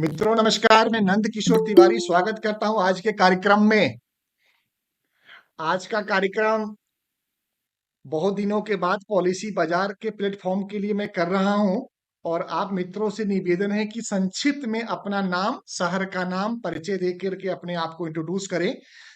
मित्रों नमस्कार, मैं नंद किशोर तिवारी स्वागत करता हूं आज के कार्यक्रम में। आज का कार्यक्रम बहुत दिनों के बाद पॉलिसी बाजार के प्लेटफॉर्म के लिए मैं कर रहा हूं और आप मित्रों से निवेदन है कि संक्षिप्त में अपना नाम, शहर का नाम, परिचय दे करके अपने आप को इंट्रोड्यूस करें,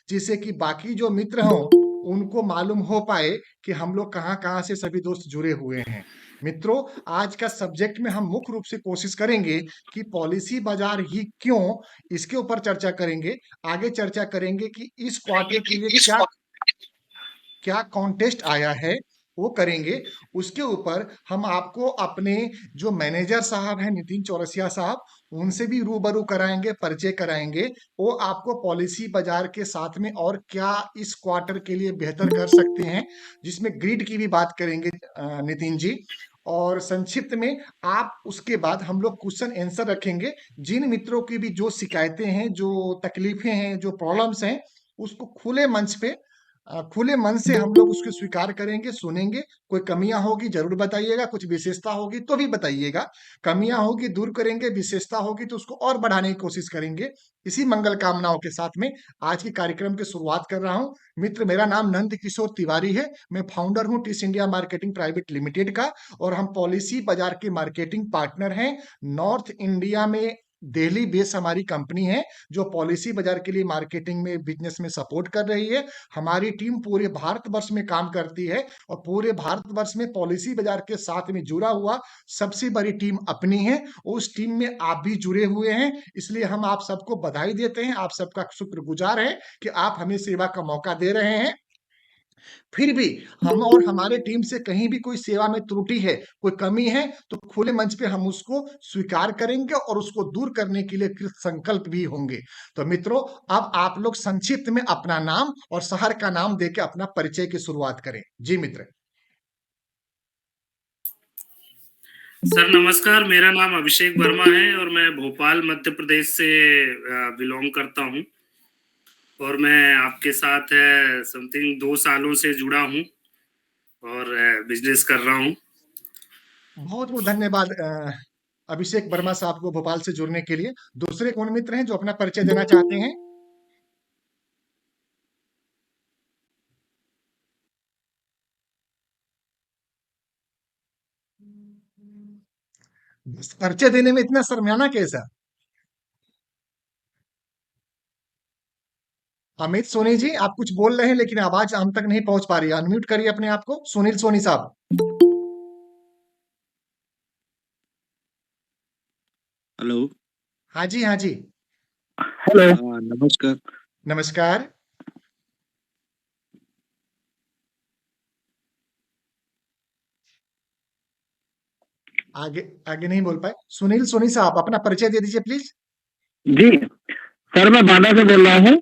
जिससे कि बाकी जो मित्र हों उनको मालूम हो पाए कि हम लोग कहाँ-कहाँ से सभी दोस्त जुड़े हुए हैं। मित्रों, आज का सब्जेक्ट में हम मुख्य रूप से कोशिश करेंगे कि पॉलिसी बाजार ही क्यों, इसके ऊपर चर्चा करेंगे। आगे चर्चा करेंगे कि इस क्वार्टर के लिए क्या क्या कॉन्टेस्ट आया है वो करेंगे। उसके ऊपर हम आपको अपने जो मैनेजर साहब हैं नितिन चौरसिया साहब, उनसे भी रूबरू कराएंगे, परिचय कराएंगे। वो आपको पॉलिसी बाजार के साथ में और क्या इस क्वार्टर के लिए बेहतर कर सकते हैं, जिसमें ग्रिड की भी बात करेंगे नितिन जी। और संक्षिप्त में आप उसके बाद हम लोग क्वेश्चन आंसर रखेंगे। जिन मित्रों की भी जो शिकायतें हैं, जो तकलीफें हैं, जो प्रॉब्लम्स हैं, उसको खुले मंच पे खुले मन से हम लोग उसको स्वीकार करेंगे, सुनेंगे। कोई कमियां होगी जरूर बताइएगा, कुछ विशेषता होगी तो भी बताइएगा। कमियां होगी दूर करेंगे, विशेषता होगी तो उसको और बढ़ाने की कोशिश करेंगे। इसी मंगल कामनाओं के साथ में आज के कार्यक्रम की शुरुआत कर रहा हूं। मित्र, मेरा नाम नंद किशोर तिवारी है। मैं फाउंडर हूं टिस इंडिया मार्केटिंग प्राइवेट लिमिटेड का और हम पॉलिसी बाजार के मार्केटिंग पार्टनर हैं। नॉर्थ इंडिया में दिल्ली बेस हमारी कंपनी है जो पॉलिसी बाजार के लिए मार्केटिंग में बिजनेस में सपोर्ट कर रही है। हमारी टीम पूरे भारतवर्ष में काम करती है और पूरे भारतवर्ष में पॉलिसी बाजार के साथ में जुड़ा हुआ सबसे बड़ी टीम अपनी है। उस टीम में आप भी जुड़े हुए हैं, इसलिए हम आप सबको बधाई देते हैं। आप सबका शुक्रगुजार है कि आप हमें सेवा का मौका दे रहे हैं। फिर भी हम और हमारे टीम से कहीं भी कोई सेवा में त्रुटि है, कोई कमी है, तो खुले मंच पे हम उसको स्वीकार करेंगे और उसको दूर करने के लिए कृत संकल्प भी होंगे। तो मित्रों, अब आप लोग संक्षिप्त में अपना नाम और शहर का नाम देके अपना परिचय की शुरुआत करें। जी मित्र। सर नमस्कार, मेरा नाम अभिषेक वर्मा है और मैं भोपाल मध्य प्रदेश से बिलोंग करता हूं और मैं आपके साथ समथिंग 2 सालों से जुड़ा हूं और बिजनेस कर रहा हूं। बहुत बहुत धन्यवाद अभिषेक वर्मा साहब को भोपाल से जुड़ने के लिए। दूसरे कौन मित्र हैं जो अपना परिचय देना चाहते हैं? परिचय देने में इतना शर्माना कैसा? अमित सोनी जी, आप कुछ बोल रहे हैं लेकिन आवाज हम तक नहीं पहुंच पा रही है। अनम्यूट करिए अपने आप को। सुनील सोनी साहब। हेलो। हाँ जी, हाँ जी। हेलो। नमस्कार। नमस्कार। आगे आगे नहीं बोल पाए। सुनील सोनी साहब, अपना परिचय दे दीजिए प्लीज। जी सर, मैं बांदा से बोल रहा हूँ,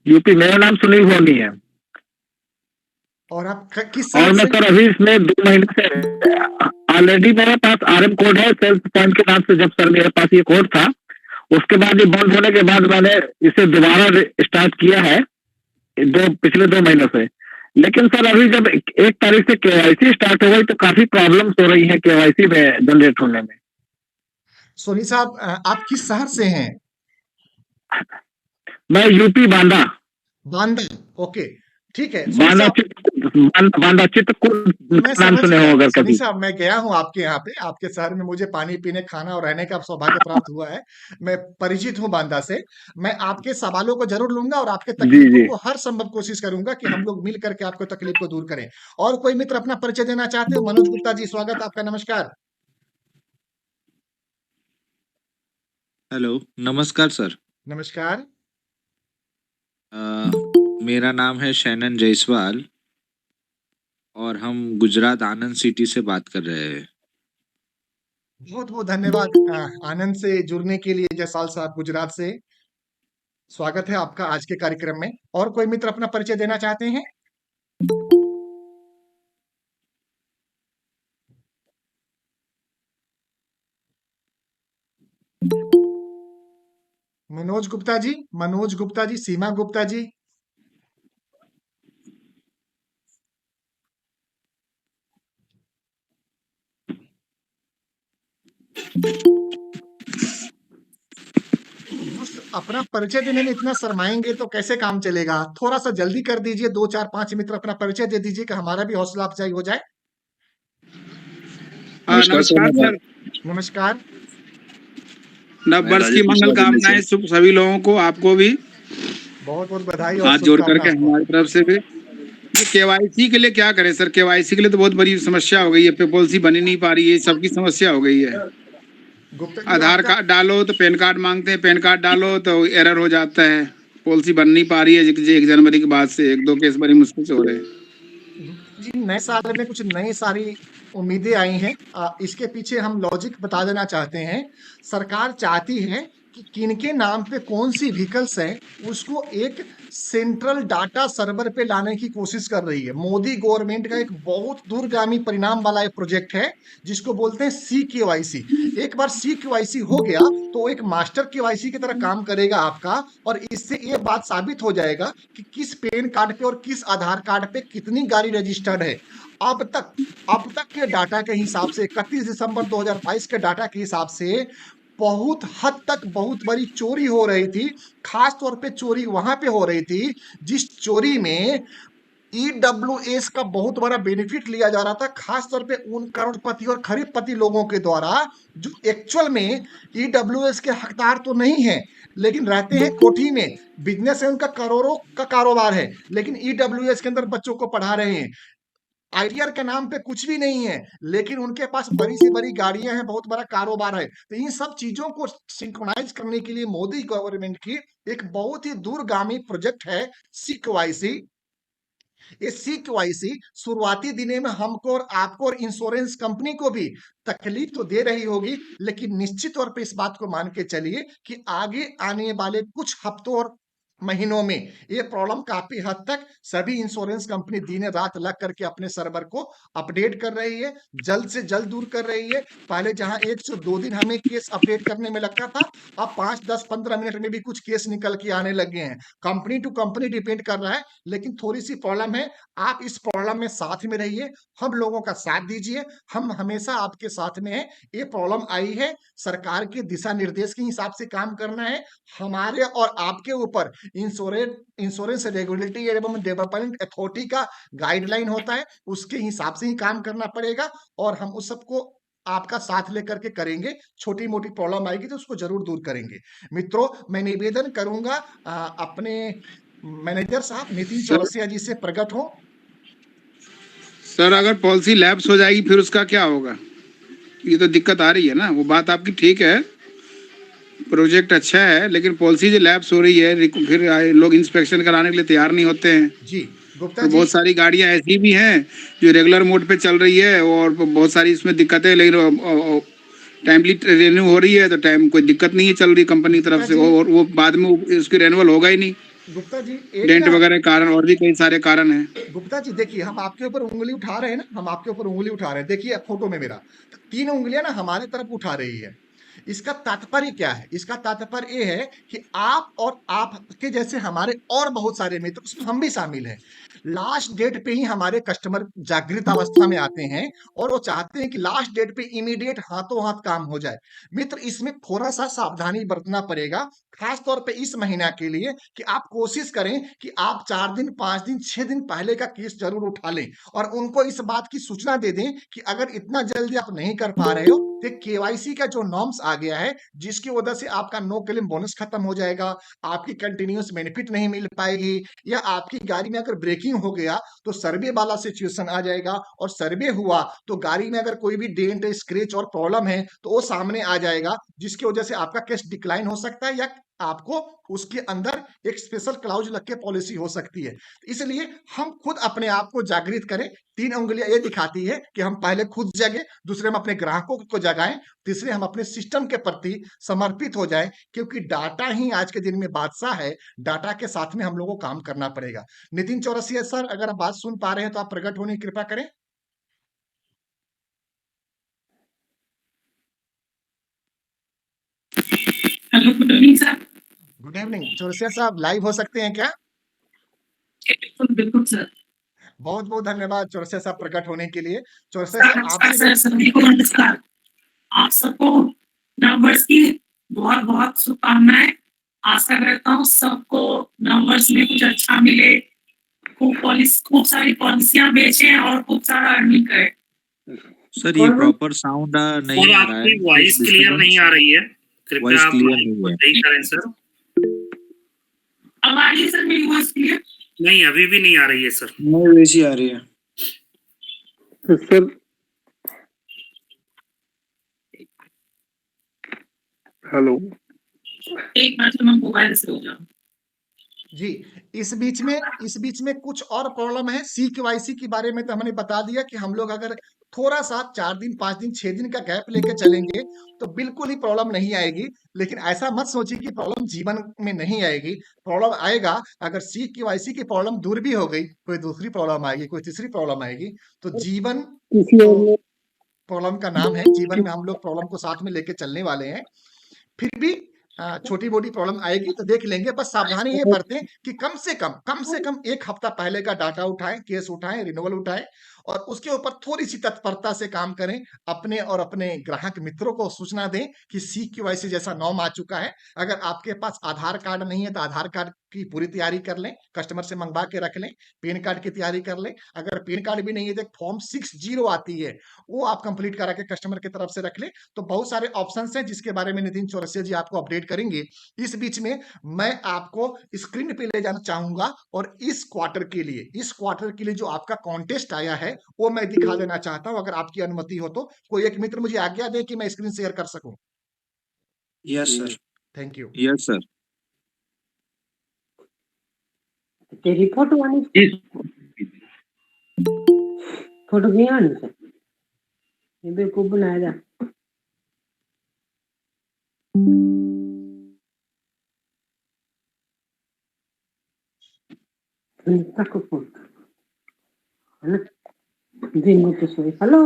यूपी। मेरा नाम सुनील सोनी है और आप किस और शहर मैं से? सर अभी इसमें 2 महीने से ऑलरेडी मेरे पास आरएम कोड है सेल्स पॉइंट के नाम से। जब सर मेरे पास ये कोड था, उसके बाद ये बंद होने के बाद मैंने इसे दोबारा स्टार्ट किया है पिछले 2 महीनों से। लेकिन सर अभी जब 1 तारीख से केवाईसी स्टार्ट हो गई तो काफी प्रॉब्लम्स हो रही है केवाईसी में जनरेट होने में। सोनी साहब, आप किस शहर से हैं? मैं यूपी बांदा। बांदा। ओके, ठीक है सोनी बांदा साहब। बांदा चित्रकूट मैं नाम समझ सुने गया हो अगर सोनी कभी। साहब, मैं गया हूँ आपके यहाँ पे, आपके शहर में मुझे पानी पीने, खाना और रहने का सौभाग्य प्राप्त हुआ है। मैं परिचित हूँ बांदा से। मैं आपके सवालों को जरूर लूंगा और आपके जी तकलीफों जी। को हर संभव कोशिश करूंगा कि हम लोग मिल करके आपको तकलीफ को दूर करें। और कोई मित्र अपना परिचय देना चाहते हो? मनोज गुप्ता जी, स्वागत आपका। नमस्कार। हेलो, नमस्कार सर। नमस्कार। मेरा नाम है शैनन जायसवाल और हम गुजरात आनंद सिटी से बात कर रहे हैं। बहुत बहुत धन्यवाद आनंद से जुड़ने के लिए। जयसाल साहब, गुजरात से। स्वागत है आपका आज के कार्यक्रम में। और कोई मित्र अपना परिचय देना चाहते हैं? मनोज गुप्ता जी, मनोज गुप्ता जी, सीमा गुप्ता जी। अपना परिचय देने में इतना शर्माएंगे तो कैसे काम चलेगा? थोड़ा सा जल्दी कर दीजिए, 2 4 5 मित्र अपना परिचय दे दीजिए कि हमारा भी हौसला अफजाई हो जाए। नमस्कार सर, नमस्कार। नववर्ष की मंगल कामनाएं शुभ सभी लोगों को, आपको भी बहुत बहुत बधाई और हाथ जोड़ शुभकामनाएं करके आपको। हमारी तरफ से भी। ये केवाईसी के लिए क्या करें सर? केवाईसी के लिए तो बहुत बड़ी समस्या हो गई है, पे पॉलिसी बन ही नहीं पा रही है, सबकी समस्या हो गई है। गुप्ता जी आधार आपका कार्ड डालो तो पैन कार्ड मांगते हैं, पैन कार्ड डालो तो एरर हो जाता है। पॉलिसी बन नहीं पा रही है 1 जनवरी के बाद से, 1-2 केस बड़ी मुश्किल से हो रहे हैं। गुप्ता जी नए साल में कुछ नई सारी उम्मीदें आई हैं। इसके पीछे हम लॉजिक बता देना चाहते हैं। सरकार चाहती है कि किनके नाम पे कौन सी व्हीकल्स है उसको एक सेंट्रल डाटा सर्वर पे लाने की कोशिश कर रही है। मोदी गवर्नमेंट का एक बहुत दूरगामी परिणाम वाला एक प्रोजेक्ट है जिसको बोलते हैं CKYC। एक बार CKYC हो गया तो एक मास्टर KYC की तरह काम करेगा आपका, और इससे ये बात साबित हो जाएगा कि किस पैन कार्ड पे और किस आधार कार्ड पे कितनी गाड़ी रजिस्टर्ड है। अब तक के डाटा के हिसाब से 31 दिसंबर 2022 के डाटा के हिसाब से बहुत हद तक बहुत बड़ी चोरी हो रही थी। खास तौर पे चोरी वहां पे हो रही थी जिस चोरी में EWS का बहुत बड़ा बेनिफिट लिया जा रहा था, खास तौर पे उन करोड़पति और खरीदपति लोगों के द्वारा जो एक्चुअल में EWS के हकदार तो नहीं है लेकिन रहते हैं कोठी में। बिजनेस है उनका, करोड़ों का कारोबार है, लेकिन EWS के अंदर बच्चों को पढ़ा रहे हैं। ITR के नाम पे कुछ भी नहीं है लेकिन उनके पास बड़ी से बड़ी गाड़ियां हैं, बहुत बड़ा कारोबार है। तो इन सब चीजों को सिंक्रोनाइज करने के लिए मोदी गवर्नमेंट की एक बहुत ही दूरगामी प्रोजेक्ट है CKYC। ये CKYC शुरुआती दिनों में हमको और आपको और इंश्योरेंस कंपनी को भी तकलीफ तो दे रही होगी, लेकिन निश्चित तौर पे इस बात को मान के चलिए कि आगे आने वाले कुछ हफ्तों और महीनों में ये प्रॉब्लम काफी हद तक सभी इंश्योरेंस कंपनी दिन रात लग करके अपने सर्वर को अपडेट कर रही है, जल्द से जल्द दूर कर रही है। पहले जहां 1 से 2 दिन हमें केस अपडेट करने में लगता था, अब 5 10 15 मिनट में भी कुछ केस निकल के आने लगे हैं। कंपनी टू कंपनी डिपेंड कर रहा है, लेकिन थोड़ी सी प्रॉब्लम है। आप इस प्रॉब्लम में साथ में रहिए, हम लोगों का साथ दीजिए, हम हमेशा आपके साथ में हैं। ये प्रॉब्लम आई है, सरकार के दिशा निर्देश के हिसाब से काम करना है। हमारे और आपके ऊपर इंश्योरेंस रेगुलेटरी एवं डेवलपमेंट अथॉरिटी का गाइडलाइन होता है, उसके हिसाब से ही काम करना पड़ेगा और हम उस सबको आपका साथ लेकर के करेंगे। छोटी मोटी प्रॉब्लम आएगी तो उसको जरूर दूर करेंगे। मित्रों, मैं निवेदन करूंगा अपने मैनेजर साहब नितिन चौरसिया जी से प्रकट हो। सर अगर पॉलिसी लैप्स हो जाएगी फिर उसका क्या होगा? ये तो दिक्कत आ रही है ना। वो बात आपकी ठीक है, प्रोजेक्ट अच्छा है, लेकिन पॉलिसी जो लैप्स हो रही है फिर लोग इंस्पेक्शन कराने के लिए तैयार नहीं होते हैं। जी गुप्ता तो जी, बहुत सारी गाड़ियां ऐसी भी हैं जो रेगुलर मोड पे चल रही है और बहुत सारी इसमें दिक्कतें, लेकिन टाइमली रिन्यू हो रही है तो टाइम कोई दिक्कत नहीं है चल रही कंपनी की तरफ से, और वो बाद में उसकी रिन्यूअल होगा ही नहीं। गुप्ता जी डेंट वगैरह कारण और भी कई सारे कारण हैं। गुप्ता जी देखिए, हम आपके ऊपर उंगली उठा रहे हैं ना, हम आपके ऊपर उंगली उठा रहे हैं। देखिए फोटो में मेरा 3 उंगलियां ना हमारे तरफ उठा रही है। इसका तात्पर्य क्या है? इसका तात्पर्य ये है कि आप और आपके जैसे हमारे और बहुत सारे मित्र, उसमें हम भी शामिल हैं, लास्ट डेट पे ही हमारे कस्टमर जागृत अवस्था में आते हैं और वो चाहते हैं कि लास्ट डेट पे इमीडिएट हाथों हाथ काम हो जाए। मित्र, इसमें थोड़ा सा सावधानी बरतना पड़ेगा, खास तौर पे इस महीना के लिए, कि आप कोशिश करें कि आप 4 दिन 5 दिन 6 दिन पहले का केस जरूर उठा लें और उनको इस बात की सूचना दे दें कि अगर इतना जल्दी आप नहीं कर पा रहे हो तो KYC का जो नॉर्म्स आ गया है, जिसकी वजह से आपका नो क्लेम बोनस खत्म हो जाएगा, आपकी कंटिन्यूस बेनिफिट नहीं मिल पाएगी, या आपकी गाड़ी में अगर ब्रेकिंग हो गया तो सर्वे वाला सिचुएशन आ जाएगा, और सर्वे हुआ तो गाड़ी में अगर कोई भी डेंट स्क्रैच और प्रॉब्लम है तो वो सामने आ जाएगा, जिसकी वजह से आपका केस डिक्लाइन हो सकता है या आपको उसके अंदर एक स्पेशल क्लाउज लग के पॉलिसी हो सकती है। इसलिए हम खुद अपने आप को जागृत करें। 3 उंगलियां ये दिखाती है कि हम पहले खुद जगे, दूसरे हम अपने ग्राहकों को जगाएं, तीसरे हम अपने सिस्टम के प्रति समर्पित हो जाएं, क्योंकि डाटा ही आज के दिन में बादशाह है। डाटा के साथ में हम लोगों को काम करना पड़ेगा। नितिन चौरसिया सर, अगर आप बात सुन पा रहे हैं तो आप प्रकट होने की कृपा करें। Hello, good evening sir. Good evening Chaurasia साहब, लाइव हो सकते हैं क्या? बिल्कुल बिल्कुल सर। बहुत बहुत धन्यवाद चौरसिया साहब प्रकट होने के लिए। चौरसिया सर साहब नमस्कार आपसे सर, सभी को नमस्कार। आप सबको नववर्ष की बहुत बहुत शुभकामनाएं। आशा करता हूँ सबको नंबर्स में कुछ अच्छा मिले, खूब सारी पॉलिसियां बेचें और खूब सारा अर्निंग करें। सर ये प्रॉपर साउंड नहीं सर आ रहा है, आपकी वॉइस क्लियर नहीं आ रही है, कृपया वॉइस आप क्लियर माइक को नहीं है। सही करें सर। अब आ रही है सर मेरी वॉइस क्लियर? नहीं, अभी भी नहीं आ रही है सर। नहीं वैसी आ रही है। सर हेलो, एक मिनट मैं मोबाइल से हो जाऊँ। जी, इस बीच में कुछ और प्रॉब्लम है। CKYC के बारे में तो हमने बता दिया कि हम लोग अगर थोड़ा-सा 4 दिन, 5 दिन, 6 दिन का गैप लेके चलेंगे, तो बिल्कुल ही प्रॉब्लम नहीं आएगी। लेकिन ऐसा मत सोचिए कि प्रॉब्लम जीवन में नहीं आएगी, प्रॉब्लम आएगा। अगर CKYC की प्रॉब्लम दूर भी हो गई, कोई दूसरी प्रॉब्लम आएगी, कोई तीसरी प्रॉब्लम आएगी, तो जीवन तो प्रॉब्लम का नाम है। जीवन में हम लोग प्रॉब्लम को साथ में लेके चलने वाले हैं। फिर भी छोटी-मोटी प्रॉब्लम आएगी तो देख लेंगे। बस सावधानी ये बरतें कि कम से कम 1 हफ्ता पहले का डाटा उठाएँ, केस उठाएँ, रिन्यूअल उठाएँ और उसके ऊपर थोड़ी-सी तत्परता से काम करें। अपने और अपने ग्राहक मित्रों को सूचना दें कि CKYC जैसा नॉर्म आ चुका है। अगर आपके पास आधार कार्ड नहीं है तो आधार कार्ड की पूरी तैयारी कर लें, कस्टमर से मंगवा के रख लें। पैन कार्ड की तैयारी कर लें। अगर पैन कार्ड भी नहीं है तो एक फॉर्म 60 आती है, वो आप कंप्लीट करा के कस्टमर की तरफ से रख लें। तो बहुत सारे ऑप्शंस हैं जिसके बारे में नितिन चौरसिया जी आपको अपडेट करेंगे। इस बीच में मैं आपको स्क्रीन पे ले जाना चाहूंगा और इस क्वार्टर के लिए जो आपका कॉन्टेस्ट आया है वो मैं दिखा देना चाहता हूं। अगर आपकी अनुमति हो तो कोई एक मित्र मुझे आज्ञा दे कि मैं स्क्रीन शेयर कर सकूं। Yes sir. Thank you. Yes sir. तेरी फोटो आनी, फोटो नहीं आनी सर, ये बेवकूफ बनाया जा। तक फोन है ना, दिन में तो सोई हेलो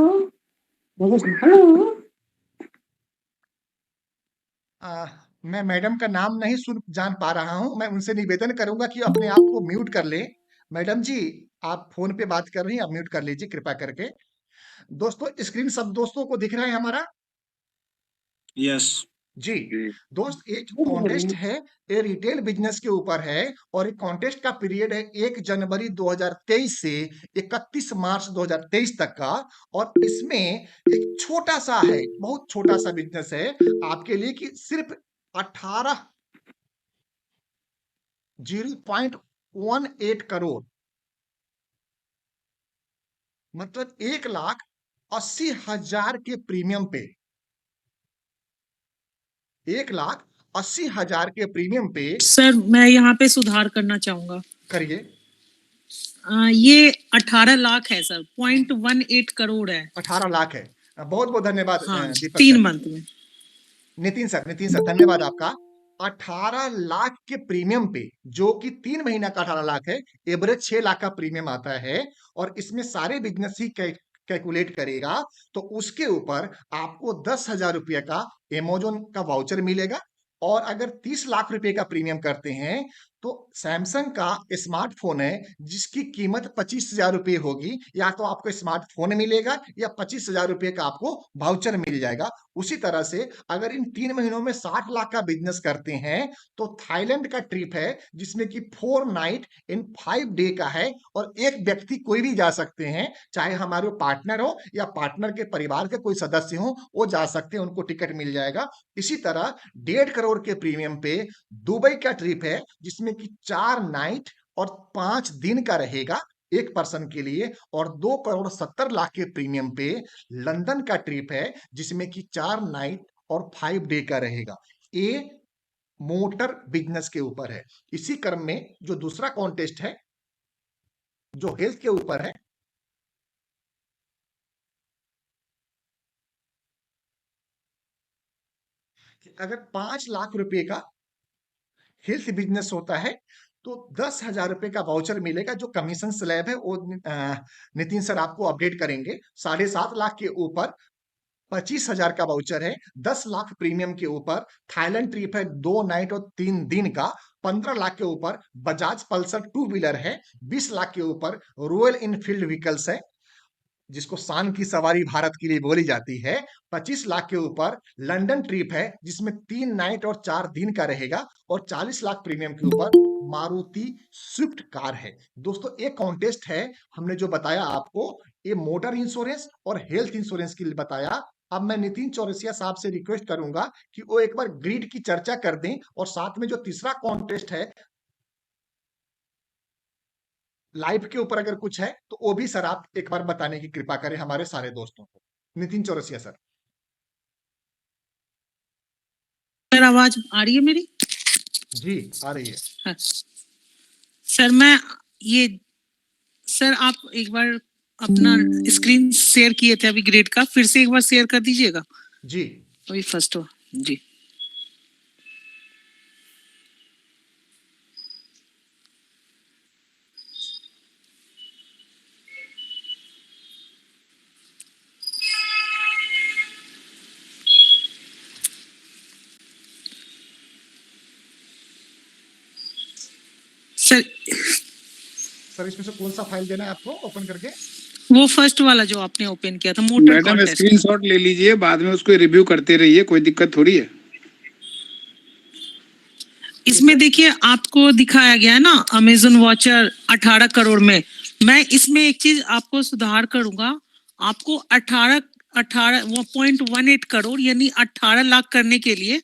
हेलो। मैं मैडम का नाम नहीं सुन जान पा रहा हूं। मैं उनसे निवेदन करूंगा कि अपने आप को म्यूट कर ले। मैडम जी, आप फोन पे बात कर रही हैं, आप म्यूट कर लीजिए कृपया करके। दोस्तों, स्क्रीन सब दोस्तों को दिख रहा है हमारा? यस जी दोस्त, एक कॉन्टेस्ट है, ये रिटेल बिजनेस के ऊपर है और ये कॉन्टेस्ट का पीरियड है 1 जनवरी 2023 से 31 मार्च 2023 तक का। और इसमें एक छोटा सा है, बहुत छोटा सा बिजनेस है आपके लिए कि सिर्फ 0.18 करोड़, मतलब 1,80,000 के प्रीमियम पे, 1,80,000 के प्रीमियम पे। सर मैं यहाँ पे सुधार करना चाहूंगा। करिए। ये 18 लाख है सर, 0.18 करोड़ है। 18 लाख है। बहुत बहुत धन्यवाद हाँ, दीपक 3 सर। मंथ में। नितिन सर धन्यवाद आपका। 18 लाख के प्रीमियम पे, जो कि 3 महीना का 18 लाख है, एवरेज 6 लाख का प्रीमियम आता है और इसमें सारे बिजनेस ही कैलकुलेट करेगा। तो उसके ऊपर आपको 10,000 रुपये का अमेजोन का वाउचर मिलेगा। और अगर 30 लाख रुपए का प्रीमियम करते हैं तो सैमसंग का स्मार्टफोन है जिसकी कीमत 25,000 रुपये होगी। या तो आपको स्मार्टफोन मिलेगा या 25,000 रुपये का आपको वाउचर मिल जाएगा। उसी तरह से अगर इन 3 महीनों में 60 लाख का बिजनेस करते हैं तो थाईलैंड का ट्रिप है जिसमें कि 4 नाइट इन 5 डे का है और एक व्यक्ति कोई भी जा सकते हैं, चाहे हमारे पार्टनर हो या पार्टनर के परिवार के कोई सदस्य हो, वो जा सकते हैं, उनको टिकट मिल जाएगा। इसी तरह 1.5 करोड़ के प्रीमियम पे दुबई का ट्रिप है जिसमें कि 4 नाइट और 5 दिन का रहेगा एक पर्सन के लिए। और 2,70,00,000 के प्रीमियम पे लंदन का ट्रिप है जिसमें कि 4 नाइट और 5 डे का रहेगा। ये मोटर बिजनेस के ऊपर है। इसी क्रम में जो दूसरा कॉन्टेस्ट है जो हेल्थ के ऊपर है, अगर 5 लाख रुपए का हेल्थ बिजनेस होता है तो 10,000 रुपए का वाउचर मिलेगा। जो कमीशन स्लैब है वो नितिन सर आपको अपडेट करेंगे। 7.5 लाख के ऊपर 25,000 का वाउचर है। 10 लाख प्रीमियम के ऊपर थाईलैंड ट्रिप है 2 नाइट और 3 दिन का। 15 लाख के ऊपर बजाज पल्सर 2 व्हीलर है। 20 लाख के ऊपर रॉयल इनफील्ड व्हीकल्स है। जिसको शान की सवारी भारत के लिए बोली जाती है, 25 लाख के ऊपर लंदन ट्रिप है जिसमें 3 नाइट और 4 दिन का रहेगा, और 40 लाख प्रीमियम के ऊपर मारुति स्विफ्ट कार है। दोस्तों, एक कॉन्टेस्ट है, हमने जो बताया आपको, ये मोटर इंश्योरेंस और हेल्थ इंश्योरेंस के लिए बताया। अब मैं नितिन चौरसिया साहब से रिक्वेस्ट करूंगा कि वो एक बार ग्रिड की चर्चा कर दें, और साथ में जो तीसरा कॉन्टेस्ट है लाइफ के ऊपर अगर कुछ है तो वो भी सर आप एक बार बताने की कृपा करें हमारे सारे दोस्तों को। नितिन चौरसिया सर। सर आवाज आ रही है मेरी? जी आ रही है। हाँ। सर सर आप एक बार अपना स्क्रीन शेयर किए थे अभी ग्रेड का, फिर से एक बार शेयर कर दीजिएगा। जी अभी फर्स्ट हो जी। सर सर इसमें से कौन सा फाइल देना है आपको ओपन करके? वो फर्स्ट वाला जो आपने ओपन किया था, मोटर मैडम कॉन्टेस्ट। स्क्रीनशॉट ले लीजिए, बाद में उसको रिव्यू करते रहिए, कोई दिक्कत थोड़ी है। इसमें देखिए आपको दिखाया गया है ना अमेजन वॉचर 18 करोड़ में। मैं इसमें एक चीज आपको सुधार करूंगा, आपको 18.18 करोड़ यानी 18 लाख करने के लिए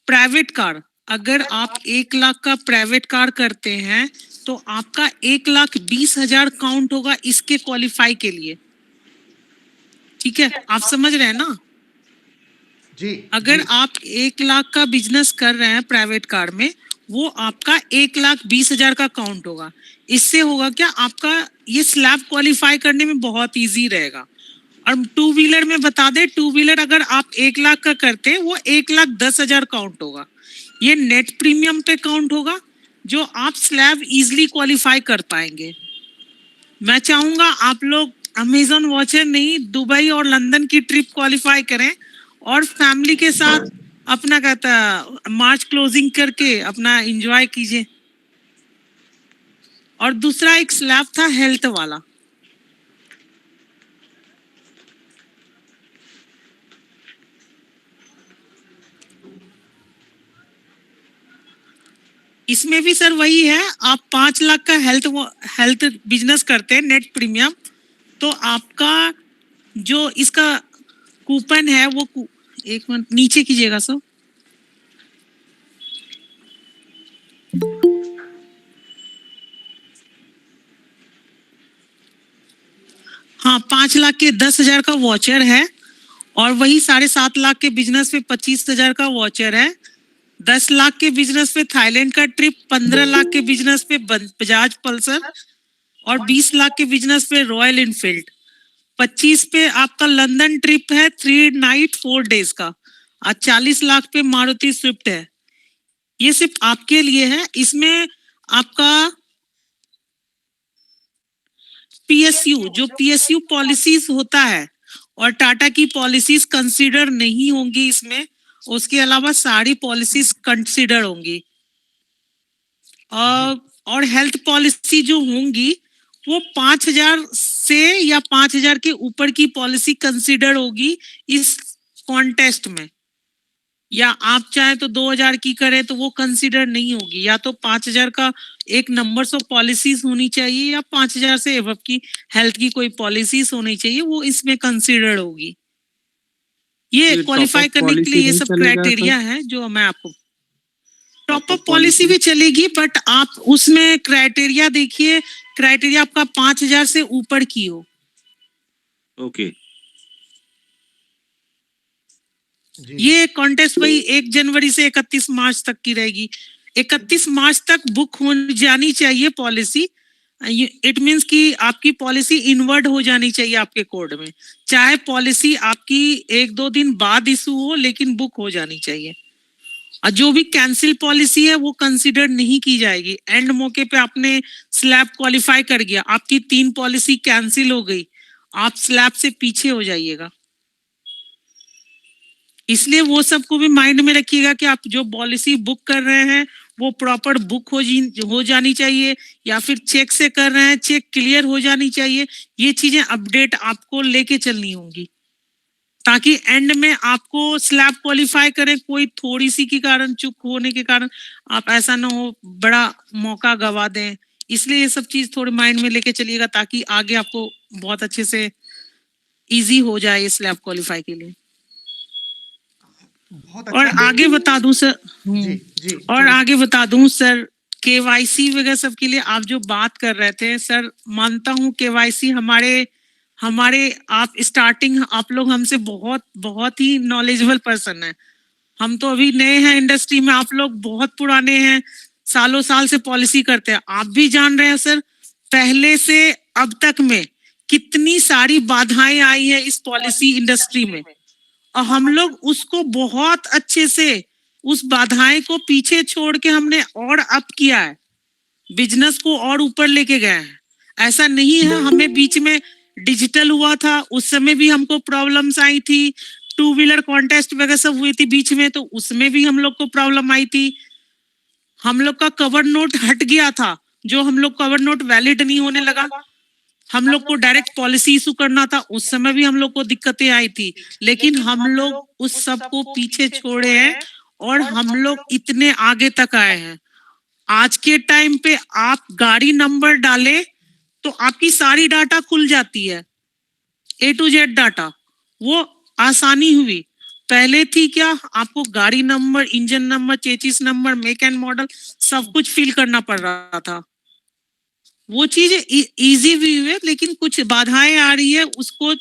प्राइवेट कार, अगर आप 1 लाख का प्राइवेट कार करते हैं तो आपका 1,20,000 काउंट होगा इसके क्वालिफाई के लिए। ठीक है, आप समझ रहे हैं ना? जी अगर जी, आप 1 लाख का बिजनेस कर रहे हैं प्राइवेट कार में, वो आपका 1,20,000 का काउंट होगा। इससे होगा क्या, आपका ये स्लैब क्वालिफाई करने में बहुत इजी रहेगा। और टू व्हीलर में बता दे, टू व्हीलर अगर आप 1 लाख का करते हैं वो 1,10,000 काउंट होगा। ये नेट प्रीमियम पे काउंट होगा जो आप स्लैब इजीली क्वालिफाई कर पाएंगे। मैं चाहूंगा आप लोग अमेजन वॉचर नहीं, दुबई और लंदन की ट्रिप क्वालिफाई करें और फैमिली के साथ अपना मार्च क्लोजिंग करके अपना एंजॉय कीजिए। और दूसरा एक स्लैब था हेल्थ वाला, इसमें भी सर वही है, आप 5 लाख का हेल्थ बिजनेस करते हैं नेट प्रीमियम, तो आपका जो इसका कूपन है वो एक मिनट नीचे कीजिएगा सर। हाँ, 5 लाख के 10,000 का वॉचर है, और वही 7.5 लाख के बिजनेस पे 25,000 का वॉचर है। 10 लाख के बिजनेस पे थाईलैंड का ट्रिप, 15 लाख के बिजनेस पे बजाज पल्सर, और 20 लाख के बिजनेस पे रॉयल इनफील्ड। 25 पे आपका लंदन ट्रिप है 3 नाइट 4 डेज का, और 40 लाख पे मारुति स्विफ्ट है। ये सिर्फ आपके लिए है। इसमें आपका पीएसयू, जो पीएसयू पॉलिसीज होता है और टाटा की पॉलिसीज कंसीडर नहीं होंगी इसमें, उसके अलावा सारी पॉलिसीज कंसीडर होंगी। और हेल्थ पॉलिसी जो होंगी वो 5,000 से या 5,000 के ऊपर की पॉलिसी कंसीडर होगी इस कॉन्टेस्ट में, या आप चाहे तो 2,000 की करें तो वो कंसीडर नहीं होगी। या तो 5,000 का एक नंबर्स ऑफ पॉलिसीज होनी चाहिए, या 5,000 से एबव की हेल्थ की कोई पॉलिसीज होनी चाहिए, वो इसमें कंसीडर होगी। ये क्वालिफाई करने के लिए ये सब क्राइटेरिया है जो मैं आपको। टॉप अप पॉलिसी भी चलेगी, बट आप उसमें क्राइटेरिया देखिए, क्राइटेरिया आपका 5,000 से ऊपर की हो। ओके। ये कॉन्टेस्ट वही 1 जनवरी से 31 मार्च तक की रहेगी। 31 मार्च तक बुक हो जानी चाहिए पॉलिसी। इट मींस कि आपकी पॉलिसी इनवर्ड हो जानी चाहिए आपके कोड में, चाहे पॉलिसी आपकी 1-2 दिन बाद इशू हो, लेकिन बुक हो जानी चाहिए। और जो भी कैंसिल पॉलिसी है वो कंसीडर नहीं की जाएगी। एंड मौके पे आपने स्लैब क्वालिफाई कर गया, आपकी 3 पॉलिसी कैंसिल हो गई, आप स्लैब से पीछे हो जाइएगा। इसलिए वो सबको भी माइंड में रखिएगा कि आप जो पॉलिसी बुक कर रहे हैं वो प्रॉपर बुक हो जानी चाहिए, या फिर चेक से कर रहे हैं, चेक क्लियर हो जानी चाहिए। ये चीजें अपडेट आपको लेके चलनी होंगी, ताकि एंड में आपको स्लैब क्वालिफाई करें, कोई थोड़ी सी के कारण, चूक होने के कारण आप ऐसा ना हो बड़ा मौका गवा दें। इसलिए ये सब चीज थोड़ी माइंड में लेके चलिएगा, ताकि आगे आपको बहुत अच्छे से इजी हो जाए ये स्लैब क्वालिफाई के लिए। बहुत और अच्छा। आगे बता दूं सर, जी जी और जी। आगे बता दूं सर, केवाईसी वगैरह सब के लिए आप जो बात कर रहे थे सर, मानता हूं केवाईसी हमारे हमारे आप स्टार्टिंग, आप लोग हमसे बहुत बहुत ही नॉलेजेबल पर्सन है। हम तो अभी नए हैं इंडस्ट्री में, आप लोग बहुत पुराने हैं, सालों साल से पॉलिसी करते हैं। आप भी जान रहे हैं सर, पहले से अब तक में कितनी सारी बाधाएं आई है इस पॉलिसी इंडस्ट्री में, और हम लोग उसको बहुत अच्छे से, उस बाधाएं को पीछे छोड़ के हमने और अप किया है, बिजनेस को और ऊपर लेके गए हैं। ऐसा नहीं है, हमें बीच में डिजिटल हुआ था, उस समय भी हमको प्रॉब्लम्स आई थी, 2 व्हीलर कॉन्टेस्ट वगैरह सब हुई थी बीच में, तो उसमें भी हम लोग को प्रॉब्लम आई थी। हम लोग का कवर नोट हट गया था, जो हम लोग कवर नोट वैलिड नहीं होने लगा, हम लोग को डायरेक्ट पॉलिसी इशू करना था, उस समय भी हम लोग को दिक्कतें आई थी। लेकिन हम लोग उस सब को पीछे छोड़े हैं और हम लोग इतने आगे तक आए हैं। आज के टाइम पे आप गाड़ी नंबर डाले तो आपकी सारी डाटा खुल जाती है, A to Z डाटा, वो आसानी हुई। पहले थी क्या, आपको गाड़ी number, engine number, chassis number, make and model सब कुछ फिल करना पड़ रहा था। वो चीज इजी भी हुई है, लेकिन कुछ बाधाएं आ रही है, उसको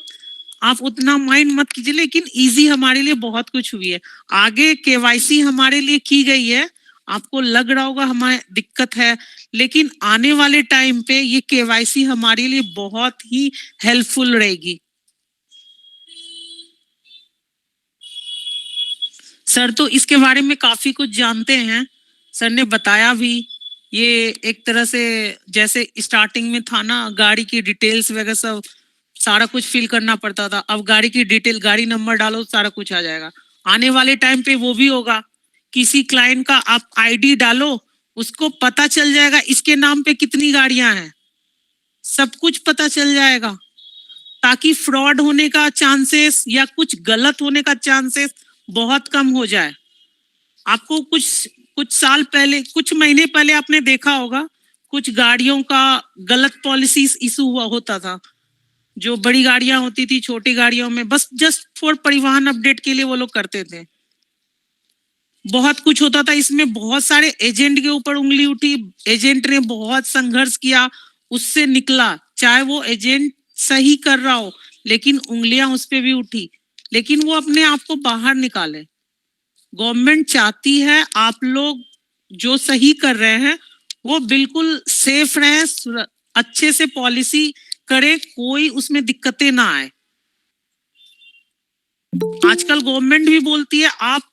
आप उतना माइंड मत कीजिए, लेकिन इजी हमारे लिए बहुत कुछ हुई है। आगे केवाईसी हमारे लिए की गई है, आपको लग रहा होगा हमारे दिक्कत है, लेकिन आने वाले टाइम पे ये केवाईसी हमारे लिए बहुत ही हेल्पफुल रहेगी। सर तो इसके बारे में काफी कुछ जानते हैं, सर ने बताया भी। ये एक तरह से जैसे स्टार्टिंग में था ना, गाड़ी की डिटेल्स वगैरह सब सारा कुछ फिल करना पड़ता था, अब गाड़ी की डिटेल, गाड़ी नंबर डालो, सारा कुछ आ जाएगा। आने वाले टाइम पे वो भी होगा, किसी क्लाइंट का आप आईडी डालो, उसको पता चल जाएगा इसके नाम पे कितनी गाड़ियां हैं, सब कुछ पता चल जाएगा, ताकि फ्रॉड होने का चांसेस या कुछ गलत होने का चांसेस बहुत कम हो जाए। आपको कुछ साल पहले, कुछ महीने पहले आपने देखा होगा, कुछ गाड़ियों का गलत पॉलिसी इशू हुआ होता था। जो बड़ी गाड़ियां होती थी, छोटी गाड़ियों में बस जस्ट फॉर परिवहन अपडेट के लिए वो लोग करते थे। बहुत कुछ होता था इसमें, बहुत सारे एजेंट के ऊपर उंगली उठी, एजेंट ने बहुत संघर्ष किया, उससे निकला। चाहे वो एजेंट सही कर रहा हो, लेकिन उंगलियां उस पर भी उठी, लेकिन वो अपने आप को बाहर निकाले। गवर्नमेंट चाहती है आप लोग जो सही कर रहे हैं वो बिल्कुल सेफ रहे, अच्छे से पॉलिसी करे, कोई उसमें दिक्कतें ना आए। आजकल गवर्नमेंट भी बोलती है आप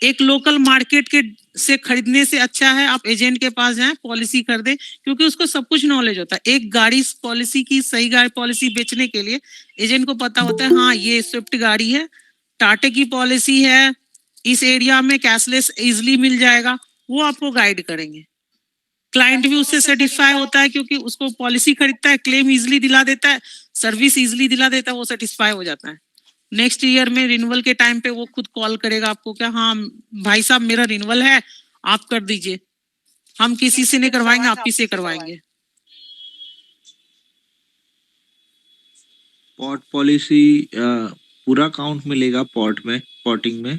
एक लोकल मार्केट के से खरीदने से अच्छा है आप एजेंट के पास जाएं, पॉलिसी कर दें, क्योंकि उसको सब कुछ नॉलेज होता है। एक गाड़ी पॉलिसी की, सही गाड़ी पॉलिसी बेचने के लिए एजेंट को पता होता है, हाँ ये स्विफ्ट गाड़ी है, टाटा की पॉलिसी है, इस एरिया में कैशलेस इजिली मिल जाएगा, वो आपको गाइड करेंगे। क्लाइंट भी उससे सेटिस्फाई होता है, क्योंकि उसको पॉलिसी खरीदता है, क्लेम इजिली दिला देता है, सर्विस इजिली दिला देता है, वो सेटिस्फाई हो जाता है। नेक्स्ट ईयर में रिन्यूअल के टाइम पे वो खुद कॉल करेगा आपको, क्या हाँ भाई साहब मेरा रिन्यूअल है, आप कर दीजिए, हम किसी से नहीं करवाएंगे, आप ही से करवाएंगे। पॉट पॉलिसी पूरा काउंट मिलेगा पॉट में, पॉटिंग में?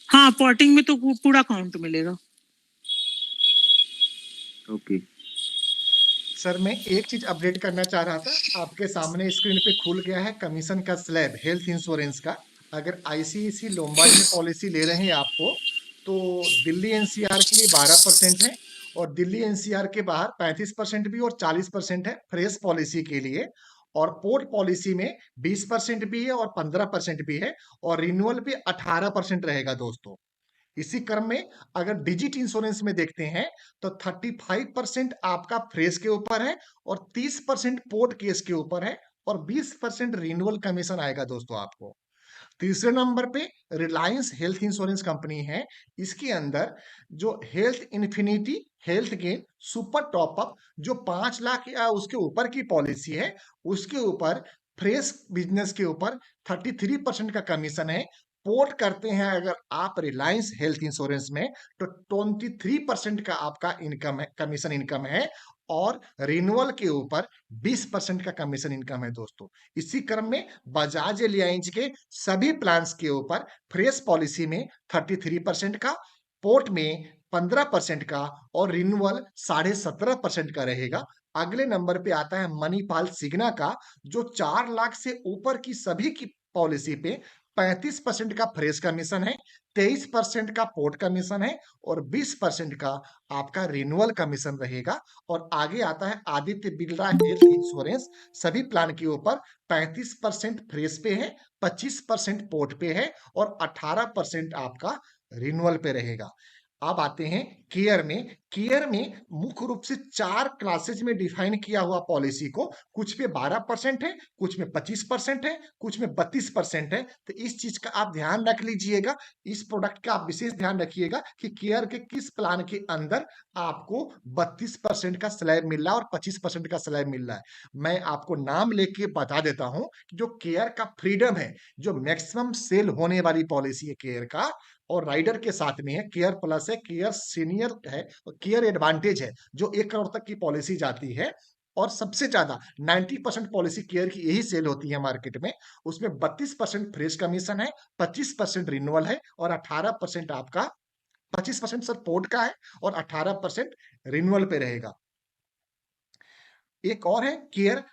हाँ, पॉटिंग में तो पूरा काउंट मिलेगा। ओके। सर मैं एक चीज अपडेट करना चाह रहा था, आपके सामने स्क्रीन पे खुल गया है कमीशन का स्लैब हेल्थ इंश्योरेंस का। अगर आईसीआईसी लोम्बार्ड में पॉलिसी ले रहे हैं आपको, तो दिल्ली एनसीआर के लिए 12% है, और दिल्ली एनसीआर के बाहर 35% भी और 40% है फ्रेश पॉलिसी के लिए। और पोर्ट पॉलिसी में 20% भी है और 15% भी है, और रिन्यूअल पे 18% रहेगा दोस्तों। इसी क्रम में अगर डिजिट इंश्योरेंस में देखते हैं तो 35% आपका फ्रेश के ऊपर है, और 30% पोर्ट केस के ऊपर है, और 20% रिन्यूअल कमीशन आएगा दोस्तों आपको। तीसरे नंबर पे रिलायंस हेल्थ इंश्योरेंस कंपनी है। इसके अंदर जो health infinity, health gain, super top up जो 5 लाख या उसके ऊपर की पॉलिसी है, उसके ऊपर फ्रेश बिजनेस के ऊपर 33% का कमीशन है। पोर्ट करते हैं अगर आप रिलायंस हेल्थ इंश्योरेंस में तो 23% का आपका इनकम है, कमीशन इनकम है, और रिन्यूअल के ऊपर 20% का कमीशन इनकम है दोस्तों। इसी क्रम में बजाज एलियांज के सभी प्लान्स के ऊपर फ्रेश पॉलिसी में 33% का, पोर्ट में 15% का और रिन्यूअल 17.5% का रहेगा। अगले नंबर पे आता है मणिपाल सिग्ना का, जो 4 लाख से ऊपर की सभी की पॉलिसी पे 35% का फ्रेश कमीशन है, 23% का पोर्ट कमीशन है और 20% का आपका रिन्यूअल कमीशन रहेगा। और आगे आता है आदित्य बिरला हेल्थ इंश्योरेंस, सभी प्लान के ऊपर 35% फ्रेश पे है, 25% पोर्ट पे है और 18% आपका रिन्यूअल पे रहेगा। अब आते हैं केयर में। केयर में मुख्य रूप से 4 क्लासेज में डिफाइन किया हुआ पॉलिसी को, कुछ पे 12% है, कुछ में 25% है, कुछ में 32% है। तो इस चीज का आप ध्यान रख लीजिएगा, इस प्रोडक्ट का आप विशेष ध्यान रखिएगा कि केयर के किस प्लान के अंदर आपको 32% का स्लैब मिल रहा है और 25% का स्लैब मिल रहा है। मैं आपको नाम लेके बता देता हूं कि जो केयर का फ्रीडम है, जो मैक्सिमम सेल होने वाली पॉलिसी है केयर का, और राइडर के साथ में है केयर प्लस है, केयर सीनियर है और केयर एडवांटेज है, जो 1 करोड़ तक की पॉलिसी जाती है। और सबसे ज्यादा 90% पॉलिसी केयर की यही सेल होती है मार्केट में। उसमें 32% फ्रेश कमीशन है, 25% रिन्यूअल है और 18% आपका, 25% सपोर्ट का है और 18% रिन्यूअल पे रहेगा। एक और है केयर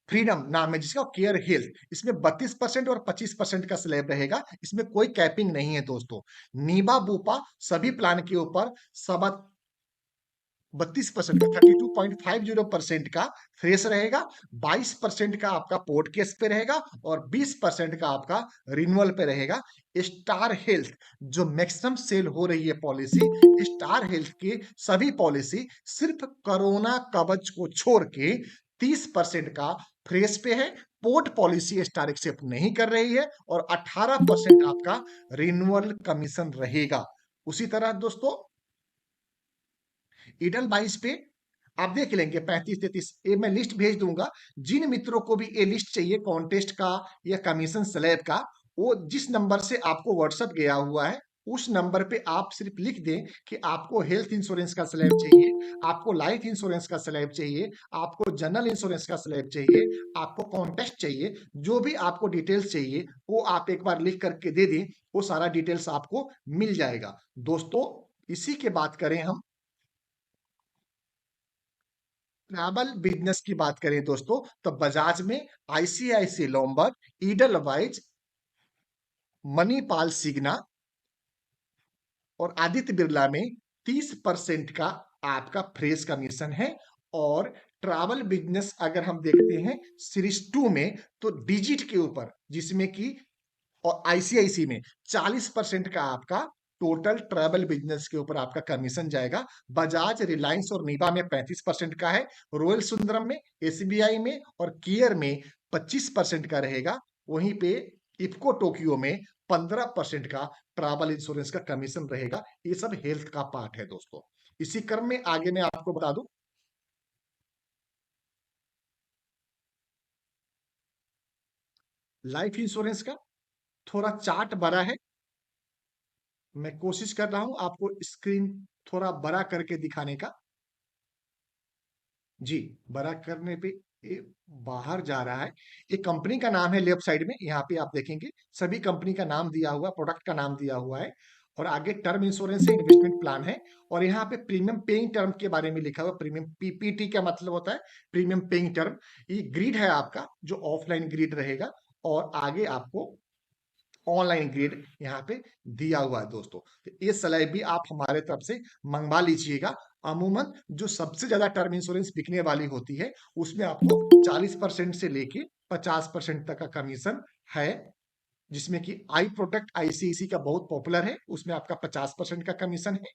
फ्रीडम नाम है जिसका, केयर हेल्थ, इसमें 32% और 25% का स्लैब रहेगा, इसमें कोई कैपिंग नहीं है दोस्तों। नीबा बूपा सभी प्लान के ऊपर 32% का, 32.50% का फ्रेश रहेगा, 22% का आपका पोर्ट केस पे रहेगा और 20% का आपका रिन्यूअल पे रहेगा। स्टार हेल्थ जो मैक्सिमम सेल हो रही है पॉलिसी, स्टार हेल्थ की सभी पॉलिसी सिर्फ कोरोना कवच को छोड़ के 30% का फ्रेश पे है, पोर्ट पॉलिसी स्टार एक्सेप्ट नहीं कर रही है और 18% आपका रिन्यूअल कमीशन रहेगा। उसी तरह दोस्तों ईडल 22 पे आप देख लेंगे 35-33, ये मैं लिस्ट भेज दूंगा। जिन मित्रों को भी ये लिस्ट चाहिए कॉन्टेस्ट का या कमीशन स्लैब का, वो जिस नंबर से आपको व्हाट्सएप गया हुआ है उस नंबर पे आप सिर्फ लिख दें कि आपको हेल्थ इंश्योरेंस का स्लैब चाहिए, आपको लाइफ इंश्योरेंस का स्लैब चाहिए, आपको जनरल इंश्योरेंस का स्लैब चाहिए, आपको कॉन्टेस्ट चाहिए, जो भी आपको डिटेल्स चाहिए वो आप एक बार लिख करके दे दें, वो सारा डिटेल्स आपको मिल जाएगा। दोस्तों इसी के बात करें हम ट्रैवल बिजनेस की बात करें दोस्तों, तो बजाज में आईसीआईसी लोम्बार्ड, ईडलवाइज, मणिपाल सिग्ना और आदित्य बिरला में 30% का आपका फ्रेश कमीशन है। और ट्रैवल बिजनेस अगर हम देखते हैं सीरीज 2 में तो डिजिट के ऊपर, जिसमें कि और आईसीआईसी में 40% का आपका टोटल ट्रैवल बिजनेस के ऊपर आपका कमीशन जाएगा। बजाज, रिलायंस और नीबा में 35% का है, रॉयल सुंदरम में, एसबीआई में और केयर में 25% का रहेगा। वहीं पे इफ्को टोक्यो में 15% का ट्रैवल इंश्योरेंस का कमीशन रहेगा। ये सब हेल्थ का पार्ट है दोस्तों। इसी क्रम में आगे मैं आपको बता दूं लाइफ इंश्योरेंस का थोड़ा चार्ट बड़ा है, मैं कोशिश कर रहा हूं आपको स्क्रीन थोड़ा बड़ा करके दिखाने का। जी, बड़ा करने पे ये बाहर जा रहा है। ये कंपनी का नाम है, लेफ्ट साइड में यहाँ पे आप देखेंगे सभी कंपनी का नाम दिया हुआ, प्रोडक्ट का नाम दिया हुआ है और आगे टर्म इंश्योरेंस है, इन्वेस्टमेंट प्लान है और यहाँ पे प्रीमियम पेइंग टर्म के बारे में लिखा हुआ। प्रीमियम पीपीटी का मतलब होता है प्रीमियम पेइंग टर्म। ये ग्रिड है आपका जो ऑफलाइन ग्रिड रहेगा और आगे आपको ऑनलाइन ग्रेड यहाँ पे दिया हुआ है दोस्तों। तो ये स्लैब भी आप हमारे तरफ से मंगवा लीजिएगा। अमूमन जो सबसे ज्यादा टर्म इंश्योरेंस बिकने वाली होती है उसमें आपको 40% से लेके 50% तक का कमीशन है, जिसमें कि आई प्रोडक्ट आईसीआईसी का बहुत पॉपुलर है, उसमें आपका 50% का कमीशन है।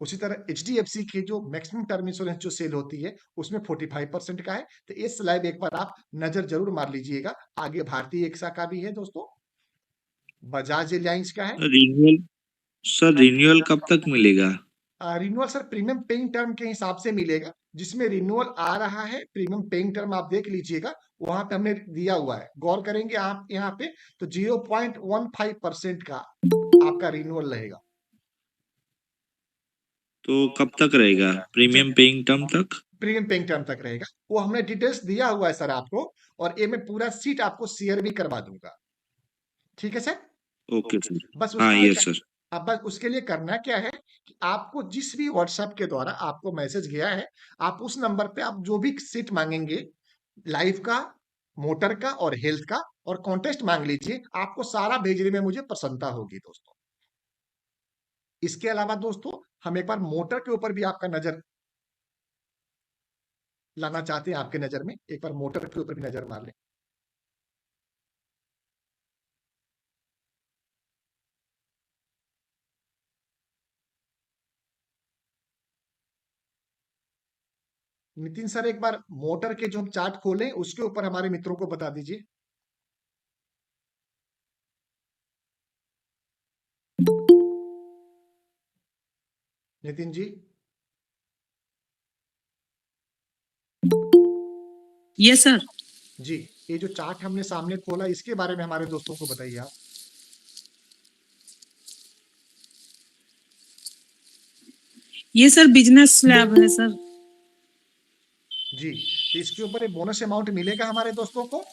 उसी तरह एचडीएफसी की जो मैक्सिमम टर्म इंश्योरेंस जो सेल होती है उसमें 45% का है। तो ये स्लैब एक बार आप नजर जरूर मार लीजिएगा। आगे भारतीय एक्सा का भी है दोस्तों, बजाज एलियांस का है। रिन्यूअल सर, रिन्यूअल कब तक मिलेगा? Renewal sir premium paying term के हिसाब से मिलेगा, जिसमें रिन्यूअल आ रहा है प्रीमियम पेइंग टर्म आप देख लीजिएगा, वहां पे हमने दिया हुआ है, गौर करेंगे आप यहाँ पे तो 0.15% का आपका रिन्यूअल रहेगा। तो कब तक रहेगा? प्रीमियम पेइंग टर्म तक? प्रीमियम पेइंग टर्म तक रहेगा, वो हमने डिटेल्स दिया हुआ है सर आपको, और ये मैं पूरा सीट आपको शेयर भी करवा दूंगा। ठीक है सर। Okay sir. बस हाँ, उसके लिए यस सर। अब बस उसके लिए करना क्या है कि आपको जिस भी व्हाट्सएप के द्वारा आपको मैसेज गया है, आप उस नंबर पे आप जो भी सीट मांगेंगे, लाइफ का, मोटर का और हेल्थ का और कॉन्टेस्ट मांग लीजिए, आपको सारा भेजने में मुझे प्रसन्नता होगी दोस्तों। इसके अलावा दोस्तों हम एक बार मोटर के ऊपर भी आपका नजर लाना चाहते हैं, आपके नजर में एक बार मोटर के ऊपर भी नजर मार लें। नितिन सर एक बार मोटर के जो हम चार्ट खोलें उसके ऊपर हमारे मित्रों को बता दीजिए। नितिन जी। Yes sir. जी, ये जो चार्ट हमने सामने खोला इसके बारे में हमारे दोस्तों को बताइए आप। ये सर बिजनेस स्लैब है सर। जी, तो इसके ऊपर एक बोनस अमाउंट मिलेगा हमारे दोस्तों को।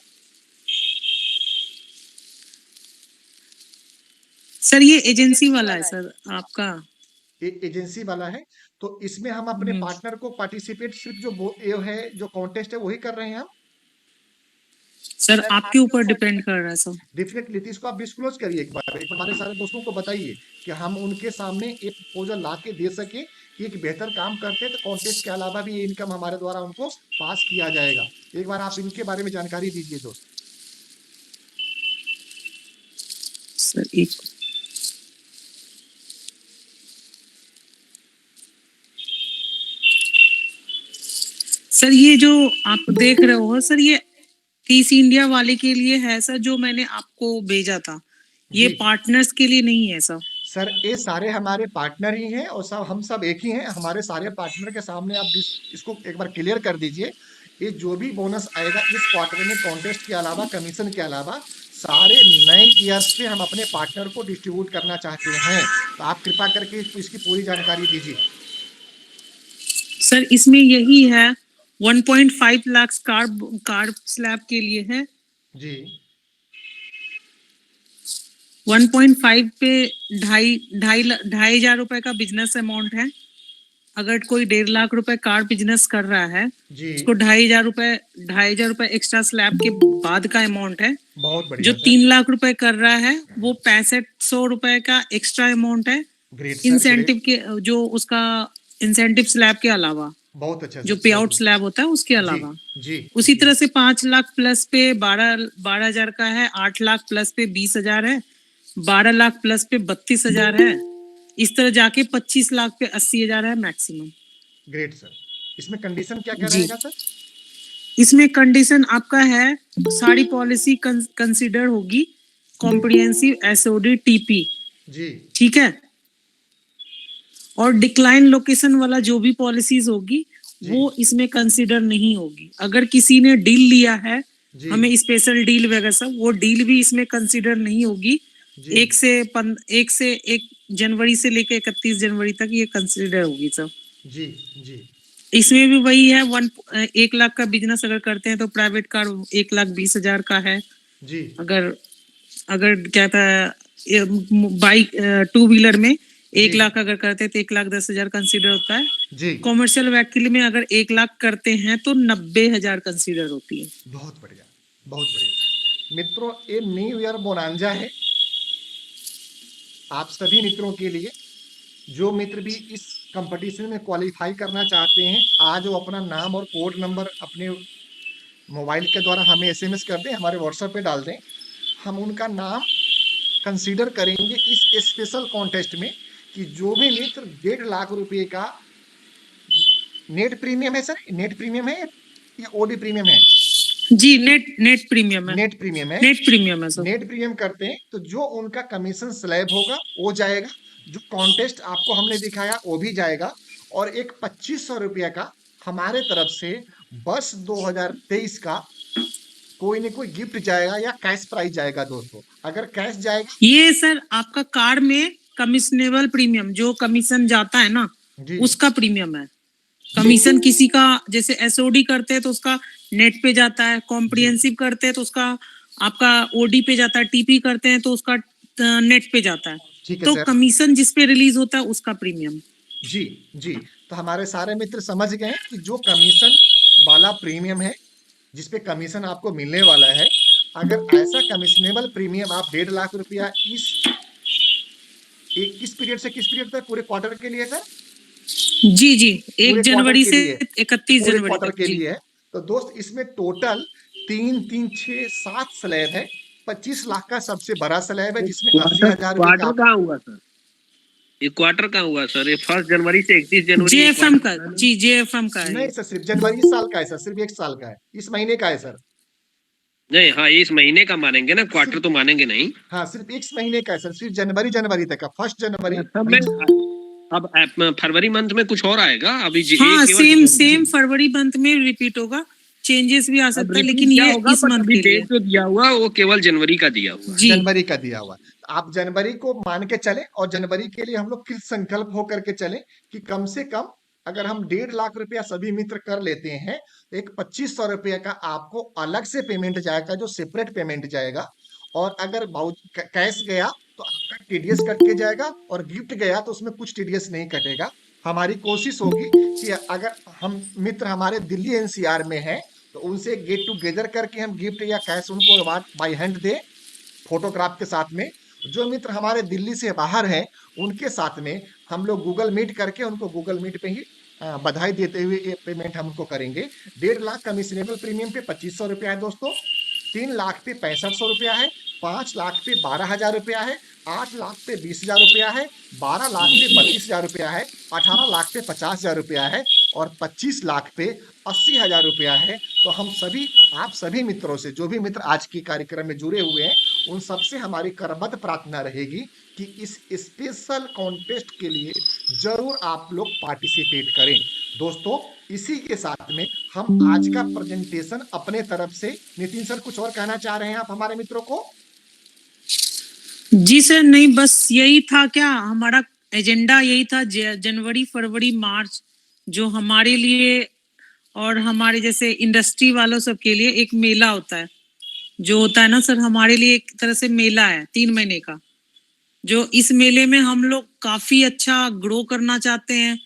सर ये एजेंसी वाला है सर आपका। एजेंसी वाला है, तो इसमें हम अपने पार्टनर को पार्टिसिपेट सिर्फ ये है जो कॉन्टेस्ट है वही कर रहे हैं हम। सर आपके ऊपर डिपेंड कर रहा है सर। डेफिनेटली इसको आप डिस्क्लोज करिए, एक बार हमारे सारे दोस्तों को बताइए कि हम उनके सामने एक प्रपोजल ला के दे सके कि एक बेहतर काम करते हैं तो कॉन्टेस्ट के अलावा भी ये इनकम हमारे द्वारा उनको पास किया जाएगा। एक बार आप इनके बारे में जानकारी दीजिए दोस्त। सर एक सर ये जो आप देख रहे हो सर, ये 30 इंडिया वाले के लिए है सर, जो मैंने आपको भेजा था। ये जी। पार्टनर्स के लिए नहीं है सर। सर ये सारे हमारे पार्टनर ही हैं और सब हम सब एक ही हैं। हमारे सारे पार्टनर के सामने आप इसको एक बार क्लियर कर दीजिए। ये जो भी बोनस आएगा इस क्वार्टर में कॉन्टेस्ट के अलावा, कमीशन के अलावा, सारे नए ईयर्स पे हम अपने पार्टनर को डिस्ट्रीब्यूट करना चाहते हैं। तो आप कृपा करके इसकी पूरी जानकारी दीजिए। सर इसमें यही है 1.5 लाख कार्ब स्लैब के लिए है। जी। 1.5 पे 2,500 रुपए का बिजनेस अमाउंट है। अगर कोई 1.5 लाख रुपए कार बिजनेस कर रहा है, जी। उसको 2,500 रुपए एक्स्ट्रा स्लैब के बाद का अमाउंट है। बहुत बढ़िया। जो 3 लाख रुपए कर रहा है वो 6500 रुपए का एक्स्ट्रा अमाउंट है। इंसेंटिव के जो उसका इंसेंटिव स्लैब के अलावा, बहुत अच्छा जो पे आउट स्लैब होता है उसके अलावा। जी। उसी तरह से 5 लाख प्लस पे 12,000 का है, 8 लाख प्लस पे 20,000 है, 12 लाख प्लस पे 32,000 है, इस तरह जाके 25 लाख पे 80,000 है मैक्सिमम। Great sir. इसमें कंडीशन क्या क्या रहेगा सर? इसमें कंडीशन आपका है सारी पॉलिसी कंसीडर होगी, कॉम्प्रिहेंसिव एसओडी टीपी। जी। ठीक है। और डिक्लाइन लोकेशन वाला जो भी पॉलिसीज होगी वो इसमें कंसीडर नहीं होगी। अगर किसी ने डील लिया है, हमें स्पेशल डील वगैरह सब, वो डील भी इसमें कंसीडर नहीं होगी। 1 से 1 जनवरी से लेकर 31 जनवरी तक ये कंसीडर होगी सब। जी। जी। इसमें भी वही है 1 लाख का बिजनेस अगर करते हैं तो प्राइवेट कार 1,20,000 का है। जी। अगर क्या था बाइक 2 व्हीलर में 1 लाख अगर करते हैं तो 1,10,000 कंसीडर होता है। जी। कॉमर्शियल व्हीकल में अगर 1 लाख करते हैं तो 90,000 कंसीडर होती है। बहुत बढ़िया, बहुत बढ़िया। मित्रों ये न्यू ईयर बोनांजा है आप सभी मित्रों के लिए। जो मित्र भी इस कंपटीशन में क्वालिफाई करना चाहते हैं, आज वो अपना नाम और कोड नंबर अपने मोबाइल के द्वारा हमें एसएमएस कर दें, हमारे व्हाट्सएप पे डाल दें। हम उनका नाम कंसीडर करेंगे इस स्पेशल कॉन्टेस्ट में कि जो भी मित्र 1.5 लाख रुपए का नेट प्रीमियम है सर, नेट प्रीमियम है या ओडी प्रीमियम है? जी, नेट प्रीमियम है। नेट प्रीमियम है। नेट प्रीमियम है सर। नेट प्रीमियम करते हैं तो जो उनका कमीशन स्लैब होगा वो जाएगा, जो कॉन्टेस्ट आपको हमने दिखाया वो भी जाएगा, और एक 2500 रुपया का हमारे तरफ से वर्ष 2023 का कोई न कोई गिफ्ट जाएगा या कैश प्राइज जाएगा दोस्तों। अगर कैश जाएगा ये सर आपका कार्ड में कमिशनेबल प्रीमियम जो कमीशन जाता है ना, जी उसका प्रीमियम है। कमीशन किसी का जैसे एसओडी करते हैं तो उसका नेट पे जाता है, कॉम्प्रिहेंसिव करते हैं तो उसका आपका ओडी पे जाता है, टीपी करते हैं तो उसका नेट पे जाता है। ठीक है तो सर। कमीशन जिस पे रिलीज होता है उसका प्रीमियम। जी जी, तो हमारे सारे मित्र समझ गए हैं कि जो कमीशन वाला प्रीमियम है, जिस पे कमीशन आपको मिलने वाला है, अगर ऐसा कमिशनेबल प्रीमियम आप 1.5 लाख रुपया किस पीरियड से किस पीरियड तक, पूरे क्वार्टर के लिए सर, जी जी, 1 पूरे जनवरी क्वार्टर के से लिए, 31 पूरे जनवरी क्वार्टर तक के जी। लिए है। तो दोस्त इसमें टोटल 3 3 6 7 स्लैब है। 25 लाख का सबसे बड़ा स्लैब है जिसमें 80,000 रुपए का कहाँ हुआ सर? ये क्वार्टर कहाँ हुआ सर? ये 1 जनवरी से 31 जनवरी जेएफएम का जी, जेएफएम का है नहीं ये। सर, सिर्फ जनवरी इस साल का है सर, सिर्फ 1 साल का है, इस महीने का है सर। नहीं, हाँ इस महीने का मानेंगे ना, क्वार्टर तो मानेंगे नहीं। हाँ, सिर्फ इस महीने का है सर, सिर्फ जनवरी तक का, 1 जनवरी। अब फरवरी मंथ में कुछ और आएगा अभी हाँ, केवल सेम फरवरी मंथ में रिपीट होगा, चेंजेस भी आ सकता है, लेकिन ये इस मंथ के लिए डेट जो दिया हुआ वो केवल जनवरी का दिया हुआ। जी। जनवरी का दिया हुआ। आप जनवरी को मान के चले, और जनवरी के लिए हम लोग कृत संकल्प होकर के चले कि कम से कम अगर हम 1.5 लाख रुपया सभी मित्र कर लेते हैं, एक 2500 रुपये का आपको अलग से पेमेंट जाएगा, जो सेपरेट पेमेंट जाएगा। और अगर कैश गया तो आपका टीडीएस कट के जाएगा, और गिफ्ट गया तो उसमें कुछ टीडीएस नहीं कटेगा। हमारी कोशिश होगी कि अगर हम मित्र हमारे दिल्ली एनसीआर में हैं तो उनसे गेट टुगेदर करके हम गिफ्ट या कैश उनको बाय हैंड दे, फोटोग्राफ के साथ में। जो मित्र हमारे दिल्ली से बाहर हैं उनके साथ में हम लोग गूगल मीट करके उनको गूगल मीट पे ही बधाई देते हुए ये पेमेंट हम उनको करेंगे। 1.5 लाख कमिशनेबल प्रीमियम पे 2500 रुपया है दोस्तों, 3 लाख पे 6500 रुपया है, 5 लाख पे 12,000 रुपया है, 8 लाख पे 20,000 रुपया है, 12 लाख पे 32,000 रुपया है, 18 लाख पे 50,000 रुपया है, और 25 लाख पे 80,000 रुपया है। तो हम सभी, आप सभी मित्रों से, जो भी मित्र आज के कार्यक्रम में जुड़े हुए हैं, उन सबसे हमारी करबद्ध प्रार्थना रहेगी कि इस स्पेशल कॉन्टेस्ट के लिए जरूर आप लोग पार्टिसिपेट करें। दोस्तों, इसी के साथ में हम आज का प्रेजेंटेशन अपने तरफ से, नितिन सर कुछ और कहना चाह रहे हैं आप हमारे मित्रों को? जी सर, नहीं बस यही था, क्या हमारा एजेंडा यही था, जनवरी फरवरी मार्च जो हमारे लिए और हमारे जैसे इंडस्ट्री वालों सबके लिए एक मेला होता है, जो होता है ना सर, हमारे लिए एक तरह से मेला है 3 महीने का, जो इस मेले में हम लोग काफी अच्छा ग्रो करना चाहते हैं,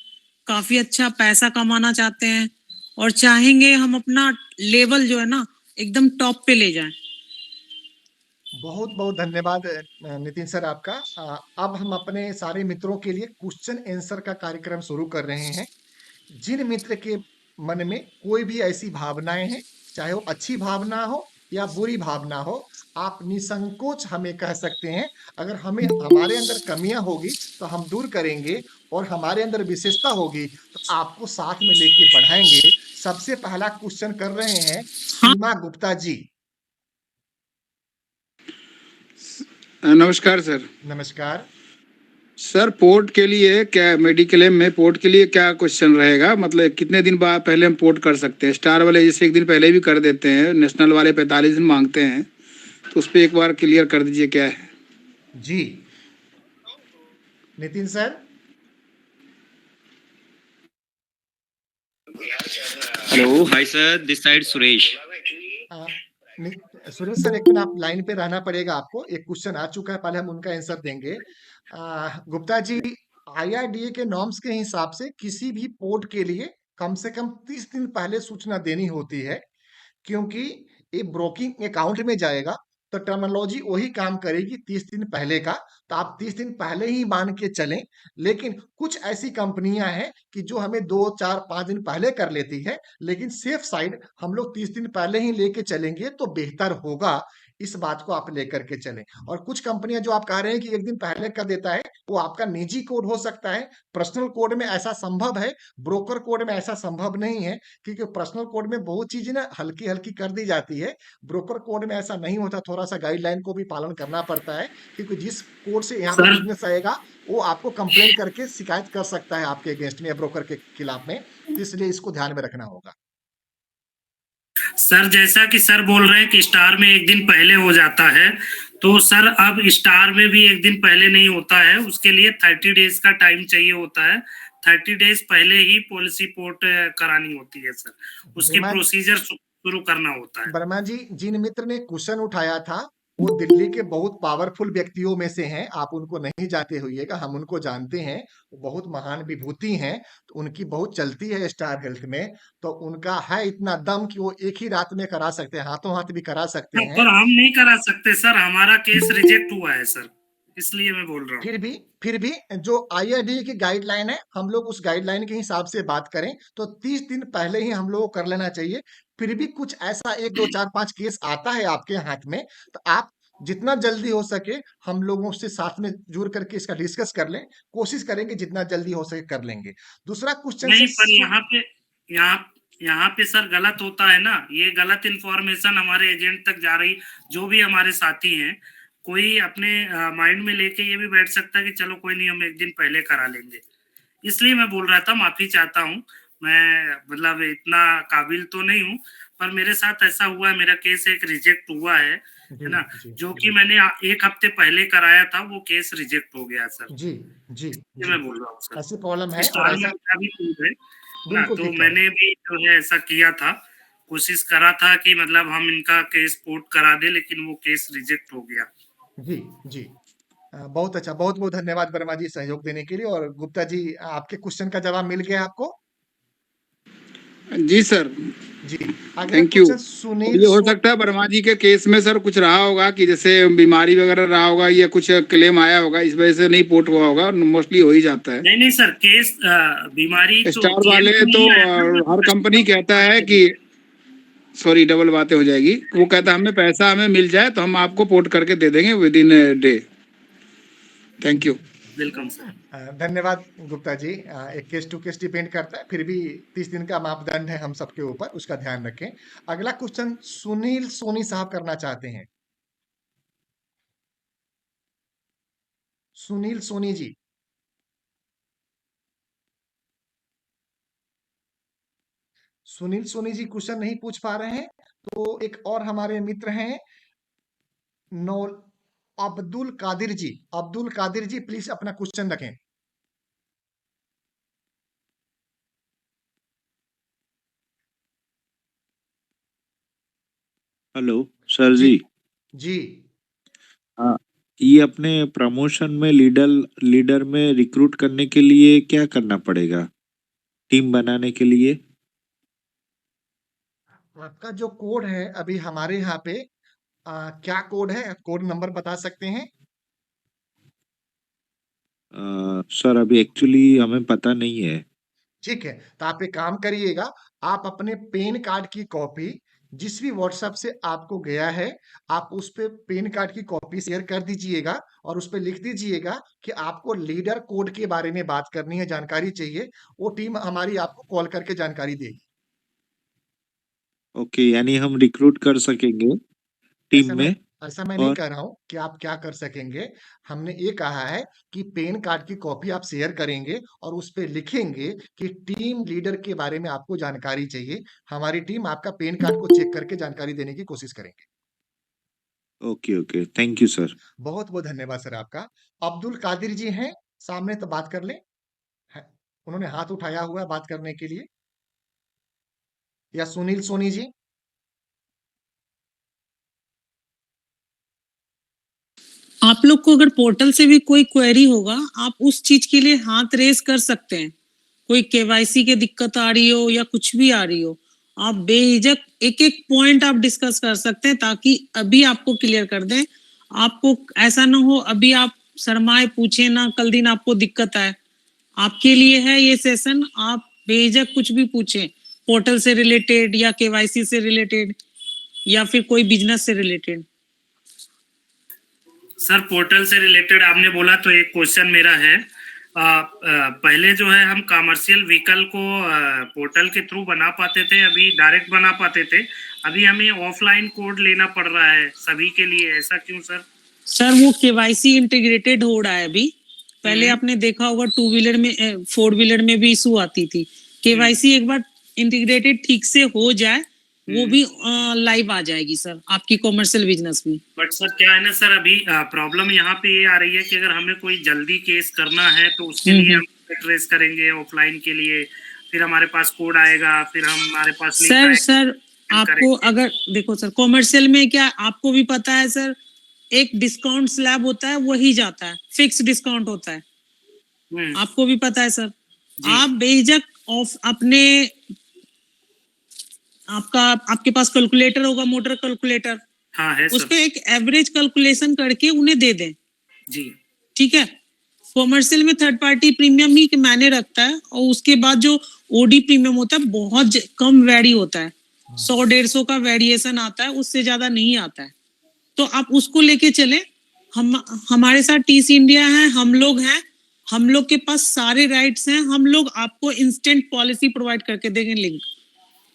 काफी अच्छा पैसा कमाना चाहते हैं, और चाहेंगे हम अपना लेवल जो है ना एकदम टॉप पे ले जाएं। बहुत बहुत धन्यवाद नितिन सर आपका। अब हम अपने सारे मित्रों के लिए क्वेश्चन आंसर का कार्यक्रम शुरू कर रहे हैं। जिन मित्र के मन में कोई भी ऐसी भावनाएं हैं, चाहे वो अच्छी भावना हो या बुरी भावना हो, आप निसंकोच हमें कह सकते हैं। अगर हमारे अंदर कमियां होगी तो हम दूर करेंगे, और हमारे अंदर विशेषता होगी तो आपको साथ में लेके बढ़ाएंगे। सबसे पहला क्वेश्चन कर रहे हैं सीमा गुप्ता जी। नमस्कार सर। नमस्कार सर, पोर्ट के लिए क्या, मेडिक्लेम में पोर्ट के लिए क्या क्वेश्चन रहेगा? मतलब कितने दिन बाद पहले हम पोर्ट कर सकते हैं? स्टार वाले जैसे 1 दिन पहले भी कर देते हैं, नेशनल वाले 45 दिन मांगते हैं, तो उस पर एक बार क्लियर कर दीजिए क्या है जी। Nitin sir. Hello, hi sir, this side Suresh. Suresh sir, एक मिनट आप लाइन पे रहना पड़ेगा आपको। एक क्वेश्चन आ चुका है, पहले हम उनका आंसर देंगे। गुप्ता जी, IRDA के नॉर्म्स के हिसाब से किसी भी पोर्ट के लिए कम से कम 30 दिन पहले सूचना देनी होती है, क्योंकि ये ब्रोकिंग अकाउंट में जाएगा, तो टर्मिनोलॉजी वही काम करेगी 30 दिन पहले का। तो आप 30 दिन पहले ही मान के चलें। लेकिन कुछ ऐसी कंपनियां हैं कि जो हमें 2-4-5 दिन पहले कर लेती है, लेकिन सेफ साइड हम लोग 30 दिन पहले ही लेके चलेंगे तो बेहतर होगा। इस बात को आप लेकर के चलें। और कुछ कंपनियां जो आप कह रहे हैं कि 1 दिन पहले कर देता है, वो आपका निजी कोड हो सकता है। पर्सनल कोड में ऐसा संभव है, ब्रोकर कोड में ऐसा संभव नहीं है, क्योंकि पर्सनल कोड में बहुत चीजें ना हल्की-हल्की कर दी जाती है। ब्रोकर कोड में ऐसा नहीं होता, थोड़ा-सा गाइडलाइन को भी पालन करना पड़ता है, क्योंकि जिस कोड से यहाँ पे सर बिज़नेस आएगा, वो आपको कंप्लेन करके शिकायत कर सकता है आपके अगेंस्ट में या ब्रोकर के खिलाफ में। तो इसलिए इसको ध्यान में रखना होगा। सर जैसा कि सर बोल रहे हैं कि स्टार में 1 दिन पहले हो जाता है, तो सर अब स्टार में भी 1 दिन पहले नहीं होता है, उसके लिए 30 डेज का टाइम चाहिए होता है। 30 डेज पहले ही पॉलिसी पोर्ट करानी होती है सर, उसकी वर्मा प्रोसीजर शुरू करना होता है। वर्मा जी, जिन मित्र ने क्वेश्चन उठाया था, वो दिल्ली के बहुत पावरफुल व्यक्तियों में से हैं। आप उनको नहीं जानते होइएगा, हम उनको जानते हैं। वो बहुत महान विभूति हैं, तो उनकी बहुत चलती है स्टार हेल्थ में। तो उनका है इतना दम कि वो एक ही रात में करा सकते हैं, हाथों हाथ भी करा सकते हैं। पर हम नहीं करा सकते सर, हमारा केस रिजेक्ट हुआ है सर, इसलिए मैं बोल रहा हूँ। फिर भी जो IRDA की गाइडलाइन है, हम लोग उस गाइडलाइन के हिसाब से बात करें तो 30 दिन पहले ही हम लोग को कर लेना चाहिए। फिर भी कुछ ऐसा 1, 2, 4, 5 केस आता है आपके हाथ में, तो आप जितना जल्दी हो सके हम लोगों से साथ में जुड़ करके इसका डिस्कस कर लें। कोशिश करेंगे जितना जल्दी हो सके कर लेंगे। दूसरा क्वेश्चन नहीं, पर यहाँ पे सर गलत होता है ना, ये गलत इन्फॉर्मेशन हमारे एजेंट तक जा रही। जो भी हमारे साथी हैं, कोई अपने माइंड में लेके ये भी बैठ सकता है कि चलो कोई नहीं, हम 1 दिन पहले करा लेंगे। इसलिए मैं बोल रहा था, माफी चाहता हूँ, मैं मतलब इतना काबिल तो नहीं हूँ, पर मेरे साथ ऐसा हुआ है, मेरा केस एक रिजेक्ट हुआ है ना, जो कि मैंने 1 हफ्ते पहले कराया था, वो केस रिजेक्ट हो गया सर। जी जी ये मैं बोल रहा हूँ सर, ऐसी प्रॉब्लम है और स्टार में ऐसा मेरा भी कोड है ना, बिल्कुल तो ठीक है। मैंने भी जो है ऐसा किया था, कोशिश करा था कि मतलब हम इनका केस पोर्ट करा दे, लेकिन वो केस रिजेक्ट हो गया। जी जी बहुत अच्छा, बहुत बहुत धन्यवाद वर्मा जी सहयोग देने के लिए। और गुप्ता जी, आपके क्वेश्चन का जवाब मिल गया आपको? जी सर, जी। अगला थैंक यू। क्वेश्चन सुनील ये हो सकता है वर्मा जी के केस में सर कुछ रहा होगा कि जैसे बीमारी वगैरह रहा होगा या कुछ क्लेम आया होगा, इस वजह से नहीं पोर्ट हुआ होगा। मोस्टली हो ही जाता है। नहीं सर, केस बीमारी तो स्टार वाले तो हर कंपनी कहता है कि सॉरी डबल बातें हो जाएगी। वो कहता है हमें पैसा हमें मिल जाए तो हम आपको पोर्ट करके दे देंगे with in day. Thank you. Welcome sir. धन्यवाद गुप्ता जी। एक केस टू केस डिपेंड करता है, फिर भी 30 दिन का मापदंड है हम सबके ऊपर, उसका ध्यान रखें। अगला क्वेश्चन सुनील सोनी साहब करना चाहते हैं। सुनील सोनी जी। सुनील सोनी जी क्वेश्चन नहीं पूछ पा रहे हैं, तो एक और हमारे मित्र हैं नौ अब्दुल कादिर जी। अब्दुल कादिर जी प्लीज अपना क्वेश्चन रखें। हेलो सर जी। जी हाँ, ये अपने प्रमोशन में लीडर में रिक्रूट करने के लिए क्या करना पड़ेगा, टीम बनाने के लिए? आपका जो कोड है अभी हमारे यहाँ पे क्या कोड है? कोड नंबर बता सकते हैं? सर अभी एक्चुअली हमें पता नहीं है। ठीक है, तो आप एक काम करिएगा, आप अपने पैन कार्ड की कॉपी जिस भी व्हाट्सएप से आपको गया है, आप उस पे पैन कार्ड की कॉपी शेयर कर दीजिएगा और उस पे लिख दीजिएगा कि आपको लीडर कोड के बारे में बात करनी है, जानकारी चाहिए। वो टीम हमारी आपको कॉल करके जानकारी देगी। ओके, यानी हम रिक्रूट कर सकेंगे टीम में। ऐसा मैं नहीं और कह रहा हूँ कि आप क्या कर सकेंगे। हमने ये कहा है कि पैन कार्ड की कॉपी आप शेयर करेंगे और उस पे लिखेंगे कि टीम लीडर के बारे में आपको जानकारी चाहिए। हमारी टीम आपका पैन कार्ड को चेक करके जानकारी देने की कोशिश करेंगे। Okay okay, thank you sir. बहुत बहुत धन्यवाद सर आपका। अब्दुल कादिर जी हैं सामने, तो बात कर लें। उन्होंने हाथ उठाया हुआ है बात करने के लिए। या सुनील सोनी जी? आप लोग को अगर पोर्टल से भी कोई क्वेरी होगा, आप उस चीज के लिए हाथ रेज कर सकते हैं। कोई केवाईसी की दिक्कत आ रही हो या कुछ भी आ रही हो, आप बेझिझक एक एक पॉइंट आप डिस्कस कर सकते हैं, ताकि अभी आपको क्लियर कर दें। आपको ऐसा ना हो अभी आप शर्माए पूछे ना कल दिन आपको दिक्कत आए। आपके लिए है ये सेशन, आप बेझिझक कुछ भी पूछें, पोर्टल से रिलेटेड या केवाईसी से रिलेटेड या फिर कोई बिजनेस से रिलेटेड। सर पोर्टल से रिलेटेड आपने बोला तो एक क्वेश्चन मेरा है। पहले जो है हम कमर्शियल व्हीकल को पोर्टल के थ्रू बना पाते थे, अभी डायरेक्ट बना पाते थे, अभी हमें ऑफलाइन कोड लेना पड़ रहा है सभी के लिए, ऐसा क्यों सर? सर वो केवाईसी इंटीग्रेटेड हो रहा है अभी। पहले आपने देखा होगा 2 व्हीलर में 4 व्हीलर में भी इशू आती थी। केवाईसी एक बार इंटीग्रेटेड ठीक से हो जाए वो भी लाइव आ जाएगी सर आपकी कॉमर्शियल बिजनेस में। बट सर क्या है ना सर, अभी प्रॉब्लम यहाँ पे ये आ रही है कि अगर हमें कोई जल्दी केस करना है तो उसके लिए हम ट्रेस करेंगे ऑफलाइन के लिए, फिर हमारे पास कोड आएगा, फिर हमारे पास सर आपको अगर देखो सर कॉमर्शियल में क्या आपको भी पता है सर, एक डिस्काउंट स्लैब होता है वही जाता है, फिक्स डिस्काउंट होता है, आपको भी पता है सर। आप बेझिझक ऑफ अपने आपके पास कैलकुलेटर होगा, मोटर कैलकुलेटर, हाँ है उस पे एक एवरेज कैलकुलेशन करके उन्हें दे दें जी। ठीक है। कॉमर्शियल में थर्ड पार्टी प्रीमियम ही मैंने रखता है और उसके बाद जो ओडी प्रीमियम होता है बहुत कम वेरी होता है, 100-150 का वेरिएशन आता है, उससे ज्यादा नहीं आता है। तो आप उसको लेके चले। हमारे साथ टीसी इंडिया है, हम लोग हैं, हम लोग के पास सारे राइट्स हैं, हम लोग आपको इंस्टेंट पॉलिसी प्रोवाइड करके देंगे link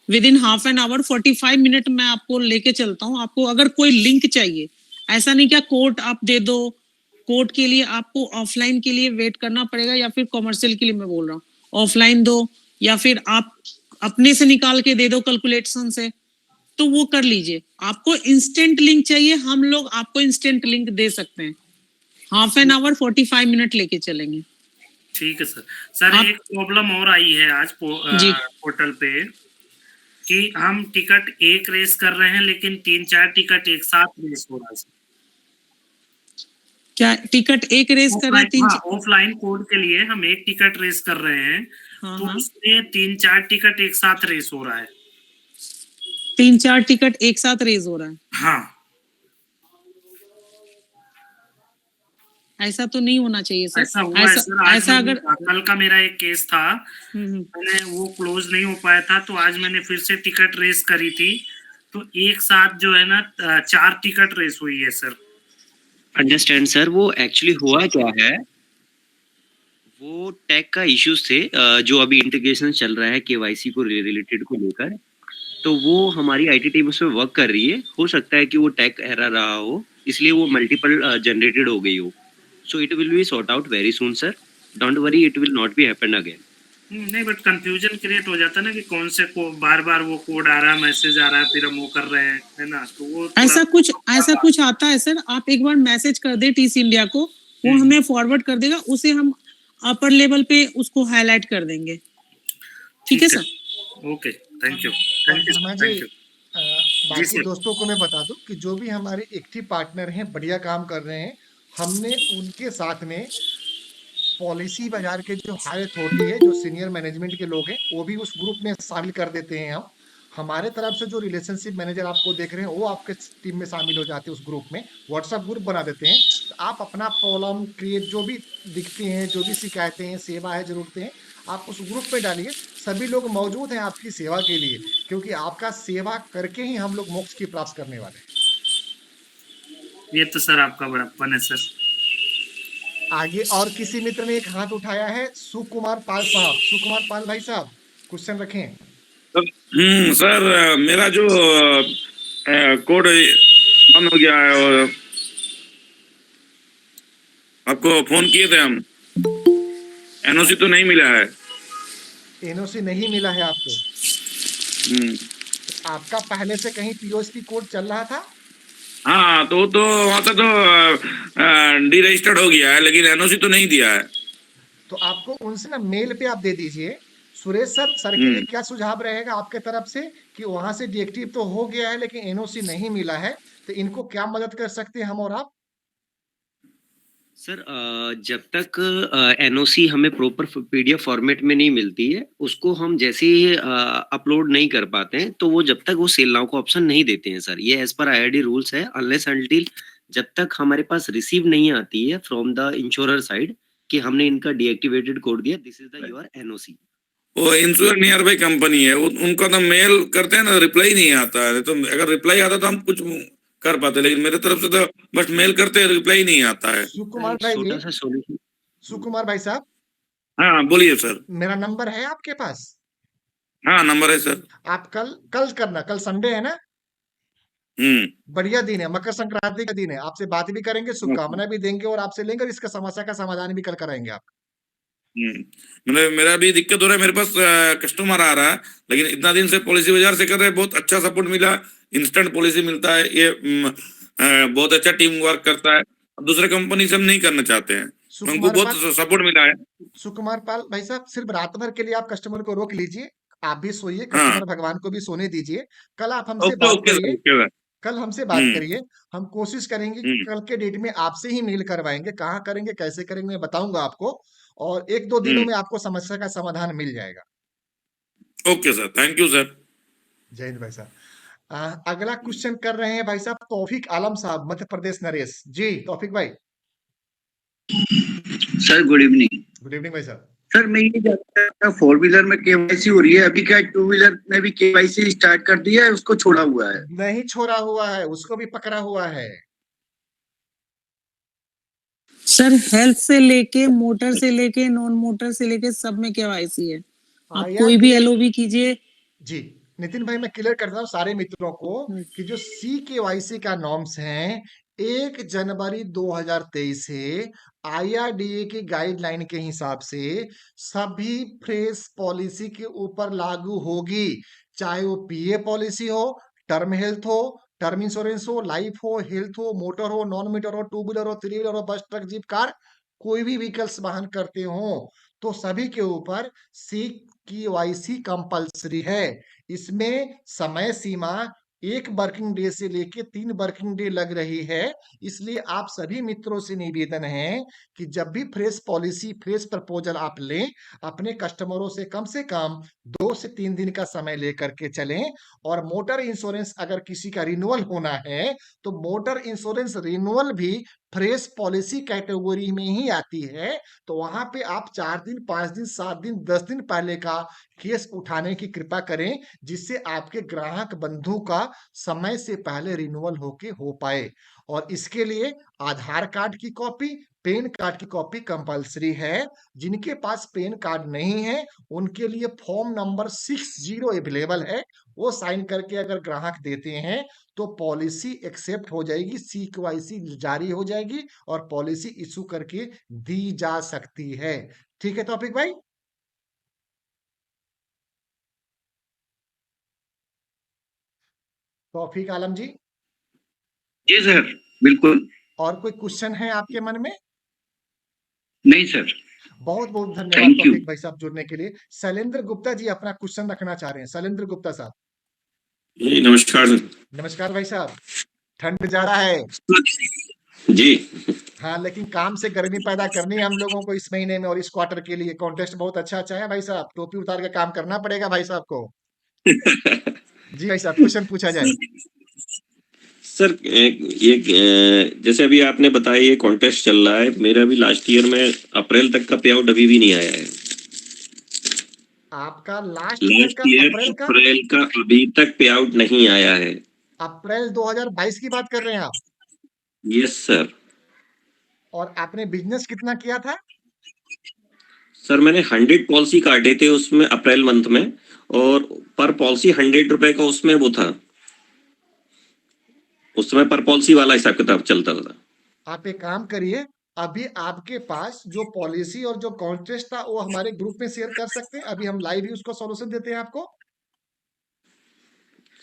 with in half an hour 45 minute में आपको लेके चलता हूँ। आपको अगर कोई लिंक चाहिए, ऐसा नहीं क्या कोर्ट आप दे दो, कोर्ट के लिए आपको ऑफलाइन के लिए वेट करना पड़ेगा, या फिर कॉमर्शियल के लिए मैं बोल रहा हूँ ऑफलाइन दो, या फिर आप अपने से निकाल के दे दो कैलकुलेशन से, तो वो कर लीजिए। आपको इंस्टेंट लिंक चाहिए, हम लोग आपको इंस्टेंट लिंक दे सकते हैं, हाफ एन आवर 45 मिनट लेके चलेंगे। ठीक है सर। सर एक प्रॉब्लम और आई है आज पोर्टल पे कि हम टिकट एक रेस कर रहे हैं लेकिन 3-4 टिकट एक साथ रेस हो रहा है। क्या टिकट एक रेस कर रहा है? ऑफलाइन कोड के लिए हम एक टिकट रेस कर रहे हैं, तो उसमें 3-4 टिकट एक साथ रेस हो रहा है। 3-4 टिकट एक साथ रेस हो रहा है? हाँ। ऐसा तो नहीं होना चाहिए सर। ऐसा हुआ है सर। ऐसा अगर कल का मेरा एक केस था, मैंने वो क्लोज नहीं हो पाया था, तो आज मैंने फिर से टिकट रेस करी थी, तो एक साथ जो है ना 4 टिकट रेस हुई है सर। अंडरस्टैंड सर, वो एक्चुअली हुआ क्या है, वो टैग का इश्यूज थे जो अभी इंटीग्रेशन चल रहा है केवाईसी को रिलेटेड को लेकर, तो वो हमारी आईटी टीम उसमें वर्क कर रही है। हो सकता है कि वो टैग एरर रहा हो, इसलिए वो मल्टीपल जनरेटेड हो गई हो। So it will be sort out very soon, sir. Don't worry, it will not be happen again. नहीं, बट कंफ्यूजन क्रिएट हो जाता है ना कि कौन से को बार-बार वो कोड आ रहा है, मैसेज आ रहा है, फिर हम वो कर रहे हैं, है ना? तो वो ऐसा कुछ आता है सर। आप एक बार मैसेज कर दे टीसी इंडिया को, वो हमें फॉरवर्ड कर देगा, उसे हम अपर लेवल पे उसको हाईलाइट कर देंगे। ठीक है सर? Okay, thank you. बाकी दोस्तों को मैं बता दूं कि जो भी हमारे एक्टिव पार्टनर हैं, बढ़िया काम कर रहे हैं, हमने उनके साथ में पॉलिसी बाजार के जो हाई अथॉरिटी है, जो सीनियर मैनेजमेंट के लोग हैं, वो भी उस ग्रुप में शामिल कर देते हैं। हम हमारे तरफ से जो रिलेशनशिप मैनेजर आपको देख रहे हैं, वो आपके टीम में शामिल हो जाते हैं। उस ग्रुप में व्हाट्सएप ग्रुप बना देते हैं। तो आप अपना प्रॉब्लम क्रिएट जो भी दिखती हैं, जो भी शिकायतें हैं, सेवा है, जरूरतें हैं, आप उस ग्रुप में डालिए। सभी लोग मौजूद हैं आपकी सेवा के लिए, क्योंकि आपका सेवा करके ही हम लोग मोक्ष की प्राप्त करने वाले हैं। ये तो सर आपका बड़प्पन है सर। आगे और किसी मित्र ने एक हाथ उठाया है, सुकुमार पाल साहब। सुकुमार पाल भाई साहब, क्वेश्चन रखें। सर मेरा जो कोड बंद हो गया है, और आपको फोन किए थे हम, एनओसी तो नहीं मिला है। एनओसी नहीं मिला है आपको? आपका पहले से कहीं पीओएसपी कोड चल रहा था? हाँ, तो वहाँ से तो डी रजिस्टर्ड हो गया है, लेकिन एनओसी तो नहीं दिया है। तो आपको उनसे ना मेल पे आप दे दीजिए। सुरेश सर के लिए क्या सुझाव रहेगा आपके तरफ से कि वहां से डीएक्टिव तो हो गया है लेकिन एनओसी नहीं मिला है, तो इनको क्या मदद कर सकते हैं हम और आप? सर जब तक एनओसी हमें प्रॉपर पीडीएफ फॉर्मेट में नहीं मिलती है, उसको हम जैसे ही अपलोड नहीं कर पाते हैं, तो वो जब तक वो सेल नाउ का ऑप्शन नहीं देते हैं सर। ये एज पर आईआरडी रूल्स है, अनलेस अंटिल जब तक हमारे पास रिसीव नहीं आती है फ्रॉम द इंश्योरर साइड कि हमने इनका डीएक्टिवेटेड कोड दिया, this is the your NOC. वो इंश्योर नियर बाई कंपनी है, उनका तो मेल करते हैं ना, रिप्लाई नहीं आता है। तो अगर रिप्लाई आता तो हम कुछ कर पाते, लेकिन मेरे तरफ से तो बस मेल करते हैं, रिप्लाई नहीं आता है। सुकुमार भाई छोटा जी, सा सॉल्यूशन। सुकुमार भाई साहब, हाँ बोलिए सर। मेरा नंबर है आपके पास? हाँ नंबर है सर। आप कल करना, कल संडे है ना, बढ़िया दिन है, मकर संक्रांति का दिन है, आपसे बात भी करेंगे, शुभकामनाएं भी देंगे और आपसे लेंगे और इसका समस्या का समाधान भी कल कराएंगे आप। मतलब मेरा भी दिक्कत हो रहा है, मेरे पास कस्टमर आ रहा है, लेकिन इतना दिन से पॉलिसी बाजार से कर रहे हैं, बहुत अच्छा सपोर्ट मिला, इंस्टेंट पॉलिसी मिलता है, ये बहुत अच्छा टीम वर्क करता है। दूसरे कंपनी से हम नहीं करना चाहते हैं, हमको बहुत सपोर्ट मिला है। सुकुमार पाल भाई साहब, सिर्फ रात भर के लिए आप कस्टमर को रोक लीजिए, आप भी सोइए, कस्टमर भगवान को भी सोने दीजिए। कल आप हमसे बात करिए, कल हमसे बात करिए, हम कोशिश करेंगे कि कल के डेट में आपसे ही मेल करवाएंगे। कहाँ करेंगे, कैसे करेंगे, मैं बताऊंगा आपको, और 1-2 दिनों में आपको समस्या का समाधान मिल जाएगा। Okay sir, thank you sir. जय हिंद भाई साहब। अगला क्वेश्चन कर रहे हैं भाई साहब तौफीक आलम साहब, मध्य प्रदेश नरेश जी। तौफीक भाई। Sir good evening. Good evening भाई साहब। सर मैं ये जानता था, 4 व्हीलर में केवाईसी हो रही है, अभी क्या 2 व्हीलर में भी केवाईसी स्टार्ट कर दिया है, उसको छोड़ा हुआ है? नहीं छोड़ा हुआ है, उसको भी पकड़ा हुआ है सर। हेल्थ से लेके, मोटर से लेके, नॉन मोटर से लेके सब में केवाईसी है। आप कोई भी एलओबी कीजिए जी। नितिन भाई मैं क्लियर करता हूँ सारे मित्रों को कि जो CKYC का नॉर्म्स हैं 1 जनवरी 2023 से IRDA की गाइडलाइन के हिसाब से सभी फ्रेश पॉलिसी के ऊपर लागू होगी, चाहे वो PA पॉलिसी हो, टर्म हेल्थ हो, टर्म इंश्योरेंस हो, लाइफ हो, हेल्थ हो, मोटर हो, नॉन मोटर हो, 2 व्हीलर हो, 3 व्हीलर हो, बस, ट्रक, जीप, कार, कोई भी व्हीकल्स वाहन करते हो तो सभी के ऊपर CKYC कंपल्सरी है। इसमें समय सीमा 1 वर्किंग डे से लेके 3 वर्किंग डे लग रही है। इसलिए आप सभी मित्रों से निवेदन है कि जब भी फ्रेश पॉलिसी, फ्रेश प्रपोजल आप लें, अपने कस्टमरों से कम 2 से 3 दिन का समय लेकर के चलें। और मोटर इंश्योरेंस अगर किसी का रिन्यूअल होना है तो मोटर इंश्योरेंस रिन्यूअल भी फ्रेश पॉलिसी कैटेगरी में ही आती है। तो वहां पे आप 4 दिन, 5 दिन, 7 दिन, 10 दिन पहले का केस उठाने की कृपा करें, जिससे आपके ग्राहक बंधु का समय से पहले रिन्यूअल हो पाए। और इसके लिए आधार कार्ड की कॉपी, पैन कार्ड की कॉपी कंपलसरी है। जिनके पास पैन कार्ड नहीं है उनके लिए फॉर्म नंबर 60 अवेलेबल है, वो साइन करके अगर ग्राहक देते हैं तो पॉलिसी एक्सेप्ट हो जाएगी, CKYC जारी हो जाएगी और पॉलिसी इशू करके दी जा सकती है। ठीक है तौफीक भाई। तौफीक आलम जी। जी सर, बिल्कुल। और कोई क्वेश्चन है आपके मन में? नहीं सर। बहुत बहुत धन्यवाद तौफीक भाई साहब जुड़ने के लिए। शैलेंद्र गुप्ता जी अपना क्वेश्चन रखना चाह रहे हैं। शैलेंद्र गुप्ता साहब जी नमस्कार सर। नमस्कार भाई साहब। ठंड जा रहा है जी। हाँ, लेकिन काम से गर्मी पैदा करनी है हम लोगों को इस महीने में और इस क्वार्टर के लिए। कॉन्टेस्ट बहुत अच्छा है भाई साहब, टोपी उतार के काम करना पड़ेगा भाई साहब को। जी भाई साहब, क्वेश्चन पूछा जाए। सर ये जैसे अभी आपने बताया ये कॉन्टेस्ट चल रहा है, मेरा भी लास्ट ईयर में अप्रैल तक का पे आउट अभी भी नहीं आया है। आपका लास्ट ईयर अप्रैल का अभी तक पे आउट नहीं आया है। अप्रैल 2022 की बात कर रहे हैं आप? Yes sir. और आपने बिजनेस कितना किया था? सर मैंने 100 पॉलिसी काटे थे उसमें अप्रैल मंथ में, और पर पॉलिसी 100 रुपए का उसमें वो था, उस समय पर पॉलिसी वाला हिसाब किताब चलता था। आप एक काम करिए, अभी आपके पास जो पॉलिसी और जो कॉन्टेस्ट था वो हमारे ग्रुप में शेयर कर सकते हैं, अभी हम लाइव ही उसको सॉल्यूशन देते हैं आपको।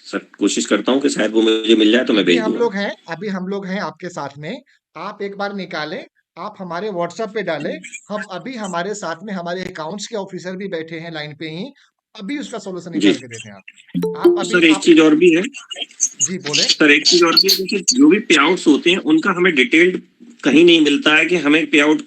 सर कोशिश करता हूँ कि शायद वो मुझे मिल जाए तो मैं भेज दूंगा। अभी हम लोग हैं आपके साथ में, आप एक बार निकालें, आप हमारे व्हाट्सएप पे डालें, हम अभी हमारे साथ में हमारे अकाउंट्स के ऑफिसर भी बैठे हैं लाइन पे ही, अभी उसका सॉल्यूशन निकाल के देते हैं आप अभी। सर एक चीज और भी है। जी बोले सर। एक चीज और भी है, देखिए जो भी पे आउट्स होते हैं उनका हमें डिटेल्ड कहीं नहीं मिलता है कि हमें पे आउट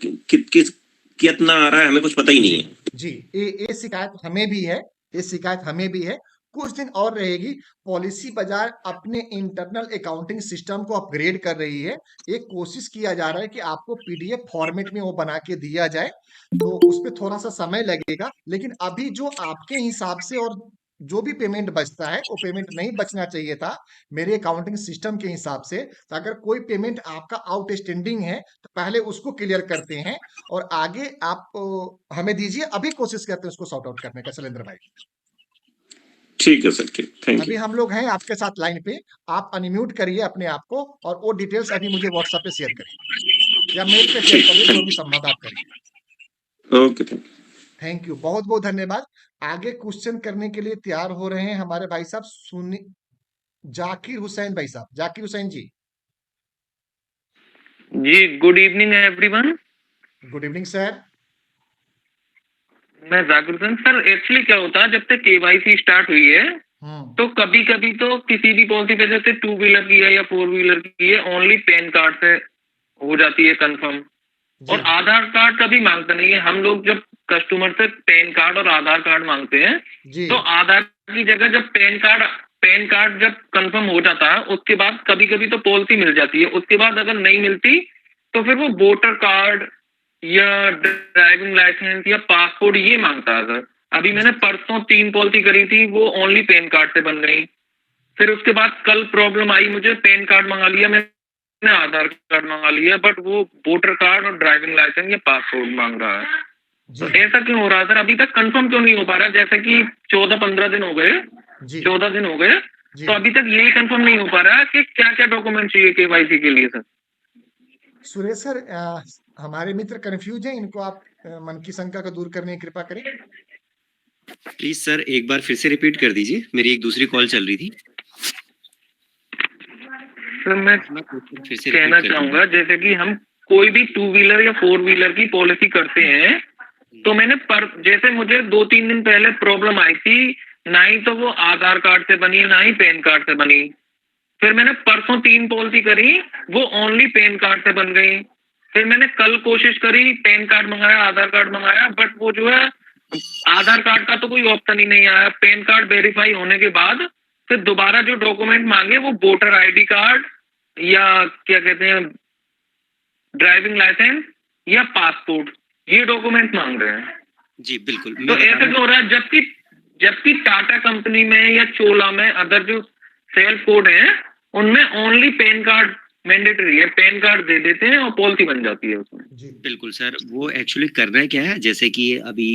कितना आ रहा है, हमें कुछ पता ही नहीं है। जी, ये शिकायत हमें भी है, ये शिकायत हमें भी है। कुछ दिन और रहेगी। पॉलिसी बाजार अपने इंटरनल अकाउंटिंग सिस्टम को अपग्रेड कर रही है। एक कोशिश किया जा रहा है कि आपको पीडीएफ फॉर्मेट में वो बना के दिया जाए, तो उस पे थोड़ा सा समय लगेगा। लेकिन अभी जो आपके हिसाब से और जो भी पेमेंट बचता है, वो पेमेंट नहीं बचना चाहिए था मेरे अकाउंटिंग सिस्टम के हिसाब से। तो अगर कोई पेमेंट आपका आउटस्टैंडिंग है, तो पहले उसको क्लियर करते हैं और आगे आप हमें दीजिए। अभी कोशिश करते हैं उसको सॉर्ट आउट करने का, शैलेंद्र भाई। ठीक है सर, ठीक, थैंक अभी यू। हम लोग हैं आपके साथ लाइन पे। आप अनम्यूट करिए अपने आप को और वो डिटेल्स अभी मुझे व्हाट्सएप पे शेयर करिए या मेल पे शेयर करिए, जो भी संभव आप करिए। Okay, thank you. Thank you, बहुत बहुत धन्यवाद। आगे क्वेश्चन करने के लिए तैयार हो रहे हैं हमारे भाई साहब सुनी जाकिर हुसैन भाई साहब। जाकिर हुसैन जी, जी good evening everyone. Good evening sir. मैं जाकिर हुसैन। सर एक्चुअली क्या होता है, जब से केवाईसी स्टार्ट हुई है तो कभी कभी तो किसी भी पॉलिसी पे, जैसे 2 व्हीलर की है या 4 व्हीलर की है, ओनली पैन कार्ड से हो जाती है कंफर्म, और आधार कार्ड कभी मांगता नहीं है। हम लोग जब कस्टमर से पैन कार्ड और आधार कार्ड मांगते हैं, तो आधार की जगह जब पैन कार्ड जब कंफर्म हो जाता है, उसके बाद कभी कभी तो पॉलिसी मिल जाती है। उसके बाद अगर नहीं मिलती तो फिर वो वोटर कार्ड या ड्राइविंग लाइसेंस या पासपोर्ट ये मांगता है सर। अभी मैंने परसों 3 पॉलिसी करी थी, वो ओनली पैन कार्ड से बन गई। फिर उसके बाद कल प्रॉब्लम आई, मुझे पैन कार्ड मंगा लिया मैंने, आधार कार्ड मंगा लिया, बट वो वोटर कार्ड और ड्राइविंग लाइसेंस या पासपोर्ट मांग रहा है। तो ऐसा क्यों हो रहा है सर? अभी तक कंफर्म क्यों नहीं हो पा रहा? जैसे कि 14-15 दिन हो गए, 14 दिन हो गए, तो अभी तक यही कंफर्म नहीं हो पा रहा है कि क्या क्या डॉक्यूमेंट चाहिए केवाईसी के लिए सर। सुरेश सर, हमारे मित्र कंफ्यूज हैं, इनको आप मन की शंका को दूर करने की कृपा करें। प्लीज सर एक बार फिर से रिपीट कर दीजिए, मेरी एक दूसरी कॉल चल रही थी। सर मैं फिर से कहना चाहूंगा, जैसे कि हम कोई भी 2 व्हीलर या 4 व्हीलर की पॉलिसी करते हैं, तो मैंने जैसे मुझे 2-3 दिन पहले प्रॉब्लम आई थी, ना ही तो वो आधार कार्ड से बनी, ना ही पैन कार्ड से बनी। फिर मैंने परसों 3 पॉलिसी करी, वो ओनली पैन कार्ड से बन गई। फिर मैंने कल कोशिश करी, पैन कार्ड मंगाया, आधार कार्ड मंगाया, बट वो जो है आधार कार्ड का तो कोई ऑप्शन ही नहीं आया। पैन कार्ड वेरीफाई होने के बाद फिर दोबारा जो डॉक्यूमेंट मांगे वो वोटर आईडी कार्ड या क्या कहते हैं ड्राइविंग लाइसेंस या पासपोर्ट, ये डॉक्यूमेंट मांग रहे हैं। जी बिल्कुल। तो ऐसा क्यों हो रहा है? जबकि टाटा कंपनी में या चोला में अदर जो सेल्फ कोड है, उनमें ओनली पैन कार्ड मैंडेटरी है। पैन कार्ड दे देते हैं और पॉलिसी बन जाती है उसमें। बिल्कुल सर, वो एक्चुअली करना क्या है, जैसे कि अभी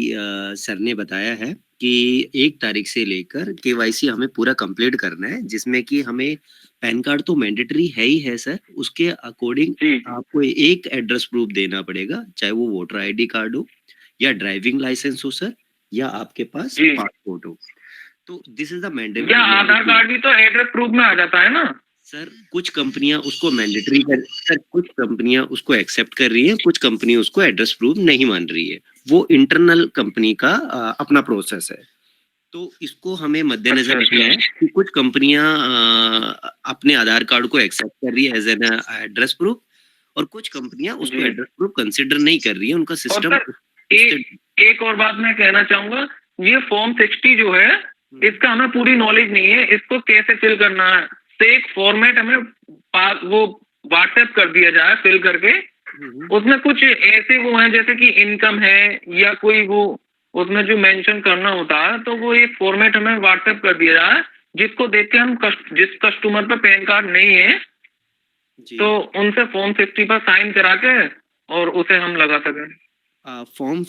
सर ने बताया है कि 1 तारीख से लेकर केवाईसी हमें पूरा कंप्लीट करना है, जिसमें कि हमें पैन कार्ड तो मैंडेटरी है ही है सर। उसके अकॉर्डिंग आपको एक एड्रेस प्रूफ देना पड़ेगा, चाहे वो वोटर आईडी कार्ड हो या ड्राइविंग लाइसेंस हो सर, या आपके पास पासपोर्ट हो। तो दिस इज द मैंडेटरी। या आधार कार्ड भी तो एड्रेस प्रूफ में आ जाता है ना सर? कुछ कंपनियां उसको मैंडेटरी सर, कुछ कंपनियां उसको एक्सेप्ट कर रही हैं, कुछ कंपनी उसको एड्रेस प्रूफ नहीं मान रही है। वो इंटरनल कंपनी का अपना प्रोसेस है। तो इसको हमें मद्देनजर रखना है कि कुछ कंपनियां अपने आधार कार्ड को एक्सेप्ट कर रही है एज एन एड्रेस प्रूफ, और कुछ कंपनियां उसको एड्रेस प्रूफ कंसिडर नहीं कर रही है। उनका सिस्टम। एक और बात मैं कहना चाहूंगा, ये फॉर्म 60 जो है, इसका हमें पूरी नॉलेज नहीं है, इसको कैसे फिल करना है। तो एक फॉर्मेट हमें वो व्हाट्सएप कर दिया जाए फिल करके, उसमें कुछ ऐसे वो हैं जैसे कि इनकम है या कोई वो उसमें जो मेंशन करना होता है, तो वो एक फॉर्मेट हमें व्हाट्सएप कर दिया जाए, जिसको देख के हम जिस कस्टमर पर पैन कार्ड नहीं है, तो उनसे फॉर्म 60 पर साइन करा के और उसे हम लगा सकें। फॉर्म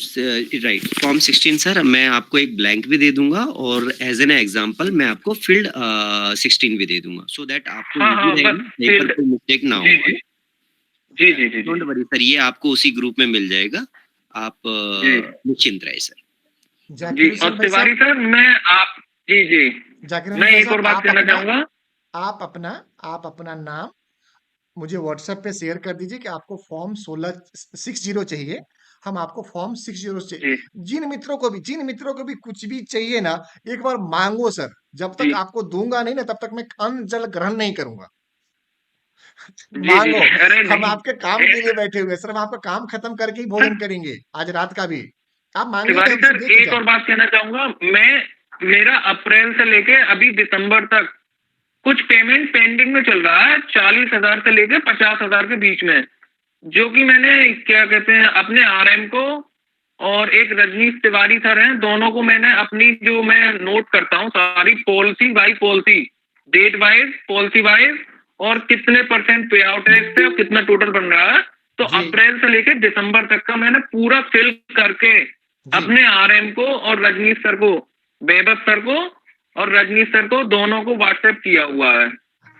16 सर, मैं आपको एक ब्लैंक भी दे दूंगा और एज एन एग्जांपल मैं आपको फील्ड 16 भी दे दूंगा, सो दैट आपको मिस्टेक ना हो। जी डोंट वरी सर, ये आपको उसी ग्रुप में मिल जाएगा, आप निश्चिंत रहे सर। जी और तिवारी सर, मैं एक और बात कहना चाहूंगा। आप अपना नाम मुझे व्हाट्सएप पे शेयर कर दीजिए कि आपको फॉर्म 60 चाहिए। हम आपको फॉर्म 60 चाहिए। जिन मित्रों को भी कुछ भी चाहिए ना, एक बार मांगो सर। जब तक आपको दूंगा नहीं ना, तब तक मैं अन्न जल ग्रहण नहीं करूंगा। जी मांगो, अरे हम नहीं आपके काम के लिए बैठे हुए हैं सर, हम आपका काम खत्म करके ही भोजन करेंगे आज रात का भी। आप मांगिए तो तिवारी हमसे सर दे के एक और जाए। बात कहना चाहूंगा मैं, मेरा अप्रैल से लेके अभी दिसंबर तक कुछ पेमेंट पेंडिंग में चल रहा है 40,000 से लेके 50,000 के बीच में, जो कि मैंने क्या कहते हैं अपने आरएम को और एक रजनीश तिवारी सर हैं, दोनों को मैंने अपनी जो मैं नोट करता हूँ सारी policy by policy, date wise, policy wise, और कितने परसेंट पे आउट है इससे और कितना टोटल बन रहा है, तो अप्रैल से लेके दिसंबर तक का मैंने पूरा फिल करके अपने आरएम को और रजनीश सर को, वैभव सर को और रजनीश सर को, दोनों को व्हाट्सएप किया हुआ है।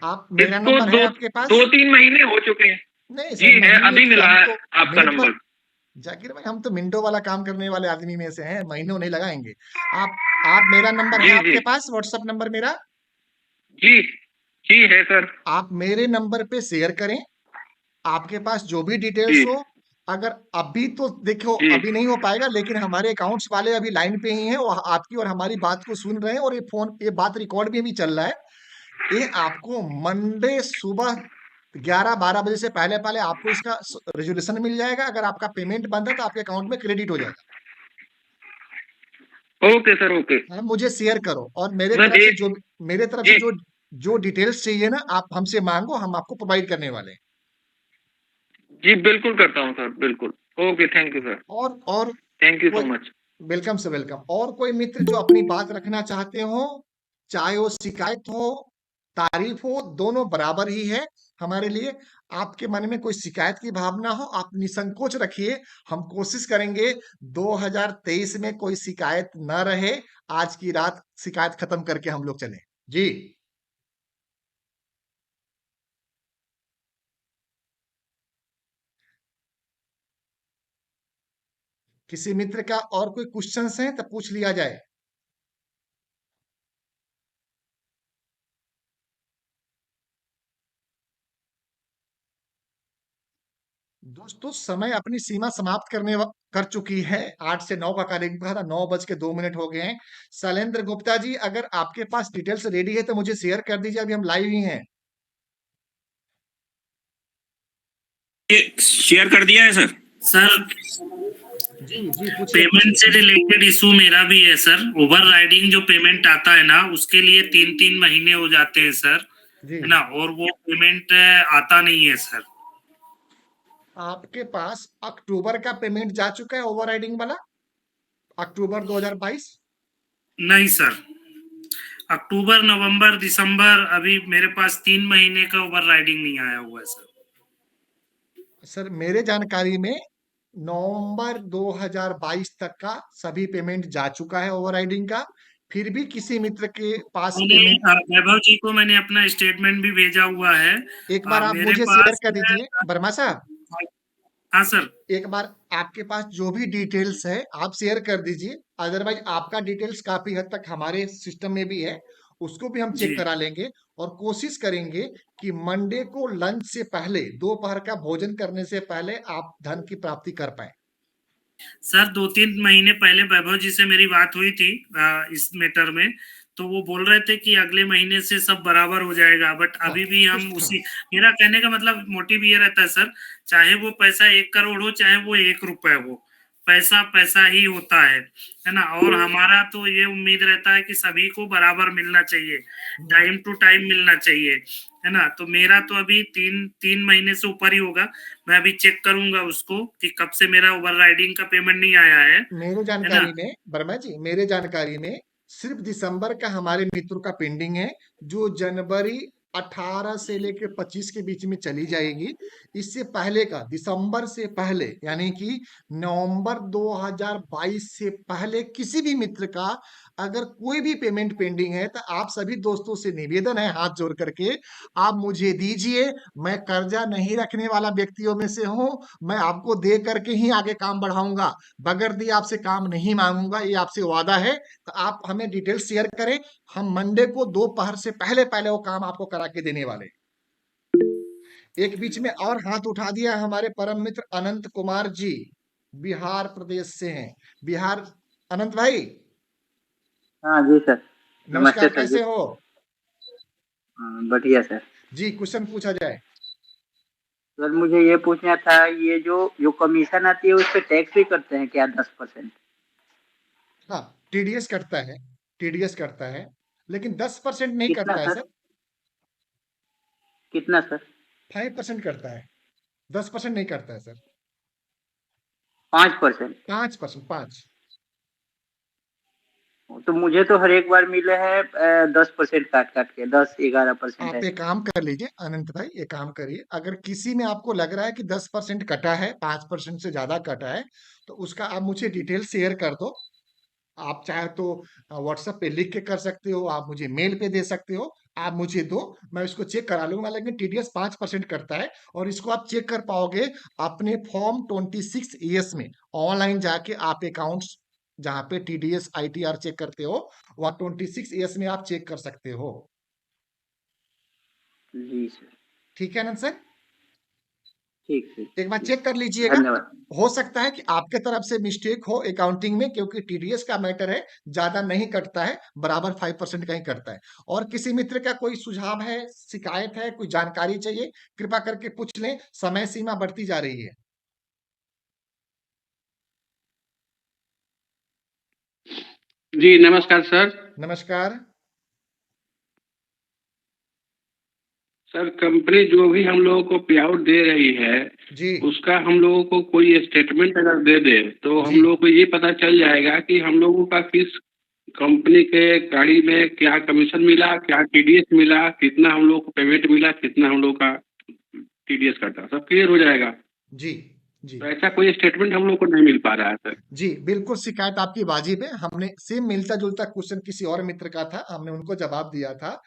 आप मेरा इसको नंबर है आपके पास? 2-3 महीने हो चुके हैं। नहीं जी सर, है, महीने अभी की मिला हम है तो आपका मिनट नंबर। जाकिर भाई हम तो मिनटों वाला काम करने वाले आदमी में से हैं, महीनों नहीं लगाएंगे। आप मेरा नंबर है जी आपके जी पास, व्हाट्सएप नंबर मेरा? जी जी है सर। आप मेरे नंबर पे शेयर करें, आपके पास जो भी डिटेल्स जी हो। अगर अभी तो देखो जी अभी नहीं हो पाएगा, लेकिन हमारे अकाउंट्स वाले अभी लाइन पे ही हैं, वो आपकी और हमारी बात को सुन रहे हैं, और ये बात रिकॉर्ड में भी चल रहा है। ये आपको मंडे सुबह 11-12 बजे से पहले पहले आपको इसका रेजोल्यूशन मिल जाएगा। अगर आपका पेमेंट बंद है तो आपके अकाउंट में क्रेडिट हो जाएगा। Okay sir, okay. हाँ, मुझे शेयर करो, और मैं देख मेरे तरफ से जी जो डिटेल्स चाहिए ना, आप हमसे मांगो, हम आपको प्रोवाइड करने वाले हैं। जी बिल्कुल करता हूँ सर, बिल्कुल। ओके, थैंक यू सर, और थैंक यू सो कोई मच। वेलकम से वेलकम। और कोई मित्र जो अपनी बात रखना चाहते हो, चाहे वो शिकायत हो, तारीफ हो, दोनों बराबर ही है हमारे लिए। आपके मन में कोई शिकायत की भावना हो, आप निसंकोच रखिए, हम कोशिश करेंगे 2023 में कोई शिकायत न रहे। आज की रात शिकायत खत्म करके हम लोग चले जी। किसी मित्र का और कोई क्वेश्चंस है तो पूछ लिया जाए। दोस्तों, समय अपनी सीमा समाप्त कर चुकी है। 8 से 9 का कार्यक्रम था, 9:02 हो गए हैं। शैलेंद्र गुप्ता जी, अगर आपके पास डिटेल्स रेडी है तो मुझे शेयर कर दीजिए, अभी हम लाइव ही हैं। शेयर कर दिया है सर। सर जी पूछिए। पेमेंट से रिलेटेड इशू मेरा भी है सर। ओवर राइडिंग जो पेमेंट आता है ना, उसके लिए 3-3 महीने हो जाते हैं सर, है ना, और वो पेमेंट आता नहीं है सर। आपके पास अक्टूबर का पेमेंट जा चुका है ओवरराइडिंग वाला, अक्टूबर 2022? नहीं सर, अक्टूबर, नवंबर, दिसंबर, अभी मेरे पास 3 महीने का ओवर राइडिंग नहीं आया हुआ है सर। सर मेरे जानकारी में नवंबर 2022 तक का सभी पेमेंट जा चुका है ओवरराइडिंग का। फिर भी किसी मित्र के पास पेमेंट, वैभव जी को मैंने अपना स्टेटमेंट भी भेजा हुआ है। एक बार आप मेरे मुझे शेयर पास कर दीजिए वर्मा साहब। हाँ सर, एक बार आपके पास जो भी डिटेल्स है आप शेयर कर दीजिए। अदरवाइज आपका डिटेल्स काफी हद तक हमारे सिस्टम में भी है, उसको भी हम चेक जी करा लेंगे, और कोशिश करेंगे कि मंडे को लंच से पहले, दोपहर का भोजन करने से पहले आप धन की प्राप्ति कर पाए। सर 2-3 महीने पहले वैभव जी से मेरी बात हुई थी इस मैटर में, तो वो बोल रहे थे कि अगले महीने से सब बराबर हो जाएगा, बट अभी भी हम उसी, मेरा कहने का मतलब मोटिव ये रहता है सर, चाहे वो पैसा 1 करोड़ हो, चाहे वो 1 रुपए हो, पैसा पैसा ही होता है ना। और हमारा तो ये उम्मीद रहता है कि सभी को बराबर मिलना चाहिए, टाइम टू टाइम मिलना चाहिए, है ना। तो मेरा तो अभी 3 महीने से ऊपर ही होगा। मैं अभी चेक करूंगा उसको कि कब से मेरा ओवर राइडिंग का पेमेंट नहीं आया है। मेरे जानकारी में वर्मा जी, मेरे जानकारी में सिर्फ दिसंबर का हमारे मित्रों का पेंडिंग है, जो जनवरी 18 से लेकर 25 के बीच में चली जाएगी। इससे पहले का, दिसंबर से पहले यानी कि नवंबर 2022 से पहले किसी भी मित्र का अगर कोई भी पेमेंट पेंडिंग है, तो आप सभी दोस्तों से निवेदन है हाथ जोड़ करके, आप मुझे दीजिए। मैं कर्जा नहीं रखने वाला व्यक्तियों में से हूं, मैं आपको दे करके ही आगे काम बढ़ाऊंगा, बगैर दिए आपसे काम नहीं मांगूंगा, ये आपसे वादा है। तो आप हमें डिटेल्स शेयर करें, हम मंडे को दोपहर से पहले पहले वो काम आपको करा के देने वाले। एक बीच में और हाथ उठा दिया हमारे परम मित्र अनंत कुमार जी, बिहार प्रदेश से हैं। बिहार, अनंत भाई हाँ जी सर, नमस्कार, नमस्ते सर जी। कैसे हो? बढ़िया सर। जी क्वेश्चन पूछा जाए। सर मुझे ये पूछना था, ये जो कमीशन आती है उस पे टैक्स भी करते हैं क्या 10%? हाँ, टीडीएस कटता है, टीडीएस कटता है, लेकिन 10% नहीं कितना कटता है सर? सर, कितना सर? 5% कटता है, 10% नहीं कटता है सर, 5%? 5%, 5। तो मुझे तो हर एक बार मिले हैं 10% काट काट के, 10-11% आप ऐसे। एक काम कर लीजिए अनंत भाई, एक काम करिए, अगर किसी में आपको लग रहा है कि 10% कटा है, 5% से ज्यादा कटा है, तो उसका आप मुझे डिटेल शेयर कर दो। आप चाहे तो व्हाट्सएप पे लिख के कर सकते हो, आप मुझे मेल पे दे सकते हो, आप मुझे दो, मैं इसको चेक करा लूंगा। लेकिन टीडीएस 5% करता है, और इसको आप चेक कर पाओगे अपने फॉर्म 26 में। ऑनलाइन जाके आप अकाउंट्स जहाँ पे टीडीएस आईटीआर चेक करते हो, वहाँ 26 में आप चेक कर सकते हो। जी सर। ठीक है अनंत सर, ठीक ठीक। एक बार चेक कर लीजिएगा। धन्यवाद। हो सकता है कि आपके तरफ से मिस्टेक हो अकाउंटिंग में, क्योंकि टीडीएस का मैटर है, ज्यादा नहीं कटता है, बराबर 5% का ही कटता है। और किसी मित्र का कोई सुझाव है, शिकायत है, कोई जानकारी चाहिए, कृपा करके पूछ लें, समय सीमा बढ़ती जा रही है। जी नमस्कार सर। नमस्कार। सर कंपनी जो भी हम लोगों को पे आउट दे रही है, जी उसका हम लोगों को कोई स्टेटमेंट अगर दे दे तो हम जी लोगों को ये पता चल जाएगा कि हम लोगों का किस कंपनी के गाड़ी में क्या कमीशन मिला, क्या टीडीएस मिला, कितना हम लोग को पेमेंट मिला, कितना हम लोग का टीडीएस कटा, सब क्लियर हो जाएगा। जी जी तो ऐसा कोई स्टेटमेंट हम लोग को नहीं मिल पा रहा है सर। जी, बिल्कुल शिकायत आपकी वाजिब है। हमने सेम मिलता-जुलता क्वेश्चन किसी और मित्र का था, हमने उनको जवाब दिया था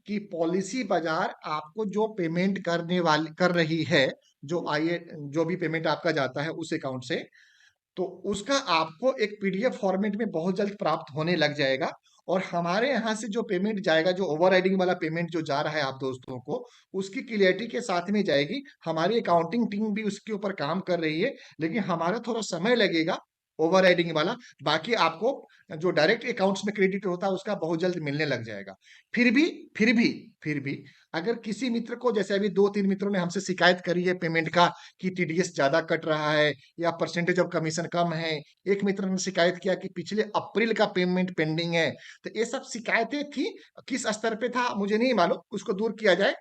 कि पॉलिसी बाजार आपको जो पेमेंट कर रही है, जो भी पेमेंट आपका जाता है उस अकाउंट से, तो उसका आपको एक पीडीएफ फॉर्मेट में बहुत जल्द प्राप्त होने लग जाएगा। और हमारे यहाँ से जो पेमेंट जाएगा, जो ओवरराइडिंग वाला पेमेंट जो जा रहा है आप दोस्तों को, उसकी क्लियरिटी के साथ में जाएगी। हमारी अकाउंटिंग टीम भी उसके ऊपर काम कर रही है, लेकिन हमारा थोड़ा समय लगेगा ओवरराइडिंग वाला। बाकी आपको जो डायरेक्ट अकाउंट्स में क्रेडिट होता है उसका बहुत जल्द मिलने लग जाएगा। फिर भी फिर भी फिर भी अगर किसी मित्र को, जैसे अभी 2-3 मित्रों ने हमसे शिकायत करी है पेमेंट का कि टीडीएस ज्यादा कट रहा है या परसेंटेज ऑफ कमीशन कम है, एक मित्र ने शिकायत किया कि पिछले अप्रैल का पेमेंट पेंडिंग है, तो ये सब शिकायतें थी। किस स्तर पे था मुझे नहीं मालूम, उसको दूर किया जाए।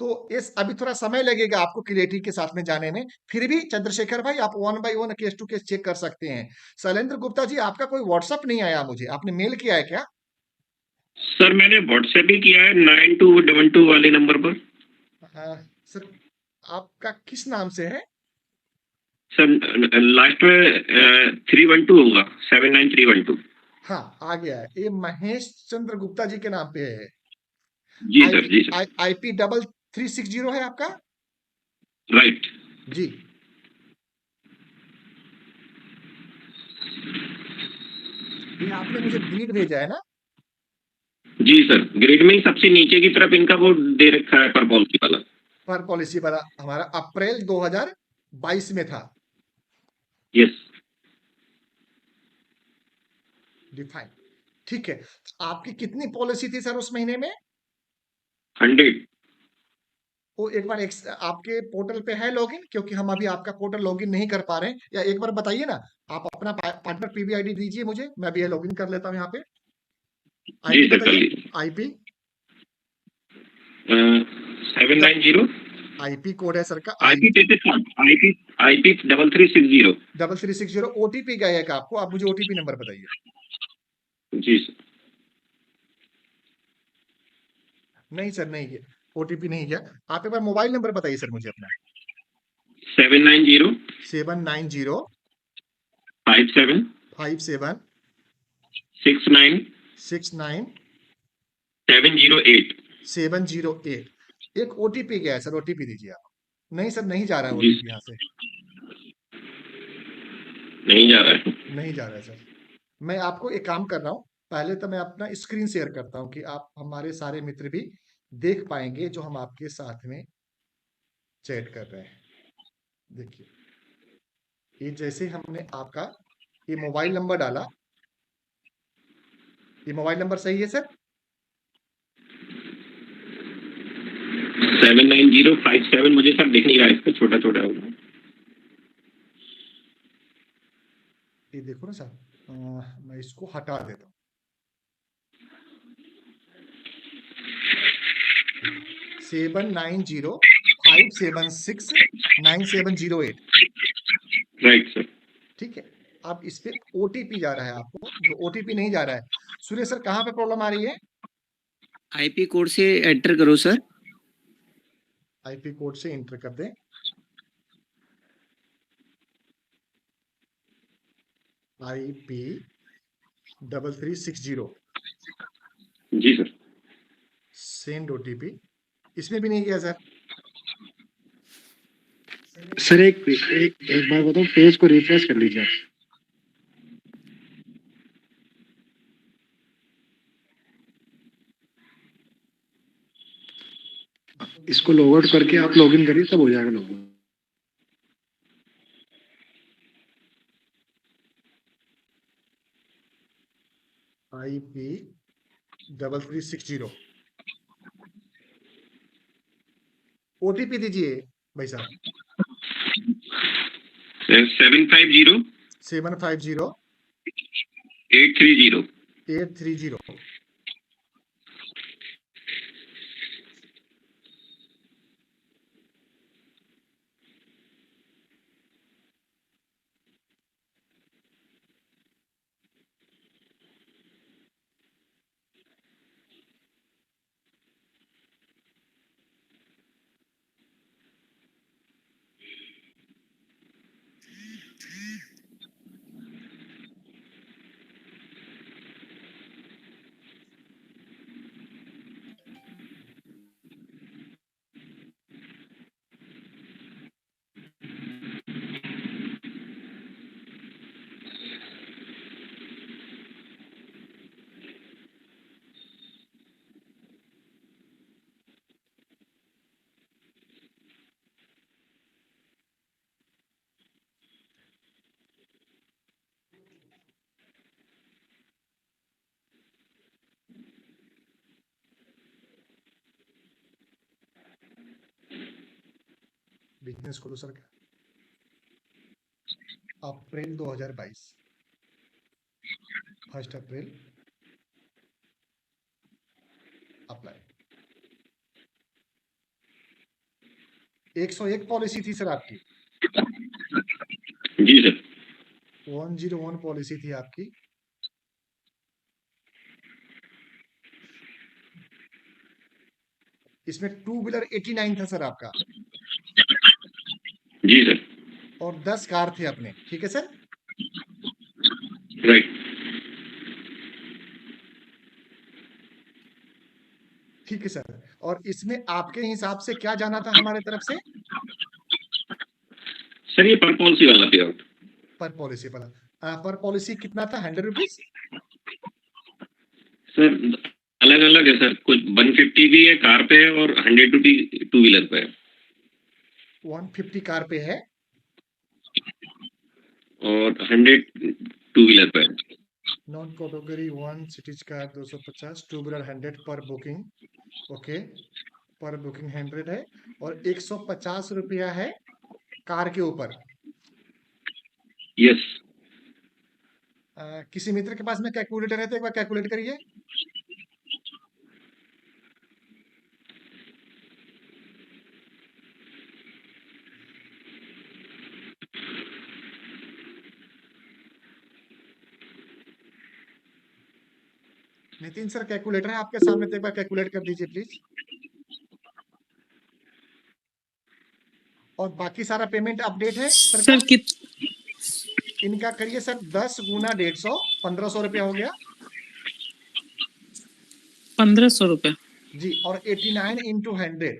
तो इस अभी थोड़ा समय लगेगा आपको क्रिएटिव के साथ में जाने में। फिर भी चंद्रशेखर भाई, आप 1 by 1 case to case check कर सकते हैं। शैलेंद्र गुप्ता जी, आपका कोई व्हाट्सएप नहीं आया मुझे, आपने मेल किया है क्या? सर मैंने व्हाट्सएप भी किया है 9212 वाले नंबर पर। सर आपका किस नाम से है? सर लास्ट में 312 होगा, 79312। हाँ, आ गया है, ये महेश चंद्र गुप्ता जी के नाम पे है। जी सर, जी सर। IP 3360 है आपका? राइट जी। ये आपने मुझे ग्रिड भेजा है ना? जी सर, ग्रिड में सबसे नीचे की तरफ इनका वो दे रखा है पर पॉलिसी वाला। पर पॉलिसी वाला हमारा अप्रैल 2022 में था। यस। डिफाइन, ठीक है। आपकी कितनी पॉलिसी थी सर उस महीने में? 100। वो एक बार आपके पोर्टल पे है लॉगिन? क्योंकि हम अभी आपका पोर्टल लॉगिन नहीं कर पा रहे हैं, या एक बार बताइए ना, आप अपना पार्टनर पीबी आईडी दीजिए मुझे, मैं भी लॉगिन कर लेता हूँ यहाँ पे। जी आईपी सर, कर बताइए। लीजिए। आईपी 790। आईपी कोड है सर का IP 3360। 3360। ओटीपी गया है आपको? आप मुझे ओटीपी नंबर बताइए। जी सर। नहीं सर, नहीं गया, ओटीपी नहीं गया। आप एक बार मोबाइल नंबर बताइए सर मुझे अपना। 790 790 57 57 69 69 708। 708। एक ओटीपी गया है सर, ओटीपी दीजिए आप। नहीं सर, नहीं जा रहा है जी ओटीपी यहाँ से, नहीं जा रहा है। नहीं जा रहा है सर। मैं आपको एक काम कर रहा हूँ, पहले तो मैं अपना स्क्रीन शेयर करता हूँ कि आप हमारे सारे मित्र भी देख पाएंगे जो हम आपके साथ में चैट कर रहे हैं। देखिए, ये जैसे हमने आपका ये मोबाइल नंबर डाला, ये मोबाइल नंबर सही है सर? 79057 मुझे सर दिख नहीं रहा, इसका छोटा छोटा होगा। ये देखो ना सर, मैं इसको हटा देता हूँ। 7905769708। Right sir. ठीक है, अब इस पे ओटीपी जा रहा है आपको, जो ओटीपी नहीं जा रहा है। सुरेश सर, कहाँ पे प्रॉब्लम आ रही है? आईपी कोड से एंटर करो सर। आईपी कोड से एंटर कर दें। IP 3360। जी सर। Send OTP. इसमें भी नहीं गया सर। सर एक बार बताओ, पेज को रिफ्रेश कर लीजिए आप। इसको लॉग आउट करके आप लॉगिन करिए, तब हो जाएगा लॉगिन। IP 3360। ओटीपी दीजिए भाई साहब। 750 750 830। 830। बिजनेस खोलो सर। अप्रैल 2022, 1 अप्रैल। अप्लाई। 101 पॉलिसी थी सर आपकी। जी सर। 101 पॉलिसी थी आपकी। इसमें 2 व्हीलर 89 था सर आपका। जी सर। और 10 कार थे अपने, ठीक है सर। राइट। ठीक है सर। और इसमें आपके हिसाब से क्या जाना था हमारे तरफ से? सर ये पर पॉलिसी वाला पे आउट। पर पॉलिसी वाला। पर पॉलिसी कितना था? 100 रुपीज। सर अलग अलग है सर, कुछ 150 भी है कार पे और 100 रुपी टू व्हीलर पे है। 150 कार पे है और 100 टू व्हीलर पे है। Non category 1 cities car 250, two wheeler 100 पर बुकिंग। ओके, पर बुकिंग 100 है और 150 रुपया है कार के ऊपर। यस। किसी मित्र के पास में कैलकुलेटर है तो एक बार कैलकुलेट करिए। नितिन सर कैलकुलेटर है आपके सामने, तो एक बार कैलकुलेट कर दीजिए प्लीज। और बाकी सारा पेमेंट अपडेट है सर का? इनका करिए सर 10 गुना 150, 1500 रुपया हो गया। 1500 रुपया जी। और 89 इंटू 100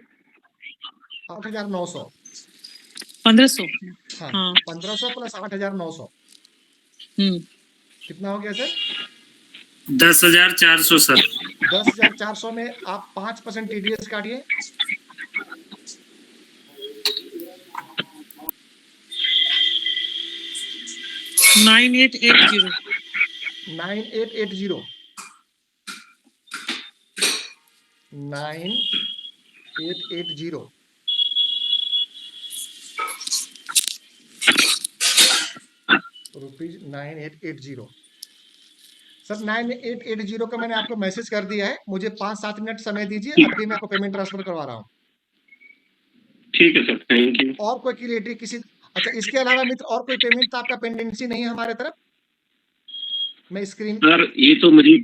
8900। 1500। हाँ 1500 प्लस 8900 कितना हो गया सर? 10,400 सर। 10,400 में आप 5% टीडीएस काटिए। 9880। 9880। 9880 ₹9880 सर 9880 का मैंने आपको मैसेज कर दिया है। मुझे 5-7 मिनट समय दीजिए, अभी मैं आपको पेमेंट ट्रांसफर करवा रहा हूँ। ठीक है सर, थैंक यू। और कोई क्लियरिटी किसी अच्छा इसके अलावा मित्र और कोई पेमेंट तो आपका पेंडेंसी नहीं है हमारे तरफ? मैं स्क्रीन सर ये तो मुझे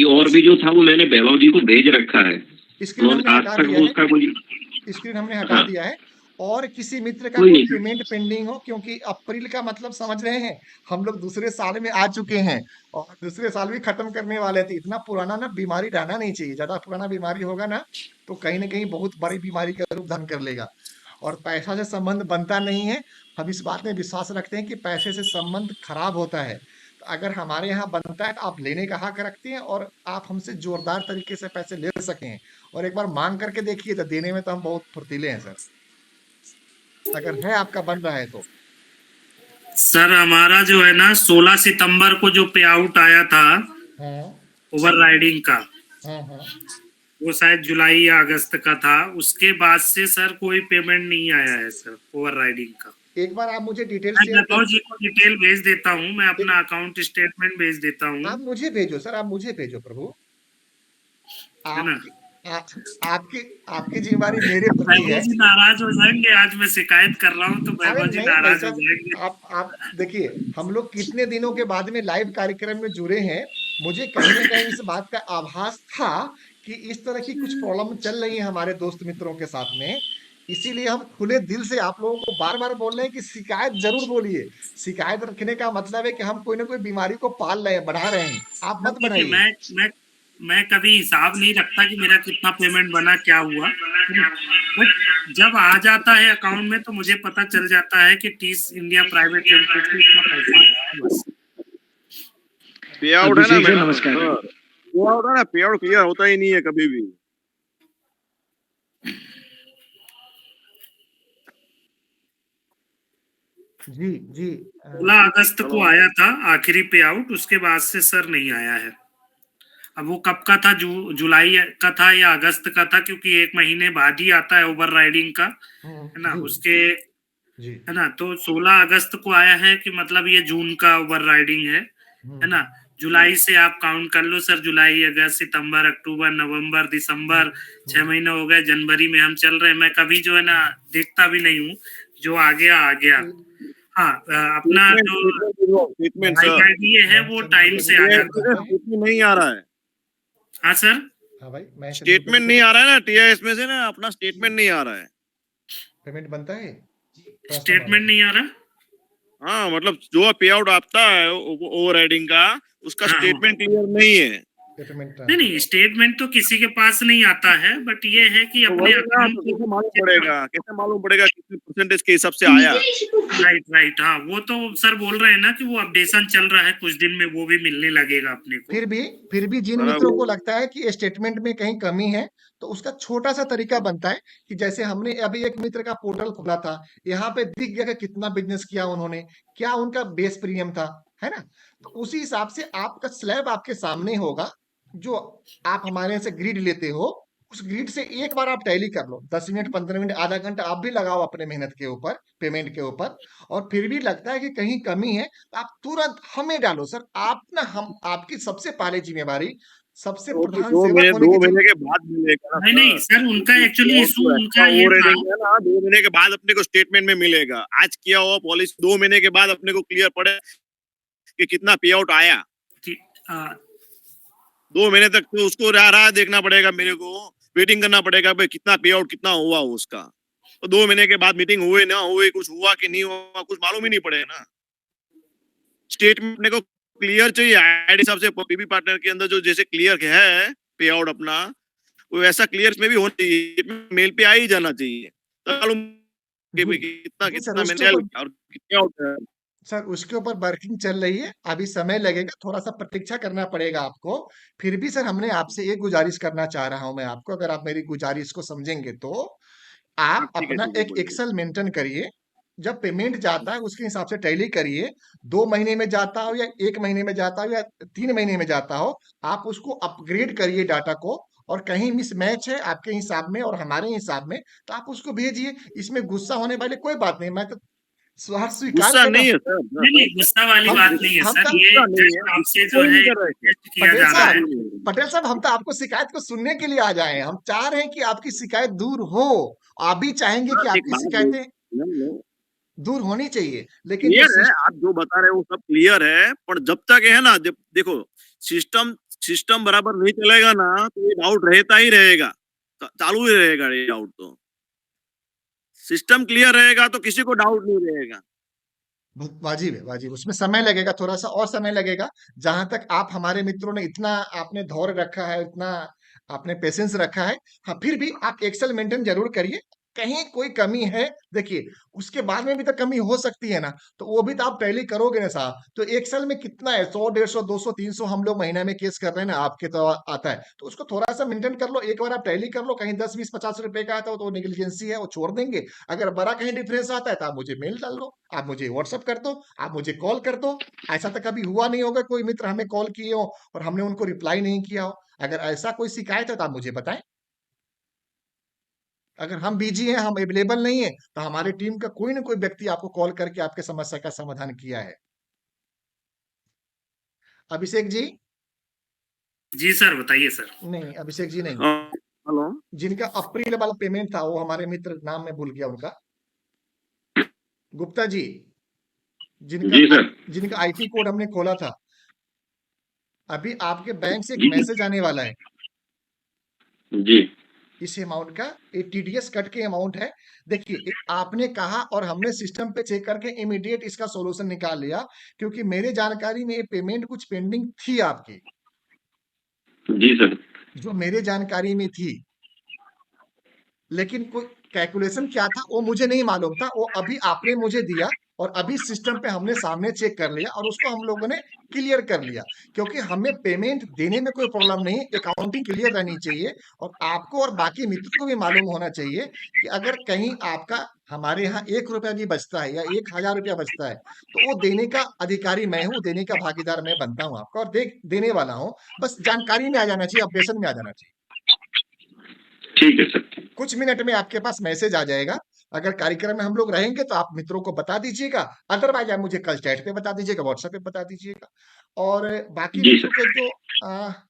और भी जो था वो मैंने वैभव जी को भेज रखा है स्क्रीन और हमने आज हटा तक दिया वो है। उसका कोई स्क्रीन हमने हटा हाँ। दिया है। और किसी मित्र का कोई कोई नहीं। पेमेंट पेंडिंग हो, क्योंकि अप्रैल का मतलब समझ रहे हैं, हम लोग दूसरे साल में आ चुके हैं और दूसरे साल भी खत्म करने वाले थे। इतना पुराना ना बीमारी रहना नहीं चाहिए। ज्यादा पुराना बीमारी होगा ना तो कहीं ना कहीं बहुत बड़ी बीमारी का रूप धारण कर लेगा और पैसा से संबंध बनता नहीं है। हम इस बात में विश्वास रखते हैं कि पैसे से संबंध खराब होता है। तो अगर हमारे यहाँ बनता है तो आप लेने का हक रखते हैं और आप हमसे जोरदार तरीके से पैसे ले सकें। और एक बार मांग करके देखिए तो देने में तो हम बहुत फुर्तीले हैं सर, अगर है आपका बन रहा है तो। सर हमारा जो है ना 16 सितंबर को जो पे आउट आया था ओवर राइडिंग का, वो शायद जुलाई या अगस्त का था। उसके बाद से सर कोई पेमेंट नहीं आया है सर ओवर राइडिंग का। एक बार आप मुझे डिटेल मैं शेयर वैभव जी को डिटेल भेज देता हूँ, मैं अपना अकाउंट स्टेटमेंट भेज देता हूँ। आप मुझे भेजो सर, आप मुझे भेजो प्रभु। है ना? आपकी जिम्मेदारी मेरे प्रति है। वैभव जी नाराज हो जाएंगे, आज मैं शिकायत कर रहा हूँ तो अरे वैभव जी नहीं नाराज भाई हो जाएंगे। साहब, आप देखिए हम लोग कितने दिनों के बाद में लाइव कार्यक्रम में जुड़े हैं। मुझे कहीं ना कहीं इस बात का आभास था कि इस तरह की कुछ प्रॉब्लम चल रही है हमारे दोस्त मित्रों के साथ में। इसीलिए हम खुले दिल से आप लोगों को बार बार बोल रहे हैं कि शिकायत जरूर बोलिए। शिकायत रखने का मतलब है कि हम कोई ना कोई बीमारी को पाल रहे हैं, बढ़ा रहे हैं। आप मत देखिए बढ़ाइए। मैं कभी हिसाब नहीं रखता कि मेरा कितना पेमेंट बना, क्या हुआ, बट जब आ जाता है अकाउंट में तो मुझे पता चल जाता है कि टीस इंडिया प्राइवेट लिमिटेड से इतना पैसा आया है बस। पे आउट है ना मेरा, नमस्कार। पे आउट है ना, पे आउट क्लियर होता ही नहीं है कभी भी। जी जी 16 अगस्त को आया था आखिरी पे आउट, उसके बाद से सर नहीं आया है। अब वो कब का था, जुलाई का था या अगस्त का था, क्योंकि 1 महीने बाद ही आता है ओवर राइडिंग का, है ना, उसके है ना। तो 16 अगस्त को आया है कि मतलब ये जून का ओवर राइडिंग है ना। जुलाई से आप काउंट कर लो सर, जुलाई अगस्त सितंबर अक्टूबर नवंबर दिसंबर 6 महीने हो गए, जनवरी में हम चल रहे हैं। मैं कभी जो है ना देखता भी नहीं हूँ, जो आ गया आ गया। हाँ अपना जो आईडी है वो टाइम से आ जाता है। नहीं आ रहा है। हाँ सर, हाँ भाई स्टेटमेंट नहीं आ रहा है ना, टीआईएस में से ना अपना स्टेटमेंट नहीं आ रहा है। पेमेंट बनता है, स्टेटमेंट नहीं आ रहा। हाँ मतलब जो पे आउट आता है ओवर राइडिंग का, उसका स्टेटमेंट क्लियर नहीं है। नहीं स्टेटमेंट तो किसी के पास नहीं आता है, बट ये है कि अपने अकाउंट को कैसे मालूम पड़ेगा कितने परसेंटेज के हिसाब से आया। राइट हाँ, वो तो सर बोल रहे हैं ना कि वो अपडेशन चल रहा है, कुछ दिन में वो भी मिलने लगेगा अपने को। फिर भी जिन मित्रों को लगता है कि स्टेटमेंट में कहीं कमी है तो उसका छोटा सा तरीका बनता है कि जैसे हमने अभी एक मित्र का पोर्टल खोला था, यहाँ पे दिख गया कि कितना बिजनेस किया उन्होंने, क्या उनका बेस प्रीमियम था, है ना। तो उसी हिसाब से आपका स्लैब आपके सामने होगा। जो आप हमारे से ग्रिड लेते हो, उस ग्रिड से एक बार आप टैली कर लो, 10 मिनट 15 मिनट आधा घंटा आप भी लगाओ अपने मेहनत के ऊपर, पेमेंट के ऊपर, और फिर भी लगता है कि कहीं कमी है तो आप तुरंत हमें डालो सर। आप ना हम आपकी सबसे पहले जिम्मेवारी, सबसे प्रधान सेवक होने की 2 महीने के बाद मिलेगा। नहीं सर, उनका एक्चुअली इशू उनका ये था, 2 महीने के बाद अपने को स्टेटमेंट में मिलेगा। आज किया हुआ पॉलिसी 2 महीने के बाद अपने को क्लियर पड़े कि कितना पे आउट आया। 2 महीने तक तो उसको राह देखना पड़ेगा, मेरे को वेटिंग करना पड़ेगा भाई कितना पे आउट कितना हुआ उसका। तो 2 महीने के बाद मीटिंग हुए ना हुए, कुछ हुआ कि नहीं हुआ, कुछ मालूम ही नहीं पड़ेगा ना। स्टेटमेंट अपने को क्लियर चाहिए। आईडी हिसाब से पीबी पार्टनर के अंदर जो जैसे क्लियर है पे आउट अपना, वो ऐसा क्लियर में भी होना चाहिए, मेल पे आ ही जाना चाहिए। तो मालूम कितना कितना मैंने और कितना आउट है। सर उसके ऊपर वर्किंग चल रही है, अभी समय लगेगा, थोड़ा सा प्रतीक्षा करना पड़ेगा आपको। फिर भी सर हमने आपसे एक गुजारिश करना चाह रहा हूं मैं आपको, अगर आप मेरी गुजारिश को समझेंगे तो आप अपना एक एक्सेल मेंटेन करिए। जब पेमेंट जाता है उसके हिसाब से टैली करिए। 2 महीने में जाता हो या 1 महीने में जाता हो या 3 महीने में जाता हो, आप उसको अपग्रेड करिए डाटा को, और कहीं मिसमैच है आपके हिसाब में और हमारे हिसाब में, तो आप उसको भेजिए। इसमें गुस्सा होने वाली कोई बात नहीं, मैं तो हार स्वीकार गुस्सा कर रहा नहीं हूँ। है सर नहीं नहीं, गुस्सा वाली हम बात नहीं है हम सर, तो ये गुस्सा नहीं जस्ट है, आपसे गुस्सा जो कोई है नहीं कर रहा है। रिक्वेस्ट किया पटेल जा रहा है। साहब, पटेल साहब, हम तो आपको शिकायत को सुनने के लिए आ जाए हैं। हम चाह रहे हैं कि आपकी शिकायत दूर हो। आप भी चाहेंगे कि सर एक आपकी बात शिकायतें नहीं, दूर होनी चाहिए, लेकिन जो क्लियर है, आप जो बता रहे हो वो सब क्लियर है, पर जब तक है ना, जब देखो सिस्टम सिस्टम बराबर नहीं चलेगा ना, तो ये डाउट रहता ही रहेगा, चालू ही रहेगा ये डाउट। तो सिस्टम क्लियर रहेगा तो किसी को डाउट नहीं रहेगा। वाजिब है, वाजिब। उसमें समय लगेगा, थोड़ा सा और समय लगेगा। जहां तक आप हमारे मित्रों ने इतना आपने धैर्य रखा है, इतना आपने पेशेंस रखा है, हाँ, फिर भी आप एक्सेल मेंटेन जरूर करिए। कहीं कोई कमी है, देखिए, उसके बाद में भी तो कमी हो सकती है ना, तो वो भी तो आप टैली करोगे ना साहब। तो एक्सेल में कितना है, 100 150 200 300 हम लोग महीने में केस कर रहे हैं ना, आपके तो आता है, तो उसको थोड़ा सा मेंटेन कर लो। एक बार आप टैली कर लो, कहीं 10 20 50 रुपए का आता हो तो नेग्लिजेंसी है, वो छोड़ देंगे। अगर बड़ा कहीं डिफरेंस आता है तो आप मुझे मेल डाल दो, आप मुझे व्हाट्सअप कर दो, आप मुझे कॉल कर दो। ऐसा तो कभी हुआ नहीं होगा कोई मित्र हमें कॉल किए हो और हमने उनको रिप्लाई नहीं किया हो। अगर ऐसा कोई शिकायत है तो आप मुझे बताएं। अगर हम बिजी हैं, हम अवेलेबल नहीं है, तो हमारी टीम का कोई ना कोई व्यक्ति आपको कॉल करके आपके समस्या का समाधान किया है। अभिषेक जी? जी सर, बताइए सर। नहीं, अभिषेक जी नहीं। हेलो, जिनका अप्रैल वाला पेमेंट था, वो हमारे मित्र, नाम मैं भूल गया उनका, गुप्ता जी, जी सर। जिनका आईपी कोड हमने खोला था। अभी आपके बैंक से एक जी। मैसेज आने वाला है जी। इस अमाउंट का। ये टीडीएस कट के अमाउंट है। देखिए, आपने कहा और हमने सिस्टम पे चेक करके इमीडिएट इसका सॉल्यूशन निकाल लिया, क्योंकि मेरे जानकारी में ये पेमेंट कुछ पेंडिंग थी आपकी, जी सर। जो मेरे जानकारी में थी, लेकिन कोई कैलकुलेशन क्या था वो मुझे नहीं मालूम था। वो अभी आपने मुझे दिया और अभी सिस्टम पे हमने सामने चेक कर लिया और उसको हम लोगों ने क्लियर कर लिया, क्योंकि हमें पेमेंट देने में कोई प्रॉब्लम नहीं, अकाउंटिंग क्लियर रहनी चाहिए। और आपको और बाकी मित्र को भी मालूम होना चाहिए कि अगर कहीं आपका हमारे यहाँ 1 रुपया भी बचता है या 1000 रुपया बचता है, तो वो देने का अधिकारी मैं हूँ, देने का भागीदार मैं बनता हूँ आपका, और देने वाला हूँ। बस जानकारी में आ जाना चाहिए, अपडेशन में आ जाना चाहिए। ठीक है सर। कुछ मिनट में आपके पास मैसेज आ जाएगा। अगर कार्यक्रम में हम लोग रहेंगे तो आप मित्रों को बता दीजिएगा, अदरवाइज आप मुझे कल चैट पे बता दीजिएगा, व्हाट्सएप पे बता दीजिएगा। और बाकी जी मित्रों के जो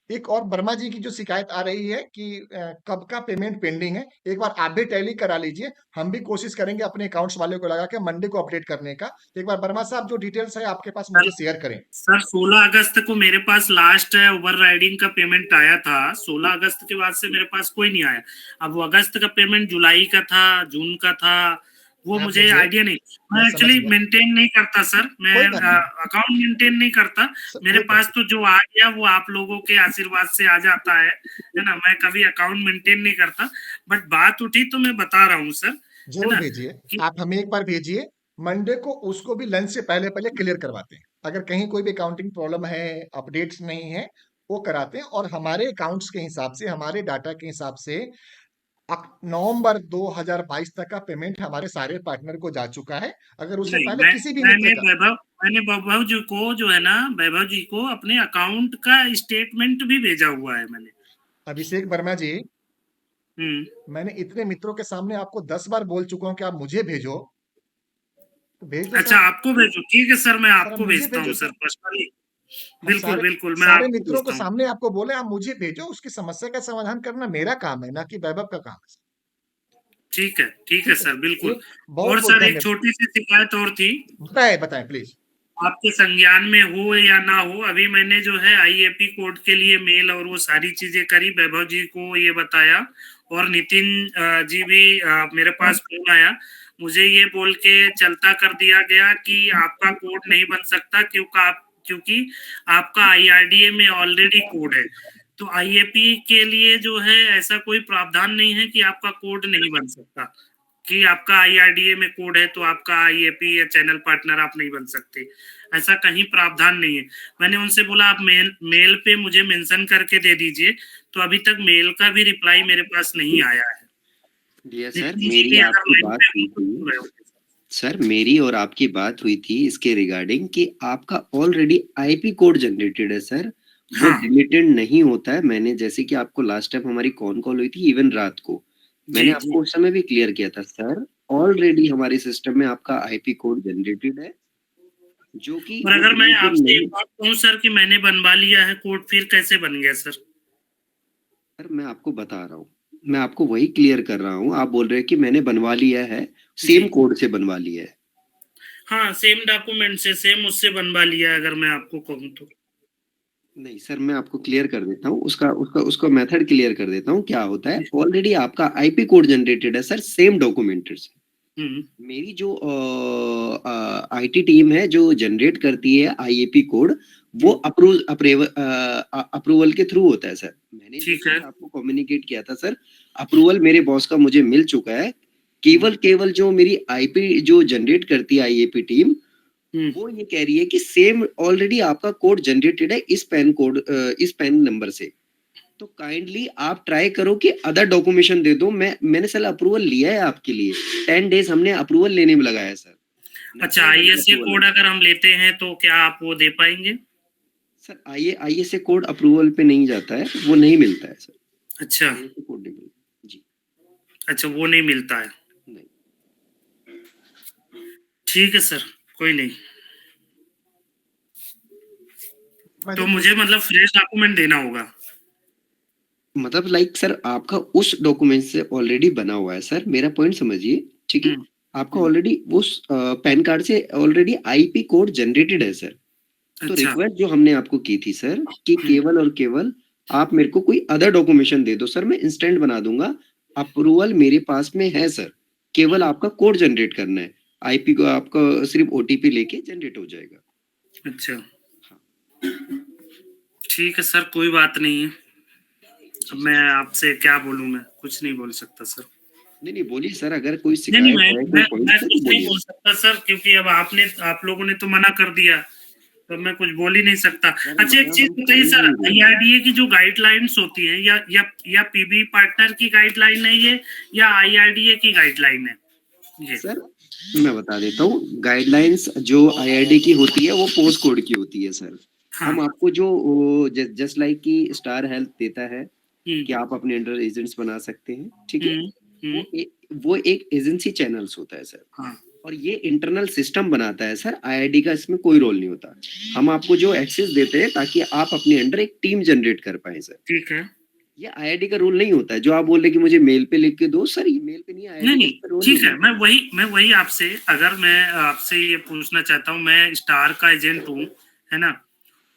एक और वर्मा जी की जो शिकायत आ रही है कि कब का पेमेंट पेंडिंग है, एक बार आप भी टैली करा लीजिए। हम भी कोशिश करेंगे अपने अकाउंट्स वाले को लगा के मंडे को अपडेट करने का। एक बार वर्मा साहब, जो डिटेल्स है आपके पास, मुझे शेयर करें। सर 16 अगस्त को मेरे पास लास्ट ओवर राइडिंग का पेमेंट आया था। 16 अगस्त के बाद से मेरे पास कोई नहीं आया। अब वो अगस्त का पेमेंट जुलाई का था, जून का था, वो मुझे आइडिया नहीं। मैं एक्चुअली मेंटेन नहीं करता सर, मैं अकाउंट मेंटेन नहीं करता। मेरे पास तो जो आ गया वो आप लोगों के आशीर्वाद से आ जाता है ना। मैं कभी अकाउंट मेंटेन नहीं करता, बट बात उठी तो मैं बता रहा हूँ सर। जरूर भेजिए, आप हमें एक बार भेजिए। मंडे को उसको भी लंच से पहले पहले क्लियर करवाते हैं। अगर कहीं कोई भी अकाउंटिंग प्रॉब्लम है, अपडेट्स नहीं है, वो कराते हैं। और हमारे अकाउंट्स के हिसाब से, हमारे डाटा के हिसाब से नवंबर 2022 तक का पेमेंट हमारे सारे पार्टनर को जा चुका है। अगर उससे पहले किसी भी मैंने वैभव जी को, जो है ना, वैभव जी को अपने अकाउंट का स्टेटमेंट भी भेजा हुआ है मैंने। अभिषेक वर्मा जी, मैंने इतने मित्रों के सामने आपको 10 बार बोल चुका हूं कि आप मुझे भेजो, तो भेज दो। अच्छा, आपको भेजो, ठीक है सर, मैं आपको भेजता हूँ सर पर्सनली। बिल्कुल बिल्कुल, मैं सारे मित्रों को सामने आपको बोले आप मुझे भेजो, उसकी समस्या का समाधान करना मेरा काम है, ना कि वैभव का काम है। ठीक है सर, बिल्कुल। और सर एक छोटी सी शिकायत और थी। बताएं प्लीज। आपके संज्ञान में हो या ना हो, अभी मैंने जो है आईएपी कोड के लिए मेल और वो सारी चीजें करी, वैभव जी को ये बताया, और नितिन जी भी मेरे पास फोन आया, मुझे ये बोल के चलता कर दिया गया कि आपका कोड नहीं बन सकता, क्योंकि आपका आईआरडीए में ऑलरेडी कोड है। तो आईएपी के लिए जो है ऐसा कोई प्रावधान नहीं है कि आपका कोड नहीं बन सकता, कि आपका आईआरडीए में कोड है तो आपका आईएपी या चैनल पार्टनर आप नहीं बन सकते, ऐसा कहीं प्रावधान नहीं है। मैंने उनसे बोला आप मेल पे मुझे मेंशन करके दे दीजिए, तो अभी तक मेल का भी रिप्लाई मेरे पास नहीं आया है। सर मेरी आपकी बात हुई थी, सर मेरी और आपकी बात हुई थी इसके रिगार्डिंग कि आपका ऑलरेडी आईपी कोड जनरेटेड है सर, वो हाँ डिलीटेड नहीं होता है। मैंने जैसे कि आपको लास्ट टाइम हमारी कॉल हुई थी इवन रात को, मैंने जी आपको उस समय भी क्लियर किया था सर, ऑलरेडी हमारे सिस्टम में आपका आईपी कोड जनरेटेड है, जो कि और वो अगर मैं डिलीटेड आपसे नहीं। एक बात कहूँ सर कि मैंने बनवा लिया है कोड, फिर कैसे बन गया सर? सर मैं आपको बता रहा हूँ, मैं आपको वही क्लियर कर रहा हूँ। आप बोल रहे हैं कि मैंने बनवा लिया है, सेम कोड से बनवा लिया है। हाँ, सेम डॉक्यूमेंट से, सेम उससे बनवा लिया है, अगर मैं आपको कहूँ तो। नहीं सर, मैं आपको क्लियर कर देता हूँ, उसका उसका उसका मेथड क्लियर कर देता हूँ। क्या होता है, ऑलरेडी आपका आईपी कोड जनरेटेड है सर, सेम डॉक्यूमेंटेड से। मेरी जो आईटी टीम है जो जनरेट करती है आईएपी कोड, वो अप्रूवल के थ्रू होता है सर। मैंने जैसे कि आपको कम्युनिकेट किया था सर, अप्रूवल मेरे बॉस का मुझे मिल चुका है। केवल जो मेरी आईपी जो जनरेट करती है आईएपी टीम, वो ये कह रही है कि सेम ऑलरेडी आपका कोड जनरेटेड है इस पैन नंबर से, तो काइंडली आप ट्राई करो कि अदर डॉक्यूमेंटेशन दे दो। मैंने सर अप्रूवल लिया है आपके लिए, 10 डेज हमने अप्रूवल लेने में लगाया है सर। अच्छा, आईएसए कोड अगर हम लेते हैं तो क्या आप वो दे पाएंगे? सर आईएसए कोड अप्रूवल पे नहीं जाता है, वो नहीं मिलता है सर। अच्छा, कोड नहीं मिलता जी। अच्छा, वो नहीं मिलता है। ठीक है सर, कोई नहीं। तो मुझे मतलब फ्रेश डॉक्यूमेंट देना होगा? मतलब लाइक सर, आपका उस डॉक्यूमेंट से ऑलरेडी बना हुआ है सर, मेरा पॉइंट समझिए, ठीक है। आपका ऑलरेडी उस पैन कार्ड से ऑलरेडी आईपी कोड जनरेटेड है सर। तो रिक्वेस्ट जो हमने आपको की थी सर, कि केवल और केवल आप मेरे को कोई अदर डॉक्यूमेंटेशन दे दो सर, मैं इंस्टेंट बना दूंगा। अप्रूवल मेरे पास में है सर, केवल आपका कोड जनरेट करना है। आईपी को आपका सिर्फ ओटीपी लेके जनरेट हो जाएगा। अच्छा, ठीक है सर, कोई बात नहीं है। अब मैं आपसे क्या बोलूं, मैं कुछ नहीं बोल सकता सर। नहीं बोलिए सर, अगर कोई नहीं, शिकायत है, कोई पॉइंट मैं है कुछ तो नहीं बोलिए। बोल सकता सर, क्योंकि अब आप लोगों ने तो मना कर दिया, तो मैं कुछ बोल ही नहीं सकता। अच्छा, एक चीज बताइए सर, आईआरडीए की जो गाइडलाइंस होती है, या पीबी पार्टनर की गाइडलाइन है ये, या आईआरडीए की गाइडलाइन है ये? सर मैं बता देता हूँ, गाइडलाइंस जो आईआरडी की होती है वो पोस्ट कोड की होती है सर। हम आपको जो जस्ट लाइक की स्टार हेल्थ देता है कि आप अपने अंडर एजेंट्स बना सकते हैं, ठीक है। वो एक एजेंसी चैनल्स होता है सर, और ये इंटरनल सिस्टम बनाता है सर। आईआरडी का इसमें कोई रोल नहीं होता। हम आपको जो एक्सेस देते हैं ताकि आप अपने अंडर एक टीम जनरेट कर पाए सर। ठीक है, ये आईआईडी का रूल नहीं होता है। जो आप बोल रहे कि मुझे मेल पे लिख के दो, सर ये मेल पे नहीं आया। नहीं, ठीक है, मैं वही आपसे, अगर मैं आपसे ये पूछना चाहता हूँ, मैं स्टार का एजेंट हूँ, है ना,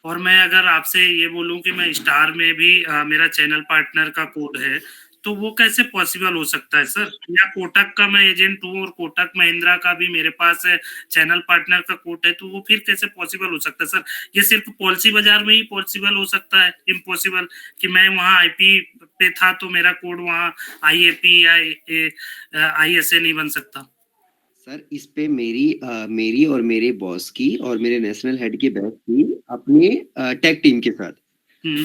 और मैं अगर आपसे ये बोलूं कि मैं स्टार में भी मेरा चैनल पार्टनर का कोड है, तो वो कैसे पॉसिबल हो सकता है सर? या कोटक का मैं एजेंट हूँ और कोटक महिंद्रा का भी मेरे पास है चैनल पार्टनर का कोड है, तो वो फिर कैसे पॉसिबल हो सकता है सर? ये सिर्फ पॉलिसी बाजार में ही पॉसिबल हो सकता है, इम्पॉसिबल कि मैं वहाँ आईपी पे था तो मेरा कोड वहाँ आईएपी या आईएसए नहीं बन सकता? सर इस पे मेरी और मेरे बॉस की और मेरे नेशनल हेड की बहस की अपने टेक टीम के साथ।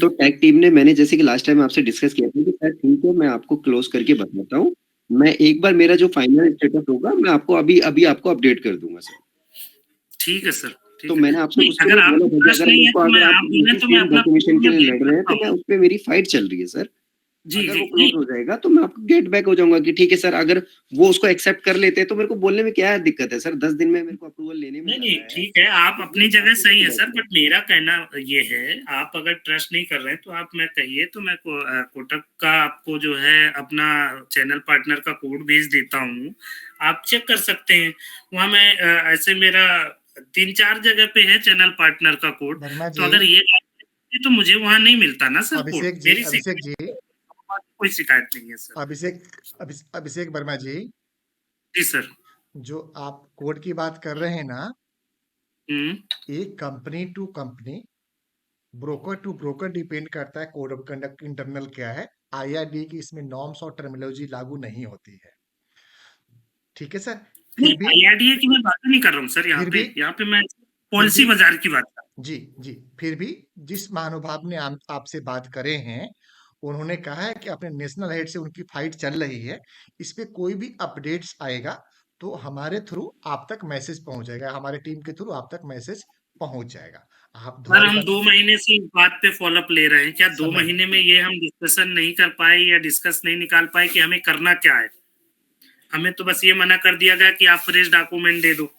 तो टेक टीम ने, मैंने जैसे कि लास्ट टाइम आपसे डिस्कस किया था कि सर ठीक है, मैं आपको क्लोज करके बताता हूँ। मैं एक बार मेरा जो फाइनल स्टेटस होगा मैं आपको अभी आपको अपडेट कर दूंगा सर। ठीक है सर। तो मैंने आपसे उसके अगर लिए आप बोला था कि ट्रस्ट नहीं है तो मैं आप बोले तो मैं अपना डॉक्यूमेंटेशन के लिए लड़ रहे हैं, तो मैं उस पे मेरी फाइट चल रही है सर। जी अगर जी वो क्लोज हो जाएगा तो मैं आपको गेट बैक हो जाऊंगा कि ठीक है सर। अगर वो उसको एक्सेप्ट कर लेते हैं तो मेरे को बोलने में क्या दिक्कत है सर? 10 दिन में मेरे को अप्रूवल लेने में नहीं, ठीक है, आप अपनी जगह सही है सर, बट मेरा कहना ये है, आप अगर ट्रस्ट नहीं कर रहे हैं तो आप मैं कहिए, तो मैं कोटक का आपको जो है अपना चैनल पार्टनर का कोड भेज देता हूँ, आप चेक कर सकते हैं। वहाँ मैं ऐसे मेरा 3-4 जगह पे है चैनल पार्टनर का कोड, तो अगर ये तो मुझे वहाँ नहीं मिलता ना सर कोड। अभिषेक जी, कोई शिकायत नहीं है सर। अभिषेक वर्मा जी। जी सर। जो आप कोड की बात कर रहे हैं ना, एक company to company, broker to broker depend करता है कोड ऑफ कंडक्ट इंटरनल क्या है। आईआरडी की इसमें नॉर्म्स और टर्मिनोलॉजी लागू नहीं होती है, ठीक है सर। नहीं, आईआरडीए की मैं बात नहीं कर रहा हूँ सर, यहाँ पे मैं पॉलिसी बाजार की बात कर रहा हूँ। जी, फिर भी जिस महानुभाव ने आपसे बात करे हैं, उन्होंने कहा है कि अपने नेशनल हेड से उनकी फाइट चल रही है। इस पे कोई भी अपडेट्स आएगा तो हमारे थ्रू आप तक मैसेज पहुंच जाएगा, हमारे टीम के थ्रू आप तक मैसेज पहुंच जाएगा। आप सर दुआरी हम बन 2 महीने से इस बात पे फॉलोअप ले रहे हैं, क्या 2 समझ महीने में ये हम डिस्कशन नहीं कर पाए या डिस्कस नहीं निकाल पाए कि हमें करना क्या है? हमें तो बस ये मना कर दिया गया कि आप फ्रेश डॉक्यूमेंट दे दो।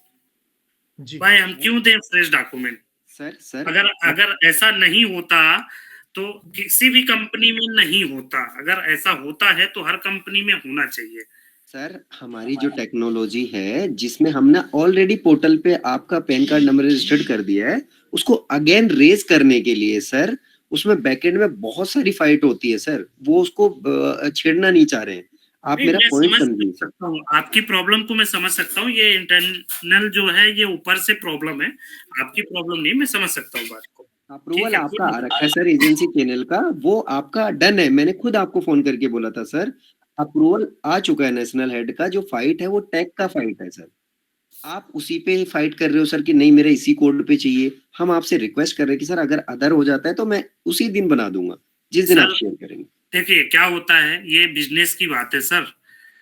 जी भाई हम क्यों दें फ्रेश डॉक्यूमेंट? सर अगर अगर ऐसा नहीं होता तो किसी भी कंपनी में नहीं होता, अगर ऐसा होता है तो हर कंपनी में होना चाहिए। सर हमारी जो टेक्नोलॉजी है जिसमें हमने ऑलरेडी पोर्टल पे आपका पैन कार्ड नंबर रजिस्टर्ड कर दिया है, उसको अगेन रेज करने के लिए सर उसमें बैकएंड में बहुत सारी फाइट होती है सर, वो उसको छेड़ना नहीं चाह रहे हैं। आप नहीं, मेरा मैं पॉइंट समझ समझिए सर। सकता हूँ आपकी प्रॉब्लम को, मैं समझ सकता हूँ। ये इंटरनल जो है ये ऊपर से प्रॉब्लम है, आपकी प्रॉब्लम नहीं, मैं समझ सकता हूँ बात को। अप्रूवल आपका आ रखा है सर एजेंसी चैनल का, वो आपका डन है। मैंने खुद आपको फोन करके बोला था सर, अप्रूवल आ चुका है नेशनल हेड का। जो फाइट है वो टैग का फाइट है सर, आप उसी पे फाइट कर रहे हो सर कि नहीं मेरे इसी कोड पे चाहिए। हम आपसे रिक्वेस्ट कर रहे हैं कि सर अगर अदर हो जाता है तो मैं उसी दिन बना दूंगा जिस दिन आप सर, शेयर करेंगे। देखिए क्या होता है, ये बिजनेस की बात है सर,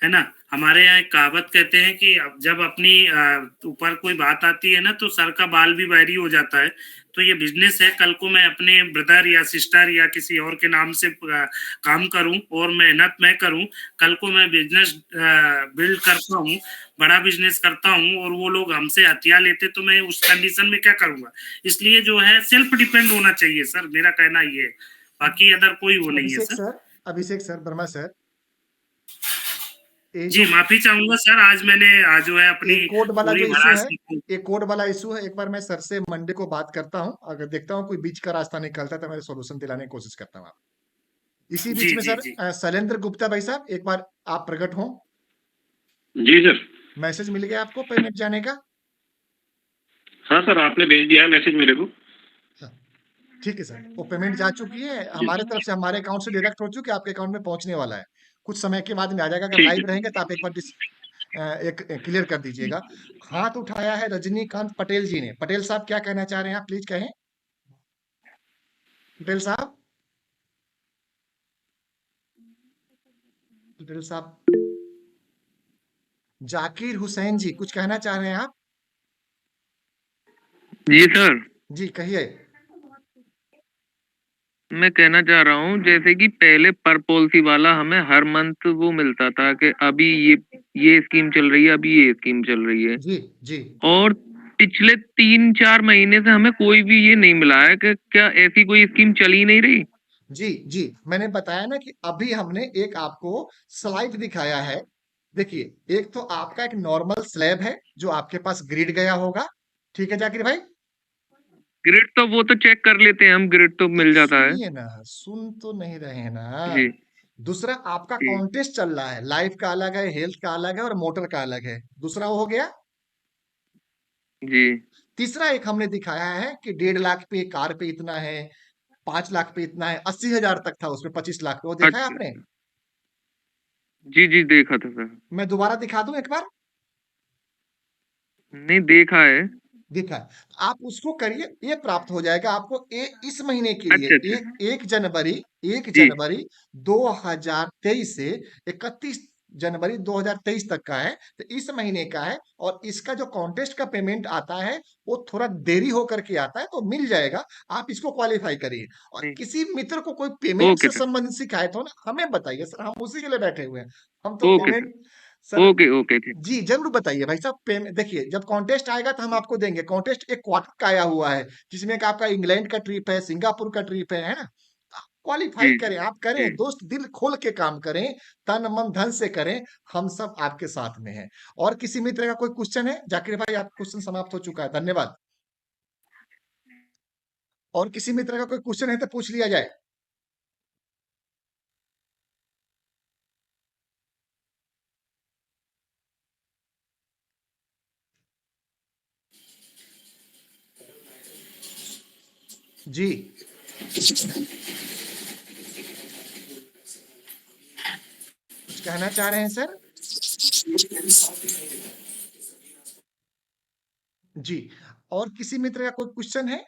है ना। हमारे यहाँ एक कहावत कहते हैं कि जब अपनी ऊपर कोई बात आती है ना तो सर का बाल भी बैरी हो जाता है। तो ये बिजनेस है, कल को मैं अपने ब्रदर या सिस्टर या किसी और के नाम से काम करूं और मेहनत मैं करूं, कल को मैं बिजनेस बिल्ड करता हूं, बड़ा बिजनेस करता हूं और वो लोग हमसे हथियार लेते तो मैं उस कंडीशन में क्या करूंगा? इसलिए जो है सेल्फ डिपेंड होना चाहिए सर, मेरा कहना ये है, बाकी अदर कोई वो नहीं है सर। अभिषेक सर वर्मा सर, जी माफी चाहूंगा सर, आज मैंने आज जो है अपनी कोड वाला पूरी जो इशू भड़ास है, एक कोड वाला इशू है, एक बार मैं सर से मंडे को बात करता हूं, अगर देखता हूं कोई बीच का रास्ता निकलता है तो मैं सोल्यूशन दिलाने की कोशिश करता हूं। आप इसी बीच में सर शैलेंद्र गुप्ता भाई साहब, एक बार आप प्रकट हो। जी सर। मैसेज मिल गया आपको पेमेंट जाने का? हाँ सर, आपने भेज दिया है मैसेज मेरे को। ठीक है सर, वो पेमेंट जा चुकी है हमारे तरफ से, हमारे अकाउंट से डिडक्ट हो चुकी है, आपके अकाउंट में पहुंचने वाला है, कुछ समय के बाद में आ जाएगा। अगर लाइव रहेंगे तो आप एक बार एक क्लियर कर दीजिएगा। हाथ उठाया है रजनीकांत पटेल जी ने। पटेल साहब क्या कहना चाह रहे हैं, आप प्लीज कहें। पटेल साहब, पटेल साहब, जाकिर हुसैन जी कुछ कहना चाह रहे हैं आप? जी सर, जी कहिए। मैं कहना चाह रहा हूँ जैसे कि पहले पर पॉलिसी वाला हमें हर मंथ वो मिलता था कि अभी ये स्कीम चल रही है, अभी ये स्कीम चल रही है। जी जी। और पिछले 3-4 महीने से हमें कोई भी ये नहीं मिला है कि क्या ऐसी कोई स्कीम चल ही नहीं रही। जी जी, मैंने बताया ना कि अभी हमने एक आपको स्लाइड दिखाया है। देखिए, एक तो आपका एक नॉर्मल स्लैब है जो आपके पास ग्रिड गया होगा, ठीक है जाकिर भाई? ग्रिड तो वो तो चेक कर लेते हैं हम, ग्रिड तो मिल जाता है। सुनिए ना, सुन तो नहीं रहे हैं ना। जी दूसरा आपका कॉन्टेस्ट चल रहा है, लाइफ का अलग है, हेल्थ का अलग है और मोटर का अलग है। दूसरा वो हो गया। जी। तीसरा एक हमने दिखाया है कि 1.5 लाख पे कार पे इतना है, 5 लाख पे इतना है, 80,000 तक था उसमें, 25 लाख पे। वो देखा है आपने? जी जी देखा था सर। मैं दोबारा दिखा दूं एक बार? नहीं देखा है। दिखा है, आप उसको करिए, ये प्राप्त हो जाएगा आपको। इस महीने के लिए एक जनवरी 2023 से 31 जनवरी 2023 तक का है, तो इस महीने का है। और इसका जो कॉन्टेस्ट का पेमेंट आता है वो थोड़ा देरी होकर के आता है, तो मिल जाएगा। आप इसको क्वालिफाई करिए। और किसी मित्र को कोई पेमेंट से संबंधित शिकायत हो ना, हमें बताइए सर, हम उसी के लिए बैठे हुए हैं। हम तो पेमेंट सर ओके जी जरूर बताइए भाई साहब। पेमेंट देखिए, जब कॉन्टेस्ट आएगा तो हम आपको देंगे। कॉन्टेस्ट एक क्वार्टर का आया हुआ है, जिसमें कि आपका इंग्लैंड का ट्रिप है, सिंगापुर का ट्रिप है ना। क्वालिफाई करें, आप करें दोस्त, दिल खोल के काम करें, तन मन धन से करें, हम सब आपके साथ में हैं। और किसी मित्र का कोई क्वेश्चन है? जाकिर भाई आप क्वेश्चन समाप्त हो चुका है, धन्यवाद। और किसी मित्र का कोई क्वेश्चन है तो पूछ लिया जाए। जी कुछ कहना चाह रहे हैं सर? जी, और किसी मित्र का कोई क्वेश्चन है?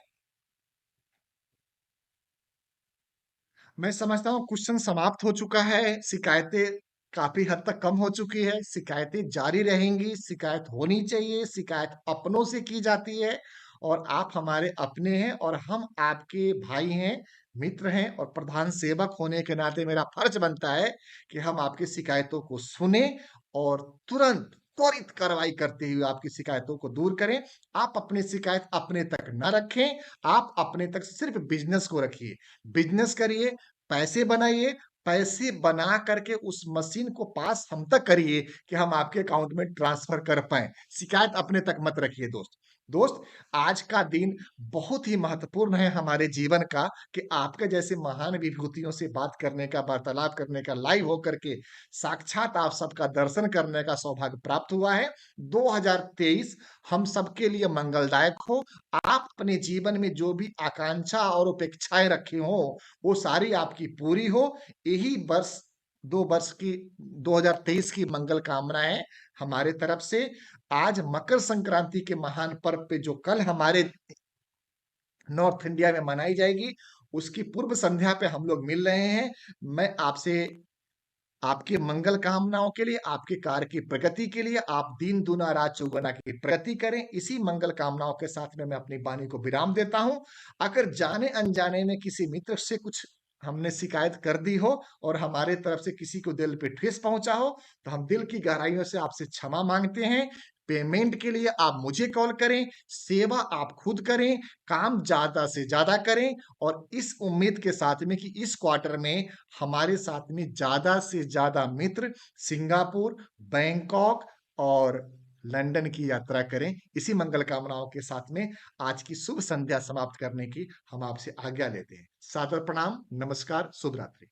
मैं समझता हूँ क्वेश्चन समाप्त हो चुका है। शिकायतें काफी हद तक कम हो चुकी है। शिकायतें जारी रहेंगी, शिकायत होनी चाहिए, शिकायत अपनों से की जाती है और आप हमारे अपने हैं और हम आपके भाई हैं, मित्र हैं और प्रधान सेवक होने के नाते मेरा फर्ज बनता है कि हम आपकी शिकायतों को सुने और तुरंत त्वरित कार्रवाई करते हुए आपकी शिकायतों को दूर करें। आप अपनी शिकायत अपने तक न रखें, आप अपने तक सिर्फ बिजनेस को रखिए, बिजनेस करिए, पैसे बनाइए, पैसे बना करके उस मशीन को पास हम तक करिए कि हम आपके अकाउंट में ट्रांसफर कर पाए। शिकायत अपने तक मत रखिए दोस्त, आज का दिन बहुत ही महत्वपूर्ण है हमारे जीवन का कि आपके जैसे महान विभूतियों से बात करने का, वार्तालाप करने का, लाइव होकर के साक्षात आप सबका दर्शन करने का सौभाग्य प्राप्त हुआ है। 2023 हम सबके लिए मंगलदायक हो। आप अपने जीवन में जो भी आकांक्षा और अपेक्षाएं रखे हो वो सारी आपकी पूरी हो। यही वर्ष 2023 की मंगल कामनाएं हमारे तरफ से। आज मकर संक्रांति के महान पर्व पे जो कल हमारे नॉर्थ इंडिया में मनाई जाएगी, उसकी पूर्व संध्या पे हम लोग मिल रहे हैं। मैं आपसे आपके मंगल कामनाओं के लिए, आपके कार्य की प्रगति के लिए, आप दिन दुना रात चौगुना की प्रगति करें, इसी मंगल कामनाओं के साथ में मैं अपनी वाणी को विराम देता हूं। अगर जाने अनजाने में किसी मित्र से कुछ हमने शिकायत कर दी हो और हमारे तरफ से किसी को दिल पे ठेस पहुंचा हो तो हम दिल की गहराइयों से आपसे क्षमा मांगते हैं। पेमेंट के लिए आप मुझे कॉल करें, सेवा आप खुद करें, काम ज्यादा से ज्यादा करें और इस उम्मीद के साथ में कि इस क्वार्टर में हमारे साथ में ज्यादा से ज्यादा मित्र सिंगापुर, बैंकॉक और लंदन की यात्रा करें। इसी मंगल कामनाओं के साथ में आज की शुभ संध्या समाप्त करने की हम आपसे आज्ञा लेते हैं। सादर प्रणाम, नमस्कार, शुभ रात्रि।